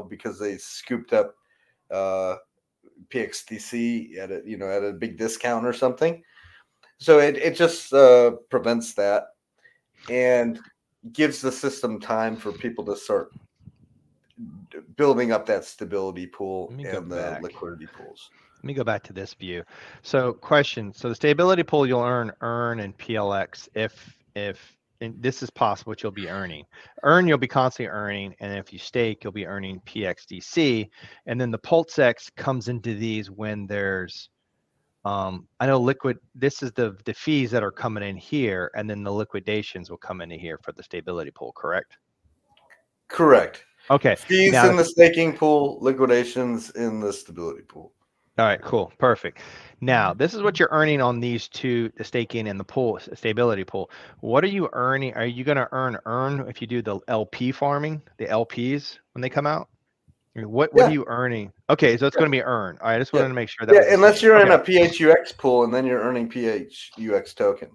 because they scooped up PXDC at a big discount or something. So it just prevents that and gives the system time for people to start building up that stability pool and the liquidity pools. Let me go back to this view. So question. So the stability pool, you'll earn in PLX if and this is possible, what you'll be earning. You'll be constantly earning, and if you stake, you'll be earning PXDC. And then the PulseX comes into these when there's I know liquid, this is the fees that are coming in here, and then the liquidations will come into here for the stability pool, correct? Correct. Okay. Fees in the staking pool, liquidations in the stability pool. All right, cool. Perfect. Now, this is what you're earning on these two, the staking and the pool, stability pool. What are you earning? Are you going to earn if you do the LP farming, the LPs when they come out? What are you earning? Okay, so it's going to be earned. All right, I just wanted to make sure that. Yeah, unless you're in a PHUX pool, and then you're earning PHUX token.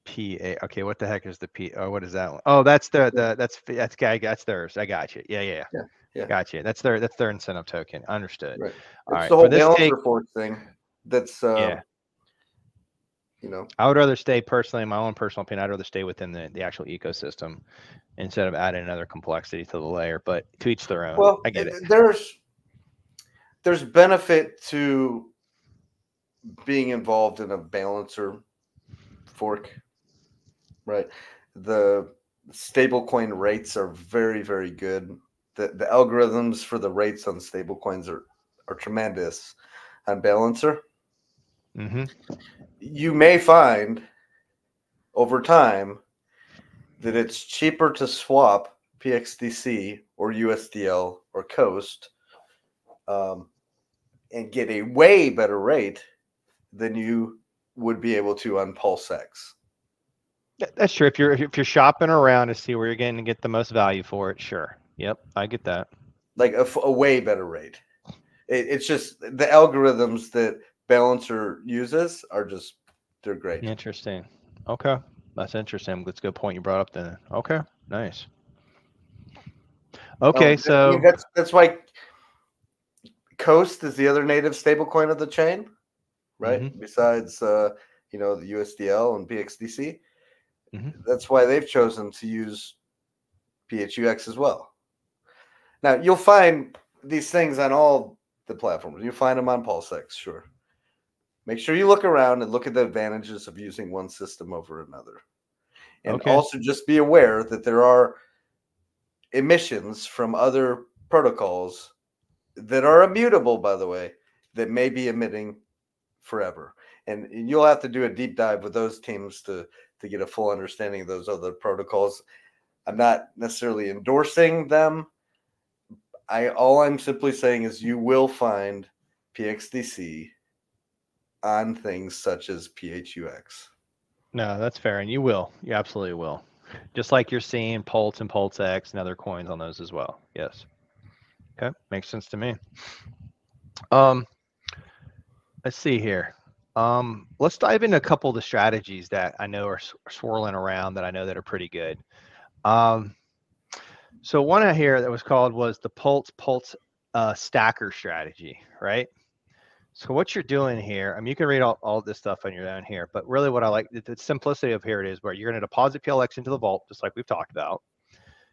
Okay, what the heck is the P? Oh, what is that one? Oh, that's that's theirs. I got you. Yeah. Gotcha. That's their incentive token. Understood. Right. All it's the whole balancer fork thing. That's I would rather stay personally, in my own personal opinion, I'd rather stay within the actual ecosystem instead of adding another complexity to the layer. But to each their own. Well, I get it. There's benefit to being involved in a balancer fork, right? The stablecoin rates are very, very good. The algorithms for the rates on stablecoins are tremendous on Balancer. Mm-hmm. You may find over time that it's cheaper to swap PXDC or USDL or Coast and get a way better rate than you would be able to on PulseX. That's true. If you're shopping around to see where you're going to get the most value for it, sure. Yep, I get that. Like a way better rate. It's just the algorithms that Balancer uses they're great. Interesting. Okay, that's interesting. That's a good point you brought up then. Okay, nice. Okay, so that's why Coast is the other native stablecoin of the chain, right? Mm-hmm. Besides, the USDL and PXDC. Mm-hmm. That's why they've chosen to use PHUX as well. Now, you'll find these things on all the platforms. You'll find them on PulseX, sure. Make sure you look around and look at the advantages of using one system over another. And also just be aware that there are emissions from other protocols that are immutable, by the way, that may be emitting forever. And you'll have to do a deep dive with those teams to get a full understanding of those other protocols. I'm not necessarily endorsing them. All I'm simply saying is you will find PXDC on things such as PHUX. No, that's fair, and you will. You absolutely will. Just like you're seeing Pulse and PulseX and other coins on those as well. Yes. Okay, makes sense to me. Let's see here. Let's dive into a couple of the strategies that I know are swirling around that I know that are pretty good. So one out here that was the Pulse stacker strategy, right? So what you're doing here, I mean, you can read all this stuff on your own here, but really what I like, the simplicity of here it is where you're going to deposit PLX into the vault, just like we've talked about,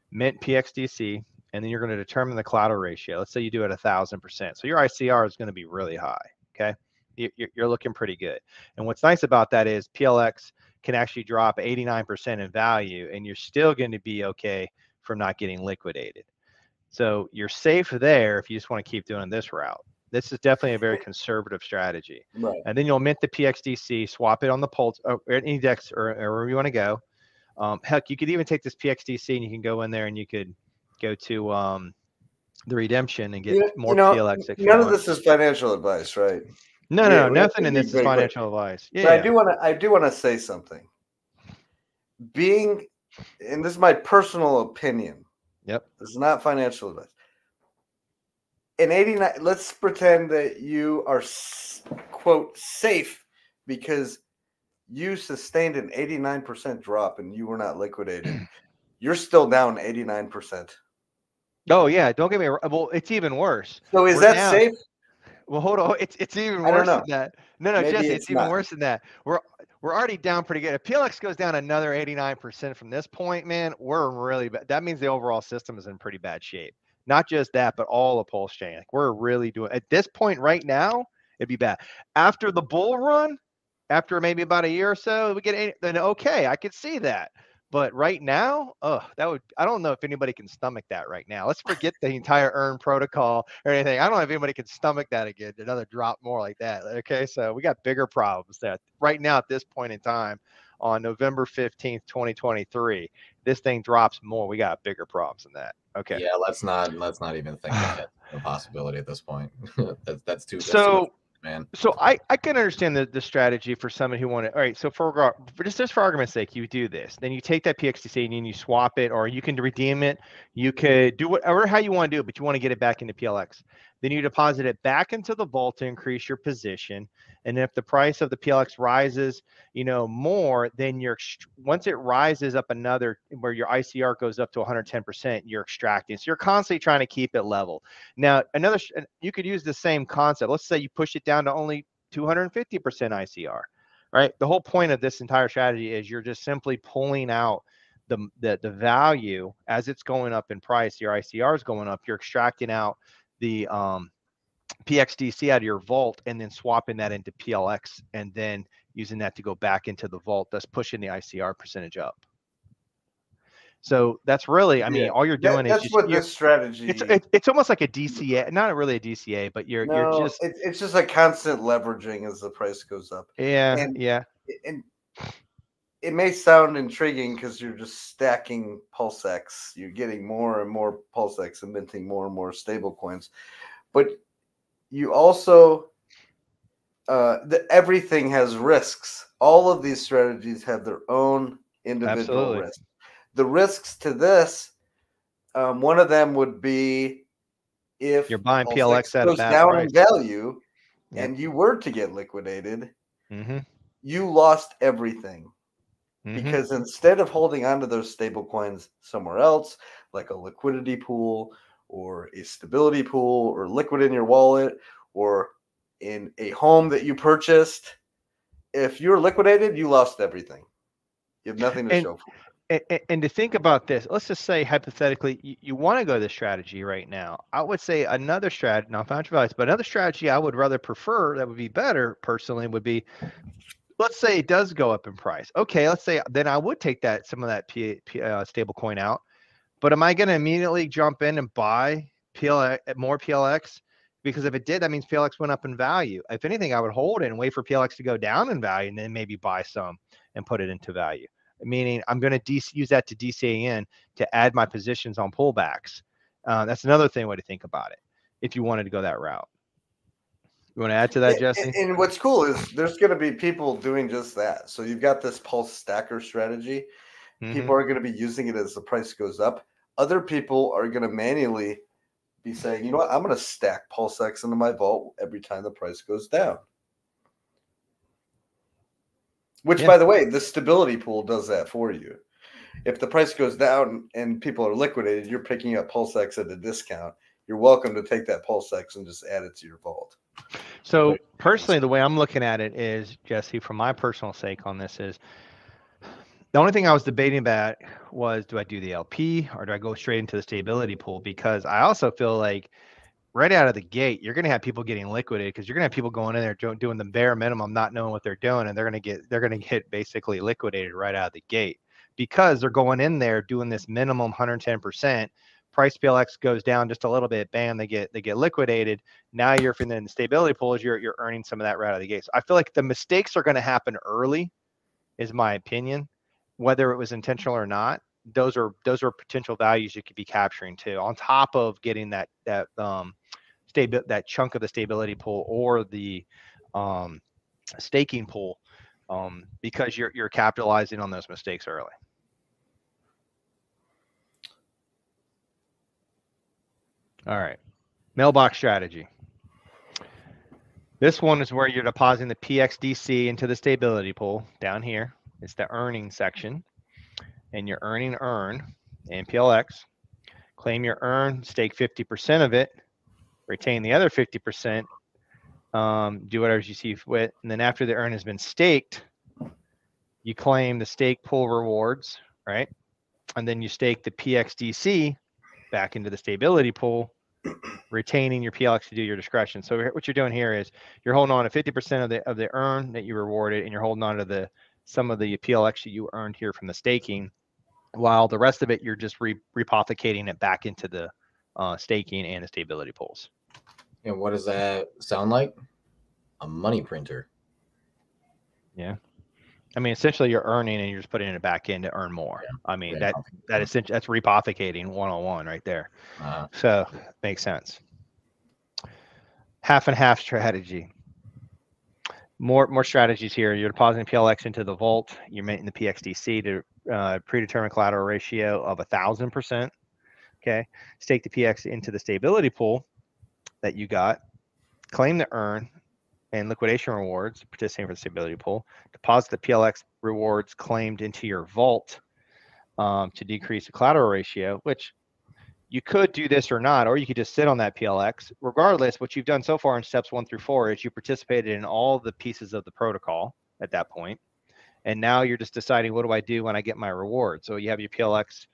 mint PXDC, and then you're going to determine the collateral ratio. Let's say you do it 1,000%. So your ICR is going to be really high, okay? You're looking pretty good. And what's nice about that is PLX can actually drop 89% in value, and you're still going to be okay from not getting liquidated. So you're safe there if you just want to keep doing this route. This is definitely a very conservative strategy. Right. And then you'll mint the PXDC, swap it on the Pulse or any DEX or wherever you want to go. Heck, you could even take this PXDC and you can go in there and you could go to the redemption and get more PLX. None of this is financial advice, right? No, nothing in this is financial advice. Yeah, but I do want to say something. And this is my personal opinion. Yep. This is not financial advice. In 89, let's pretend that you are, quote, safe because you sustained an 89% drop and you were not liquidated. You're still down 89%. Oh, yeah. Don't get me wrong. Well, it's even worse. So is that safe? Well, hold on. It's even worse than that. No, Jesse, it's even worse than that. We're already down pretty good. If PLX goes down another 89% from this point, man, we're really bad. That means the overall system is in pretty bad shape. Not just that, but all the Pulse chain. Like we're really doing at this point right now, it'd be bad. After the bull run, after maybe about a year or so, we get then okay, I could see that. But right now, I don't know if anybody can stomach that right now. Let's forget the entire earn protocol or anything. I don't know if anybody can stomach that again, another drop more like that. Okay, so we got bigger problems there. Right now at this point in time, on November 15th, 2023, this thing drops more. We got bigger problems than that. Okay. Yeah, let's not even think of the possibility at this point. that's too much, man. So I can understand the strategy for someone who wanted. All right, so for just for argument's sake, you do this. Then you take that PXDC and you swap it, or you can redeem it. You could do whatever how you want to do it, but you want to get it back into PLX. Then you deposit it back into the vault to increase your position. And if the price of the PLX rises, more, then once it rises up another where your ICR goes up to 110%, you're extracting. So you're constantly trying to keep it level. Now, you could use the same concept. Let's say you push it down to only 250% ICR, right? The whole point of this entire strategy is you're just simply pulling out the value as it's going up in price. Your ICR is going up. You're extracting out the PXDC out of your vault and then swapping that into PLX and then using that to go back into the vault, thus pushing the ICR percentage up. So that's really, all you're doing is just this strategy. It's almost like a DCA, not really a DCA, but it's just a constant leveraging as the price goes up. Yeah, And it may sound intriguing because you're just stacking PulseX. You're getting more and more PulseX and minting more and more stable coins. But you also, everything has risks. All of these strategies have their own individual risks. The risks to this, one of them would be if you're buying PLX at goes a bad down price. in value, and you were to get liquidated, you lost everything. Because instead of holding on to those stable coins somewhere else, like a liquidity pool or a stability pool or liquid in your wallet or in a home that you purchased, if you're liquidated, you lost everything. You have nothing to show for it. And to think about this, let's just say hypothetically, you want to go this strategy right now. I would say another strategy, not financial advice, but another strategy I would rather prefer that would be better personally would be, let's say it does go up in price. Okay, let's say then I would take some of that stable coin out. But am I going to immediately jump in and buy more PLX because if it did, that means PLX went up in value. If anything, I would hold it and wait for PLX to go down in value and then maybe buy some and put it into value. Meaning I'm going to use that to DCA to add my positions on pullbacks. That's another way to think about it if you wanted to go that route. You want to add to that, Jesse? And what's cool is there's going to be people doing just that. So you've got this pulse stacker strategy. People are going to be using it as the price goes up. Other people are going to manually be saying, you know what, I'm going to stack pulse X into my vault every time the price goes down. Which, by the way, the stability pool does that for you. If the price goes down and people are liquidated, you're picking up pulse X at a discount. You're welcome to take that pulse X and just add it to your vault. So personally, the way I'm looking at it is, Jesse, from my personal sake on this is, the only thing I was debating about was, do I do the LP or do I go straight into the stability pool? Because I also feel like right out of the gate, you're going to have people getting liquidated because you're going to have people going in there doing the bare minimum, not knowing what they're doing, and they're going to get basically liquidated right out of the gate because they're going in there doing this minimum 110%. Price PLX goes down just a little bit, bam, they get liquidated. Now you're in the stability pools, you're earning some of that right out of the gate. So I feel like the mistakes are going to happen early, is my opinion, whether it was intentional or not. Those are potential values you could be capturing too, on top of getting that chunk of the stability pool or the staking pool, because you're capitalizing on those mistakes early. All right, mailbox strategy. This one is where you're depositing the PXDC into the stability pool down here. It's the earning section, and you're earning and PLX. Claim your earn, stake 50% of it, retain the other 50%, do whatever you see fit, and then after the earn has been staked, you claim the stake pool rewards, right? And then you stake the PXDC back into the stability pool, retaining your PLX to do your discretion. So what you're doing here is you're holding on to 50% of the earn that you rewarded, and you're holding on to some of the PLX that you earned here from the staking, while the rest of it you're just repothcating it back into the staking and the stability pools. And what does that sound like? A money printer. Yeah. I mean, essentially you're earning and you're just putting it back in to earn more. Yeah. I mean, that's repothcating 101 right there. So makes sense. Half and half strategy. More strategies here. You're depositing PLX into the vault. You're making the PXDC to predetermined collateral ratio of 1,000%. Okay. Stake the PX into the stability pool that you got. Claim the earn and liquidation rewards, participating for the stability pool. Deposit the PLX rewards claimed into your vault to decrease the collateral ratio, which you could do this or not, or you could just sit on that PLX. Regardless, what you've done so far in steps 1 through 4 is you participated in all the pieces of the protocol at that point. And now you're just deciding, what do I do when I get my reward? So you have your PLX.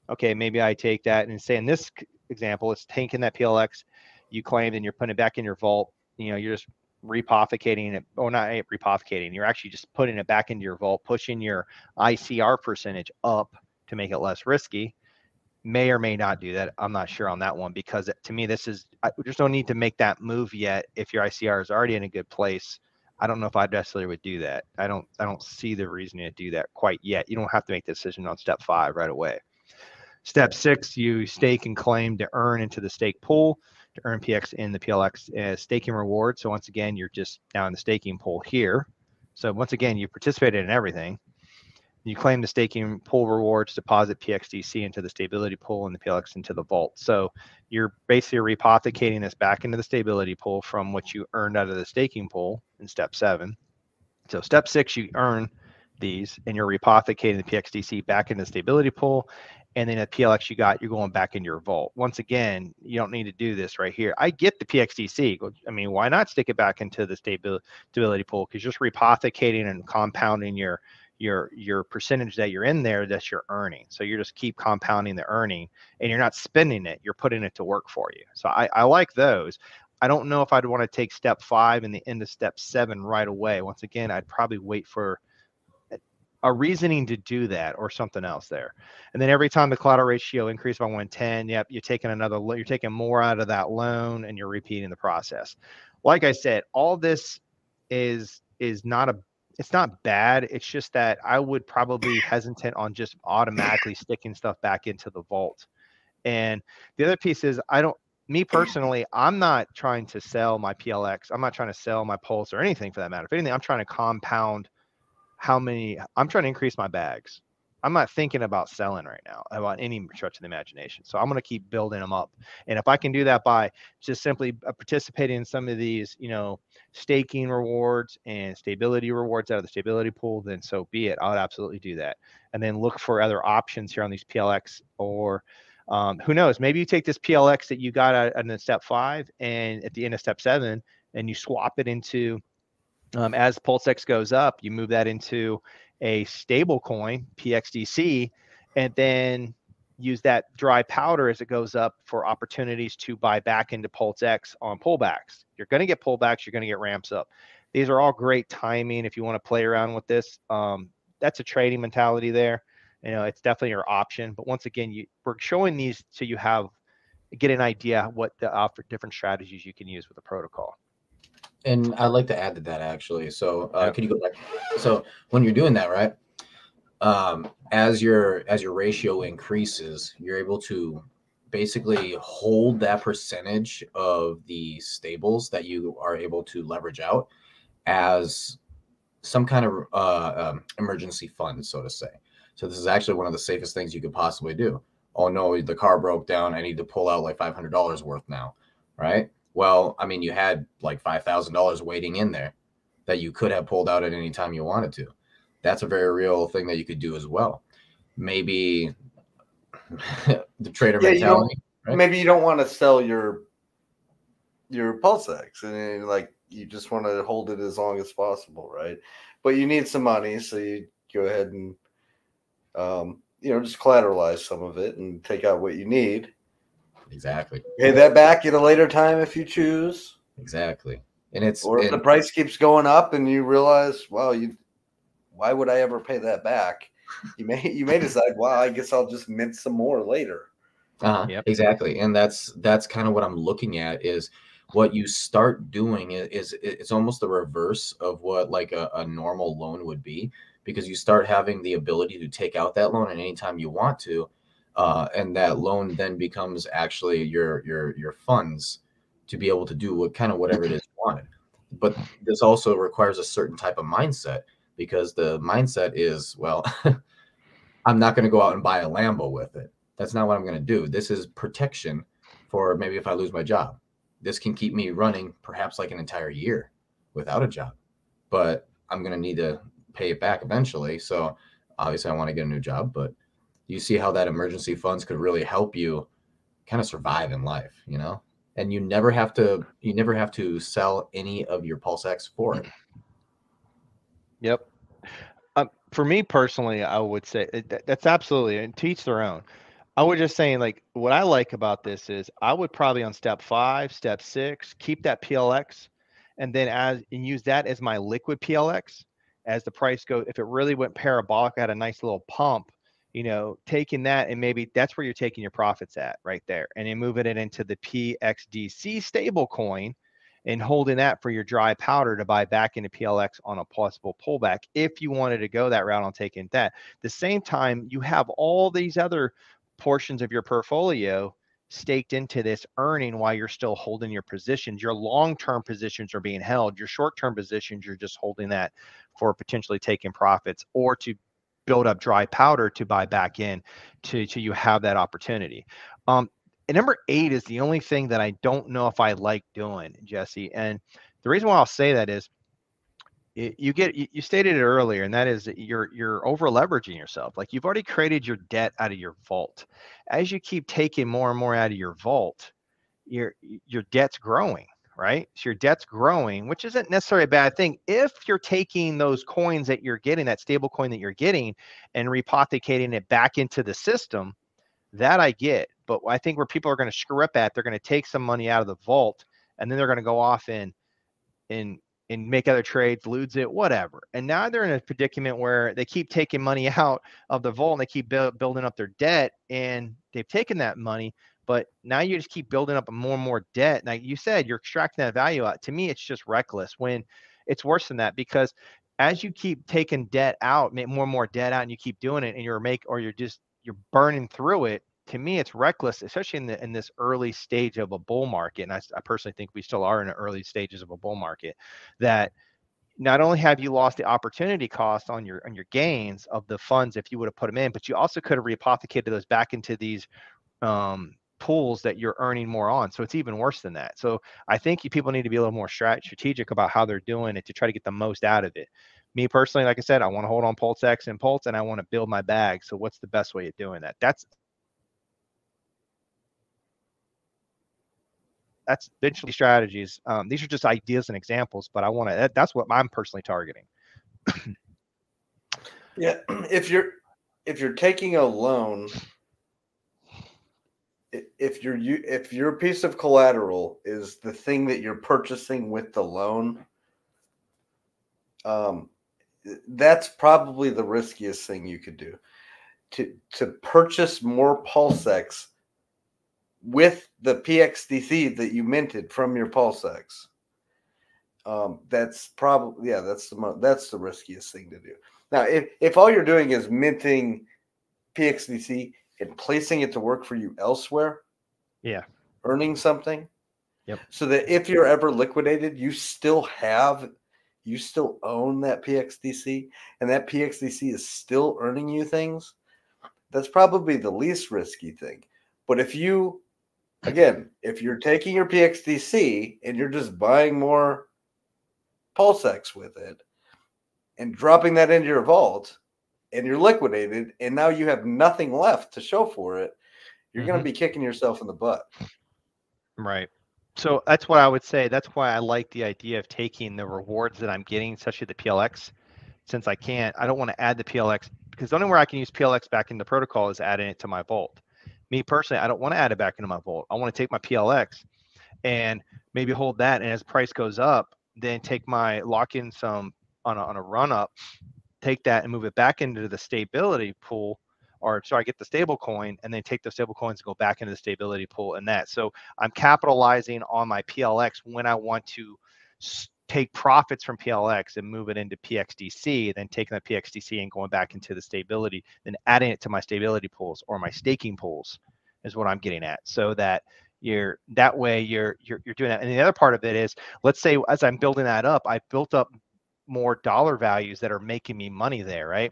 Okay, maybe I take that, and say in this example, it's taking that PLX you claimed and you're putting it back in your vault. You know, you're just repothcating it, or not repothcating, you're actually just putting it back into your vault, pushing your ICR percentage up to make it less risky. May or may not do that. I'm not sure on that one, because to me, I just don't need to make that move yet. If your ICR is already in a good place, I don't know if I necessarily would do that. I don't see the reason to do that quite yet. You don't have to make the decision on step 5 right away. Step 6, you stake and claim to earn into the stake pool to earn PX in the PLX staking reward. So once again, you're just now in the staking pool here. So once again, you participated in everything. You claim the staking pool rewards, deposit PXDC into the stability pool and the PLX into the vault. So you're basically repothcating this back into the stability pool from what you earned out of the staking pool in step 7. So step 6, you earn these and you're repothcating the PXDC back into the stability pool. And then at PLX you're going back into your vault. Once again, you don't need to do this right here. I get the PXDC. I mean, why not stick it back into the stability pool? Because you're just repothcating and compounding your percentage that you're in there that you're earning. So you just keep compounding the earning, and you're not spending it, you're putting it to work for you. So I like those. I don't know if I'd want to take step 5 and the end of step 7 right away. Once again, I'd probably wait for a reasoning to do that or something else there. And then every time the collateral ratio increased by 110, yep, you're taking you're taking more out of that loan and you're repeating the process. Like I said, all this is not it's not bad. It's just that I would probably be hesitant on just automatically sticking stuff back into the vault. And the other piece is me personally, I'm not trying to sell my PLX. I'm not trying to sell my Pulse or anything for that matter. If anything, I'm trying to compound I'm trying to increase my bags. I'm not thinking about selling right now about any stretch of the imagination. So I'm going to keep building them up. And if I can do that by just simply participating in some of these, staking rewards and stability rewards out of the stability pool, then so be it. I would absolutely do that. And then look for other options here on these PLX, or who knows, maybe you take this PLX that you got in step 5 and at the end of step 7, and you swap it into, as PulseX goes up, you move that into a stable coin, PXDC, and then use that dry powder as it goes up for opportunities to buy back into PulseX on pullbacks. You're going to get pullbacks. You're going to get ramps up. These are all great timing if you want to play around with this. That's a trading mentality there. It's definitely your option. But once again, we're showing these so you get an idea what the different strategies you can use with the protocol. And I'd like to add to that actually. So could you go back? So when you're doing that, right? As your ratio increases, you're able to basically hold that percentage of the stables that you are able to leverage out as some kind of emergency fund, so to say. So this is actually one of the safest things you could possibly do. Oh no, the car broke down. I need to pull out like $500 worth now, right? Well, I mean, you had like $5,000 waiting in there that you could have pulled out at any time you wanted to. That's a very real thing that you could do as well. Maybe the trader mentality. Right? Maybe you don't want to sell your PulseX, and like you just want to hold it as long as possible, right? But you need some money, so you go ahead and just collateralize some of it and take out what you need. Exactly. Pay that back at a later time if you choose. Exactly. And if the price keeps going up and you realize, wow, why would I ever pay that back? You may decide, wow, I guess I'll just mint some more later. Yep. Exactly. And that's kind of what I'm looking at is what you start doing is it's almost the reverse of what like a normal loan would be, because you start having the ability to take out that loan at any time you want to. And that loan then becomes actually your funds to be able to do whatever it is you wanted. But this also requires a certain type of mindset, because the mindset is, well, I'm not going to go out and buy a Lambo with it. That's not what I'm going to do. This is protection for maybe if I lose my job. This can keep me running perhaps like an entire year without a job, but I'm going to need to pay it back eventually. So obviously I want to get a new job, but you see how that emergency funds could really help you kind of survive in life, and you never have to sell any of your PulseX for it. Yep. For me personally, I would say that's absolutely, and to each their own. I would just saying, like, what I like about this is I would probably on step 5, step 6, keep that PLX, and then use that as my liquid PLX as the price goes. If it really went parabolic, I had a nice little pump, taking that, and maybe that's where you're taking your profits at right there, and then moving it into the PXDC stable coin and holding that for your dry powder to buy back into PLX on a possible pullback. If you wanted to go that route on taking that, at the same time, you have all these other portions of your portfolio staked into this earning while you're still holding your positions. Your long-term positions are being held. Your short-term positions, you're just holding that for potentially taking profits or to build up dry powder to buy back in to you have that opportunity. And number 8 is the only thing that I don't know if I like doing, Jesse. And the reason why I'll say that is you stated it earlier, and that is that you're over leveraging yourself. Like, you've already created your debt out of your vault. As you keep taking more and more out of your vault, your debt's growing, right? So your debt's growing, which isn't necessarily a bad thing if you're taking those coins that you're getting, that stable coin that you're getting, and rehypothecating it back into the system. That I get. But I think where people are going to screw up at, they're going to take some money out of the vault, and then they're going to go off and and make other trades, lose it, whatever. And now they're in a predicament where they keep taking money out of the vault and they keep building up their debt, and they've taken that money, but now you just keep building up more and more debt. Like you said, you're extracting that value out. To me, it's just reckless, when it's worse than that, because as you keep taking debt out, more and more debt out, and you keep doing it, and you're burning through it. To me, it's reckless, especially in this early stage of a bull market. And I personally think we still are in the early stages of a bull market, that not only have you lost the opportunity cost on your gains of the funds if you would have put them in, but you also could have rehypothecated those back into these pools that you're earning more on. So it's even worse than that. So I think people need to be a little more strategic about how they're doing it to try to get the most out of it. Me personally, like I said, I want to hold on PulseX and Pulse, and I want to build my bag. So what's the best way of doing that? That's eventually strategies. These are just ideas and examples, but that's what I'm personally targeting. Yeah, if you're taking a loan, if your piece of collateral is the thing that you're purchasing with the loan, that's probably the riskiest thing you could do. To purchase more PulseX with the PXDC that you minted from your PulseX, that's probably, that's the riskiest thing to do. Now, if all you're doing is minting PXDC and placing it to work for you elsewhere, earning something, so that if you're ever liquidated, you still own that PXDC, and that PXDC is still earning you things, that's probably the least risky thing. But if you're taking your PXDC and you're just buying more PulseX with it and dropping that into your vault, and you're liquidated, and now you have nothing left to show for it, you're going to be kicking yourself in the butt. Right. So that's what I would say. That's why I like the idea of taking the rewards that I'm getting, especially the PLX, since I don't want to add the PLX, because the only way I can use PLX back in the protocol is adding it to my vault. Me personally, I don't want to add it back into my vault. I want to take my PLX and maybe hold that, and as price goes up, then take my lock in some on a run up, take that and move it back into the stability pool, get the stable coin, and then take the stable coins and go back into the stability pool and that. So I'm capitalizing on my PLX when I want to take profits from PLX and move it into PXDC, then taking that PXDC and going back into the stability, then adding it to my stability pools or my staking pools is what I'm getting at. So that you're doing that. And the other part of it is, let's say as I'm building that up, I've built up more dollar values that are making me money there, right?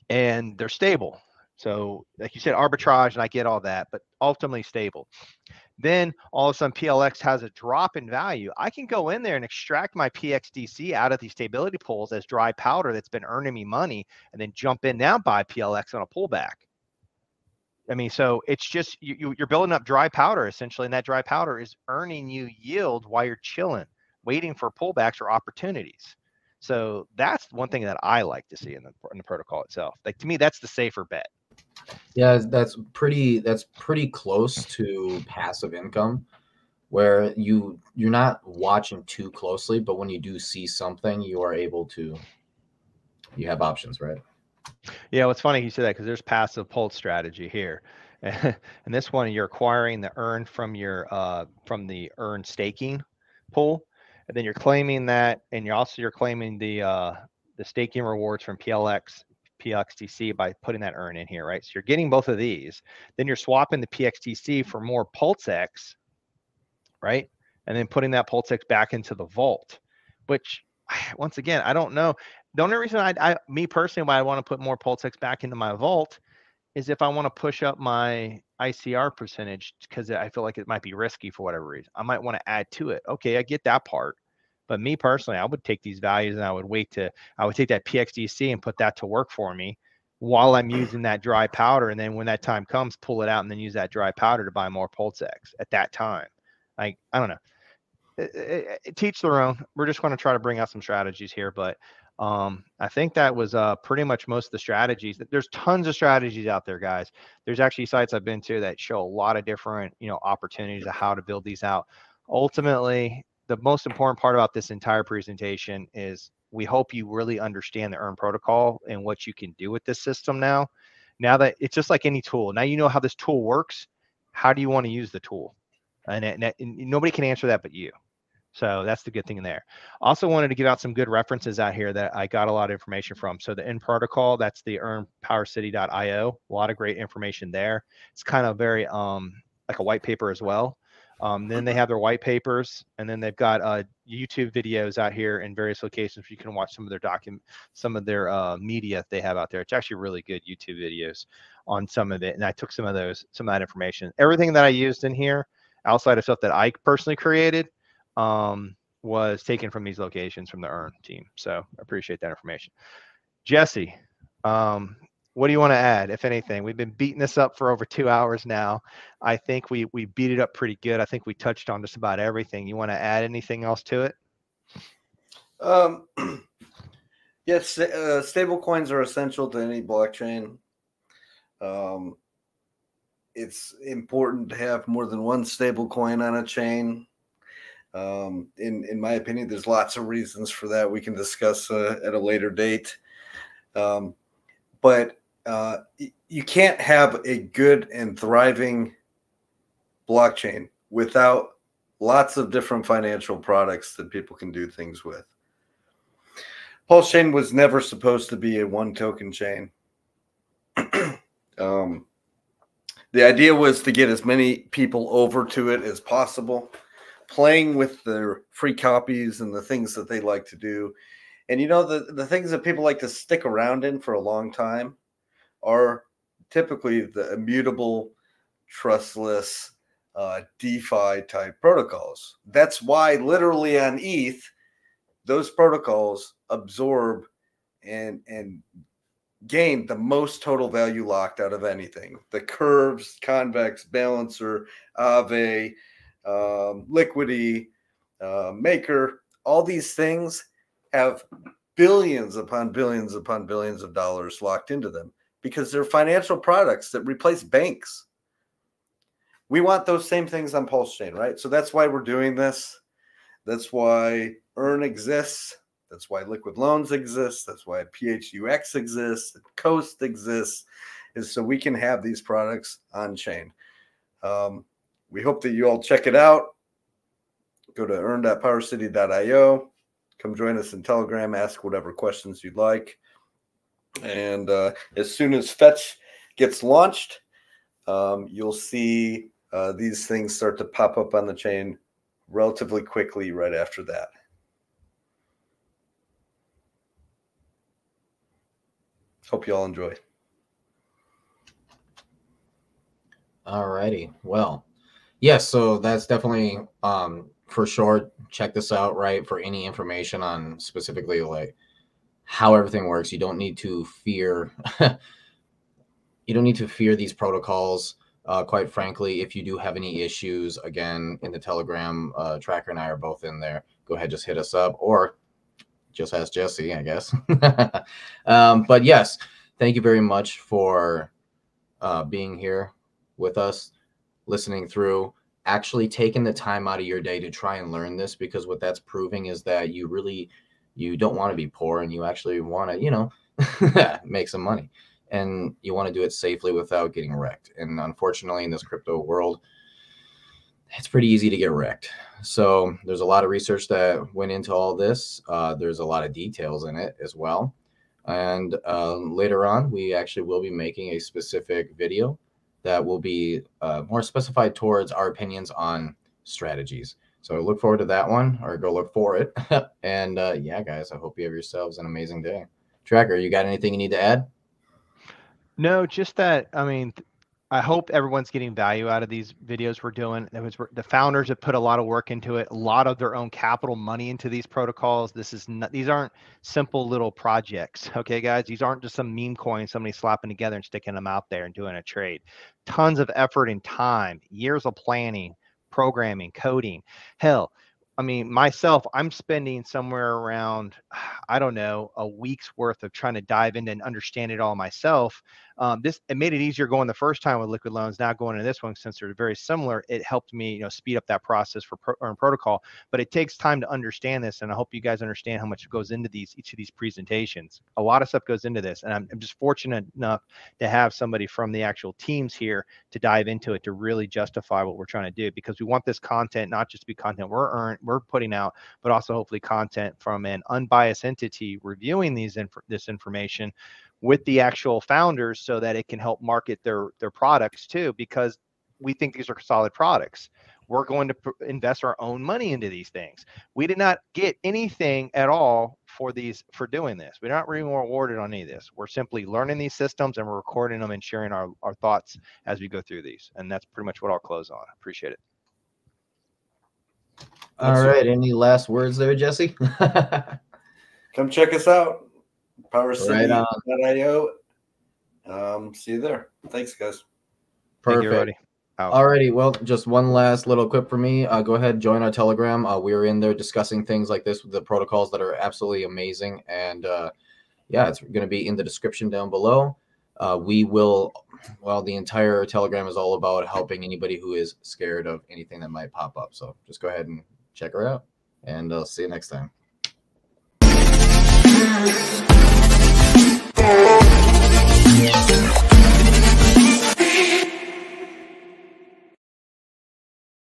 And they're stable. So like you said, arbitrage, and I get all that, but ultimately stable. Then all of a sudden PLX has a drop in value. I can go in there and extract my PXDC out of these stability pools as dry powder that's been earning me money, and then jump in now, buy PLX on a pullback. I mean, so it's just you're building up dry powder essentially, and that dry powder is earning you yield while you're chilling, waiting for pullbacks or opportunities. So that's one thing that I like to see in the protocol itself. Like, to me, that's the safer bet. Yeah, that's pretty close to passive income, where you're not watching too closely, but when you do see something, you have options, right? Yeah, what's funny you said that, because there's passive pulse strategy here. And this one, you're acquiring the earn from the earn staking pool, and then you're claiming that, and you're claiming the staking rewards from PXDC by putting that earn in here, right? So you're getting both of these. Then you're swapping the PXDC for more PulseX, right? And then putting that PulseX back into the vault, which, once again, I don't know. The only reason me personally, why I want to put more PulseX back into my vault is if I want to push up my ICR percentage, because I feel like it might be risky for whatever reason. I might want to add to it. Okay, I get that part. But me personally, I would take these values and I would take that PXDC and put that to work for me while I'm using that dry powder. And then when that time comes, pull it out and then use that dry powder to buy more PulseX at that time. Like, I don't know. Teach their own. We're just going to try to bring out some strategies here, but I think that was pretty much most of the strategies. There's tons of strategies out there, guys. There's actually sites I've been to that show a lot of different, opportunities of how to build these out. Ultimately, the most important part about this entire presentation is we hope you really understand the EARN protocol and what you can do with this system now. Now that it's just like any tool. Now you know how this tool works. How do you want to use the tool? And nobody can answer that but you. So that's the good thing in there. Also wanted to give out some good references out here that I got a lot of information from. So the EARN protocol, that's the earnpowercity.io. A lot of great information there. It's kind of very like a white paper as well. Then they have their white papers, and then they've got YouTube videos out here in various locations where you can watch some of their media they have out there. It's actually really good YouTube videos on some of it. And I took some of that information. Everything that I used in here, outside of stuff that I personally created, was taken from these locations from the EARN team. So I appreciate that information. Jesse, what do you want to add, if anything? We've been beating this up for over 2 hours now. I think we beat it up pretty good. I think we touched on just about everything. You want to add anything else to it? Yes, stable coins are essential to any blockchain. It's important to have more than one stable coin on a chain. In my opinion, there's lots of reasons for that we can discuss at a later date. But you can't have a good and thriving blockchain without lots of different financial products that people can do things with. Pulse chain was never supposed to be a one token chain. The idea was to get as many people over to it as possible, playing with their free copies and the things that they like to do. And, you know, the things that people like to stick around in for a long time are typically the immutable, trustless, DeFi type protocols. That's why literally on ETH, those protocols absorb and gain the most total value locked out of anything. The Curves, Convex, Balancer, Aave, Liquidity, Maker, all these things have billions upon billions upon billions of dollars locked into them because they're financial products that replace banks. We want those same things on Pulse Chain, right? So that's why we're doing this. That's why EARN exists. That's why Liquid Loans exist. That's why PHUX exists. Coast exists, is so we can have these products on chain. We hope that you all check it out. Go to earn.powercity.io. Come join us in Telegram. Ask whatever questions you'd like. And as soon as Fetch gets launched, you'll see these things start to pop up on the chain relatively quickly right after that. Hope you all enjoy. All righty. Well, yes, so that's definitely for sure. Check this out, right? For any information on specifically like how everything works. You don't need to fear you don't need to fear these protocols. Quite frankly, if you do have any issues, again, in the Telegram, Tracker and I are both in there. Go ahead, just hit us up, or just ask Jesse, I guess. But yes, thank you very much for being here with us, listening through, actually taking the time out of your day to try and learn this, because what that's proving is that you don't want to be poor, and you actually want to, you know, make some money, and you want to do it safely without getting wrecked. And unfortunately, in this crypto world, it's pretty easy to get wrecked. So there's a lot of research that went into all this. There's a lot of details in it as well. And later on, we actually will be making a specific video that will be more specified towards our opinions on strategies. So look forward to that one, or go look for it. And yeah, guys, I hope you have yourselves an amazing day. Tracker, you got anything you need to add? No, just that, I mean, I hope everyone's getting value out of these videos we're doing. The founders have put a lot of work into it, a lot of their own capital money into these protocols. These aren't simple little projects, okay, guys? These aren't just some meme coin somebody slapping together and sticking them out there and doing a trade. Tons of effort and time, years of planning, programming, coding. Hell, I mean, myself, I'm spending somewhere around, I don't know, a week's worth of trying to dive into and understand it all myself. It made it easier going the first time with liquid loans. Now going into this one, since they're very similar, it helped me, speed up that process for Earn protocol. But it takes time to understand this, and I hope you guys understand how much goes into each of these presentations. A lot of stuff goes into this, and I'm just fortunate enough to have somebody from the actual teams here to dive into it to really justify what we're trying to do, because we want this content not just to be content we're putting out, but also hopefully content from an unbiased entity reviewing this information with the actual founders, so that it can help market their products too, because we think these are solid products. We're going to invest our own money into these things. We did not get anything at all for doing this. We're not really rewarded on any of this. We're simply learning these systems, and we're recording them and sharing our thoughts as we go through these. And that's pretty much what I'll close on. Appreciate it. All right. Any last words there, Jesse? Come check us out. PowerCity.io. See you there. Thanks, guys. Perfect. Alrighty, well, just one last little clip for me. Go ahead, join our Telegram. We're in there discussing things like this with the protocols that are absolutely amazing. And yeah, it's going to be in the description down below. The entire Telegram is all about helping anybody who is scared of anything that might pop up. So just go ahead and check her out, and I'll see you next time.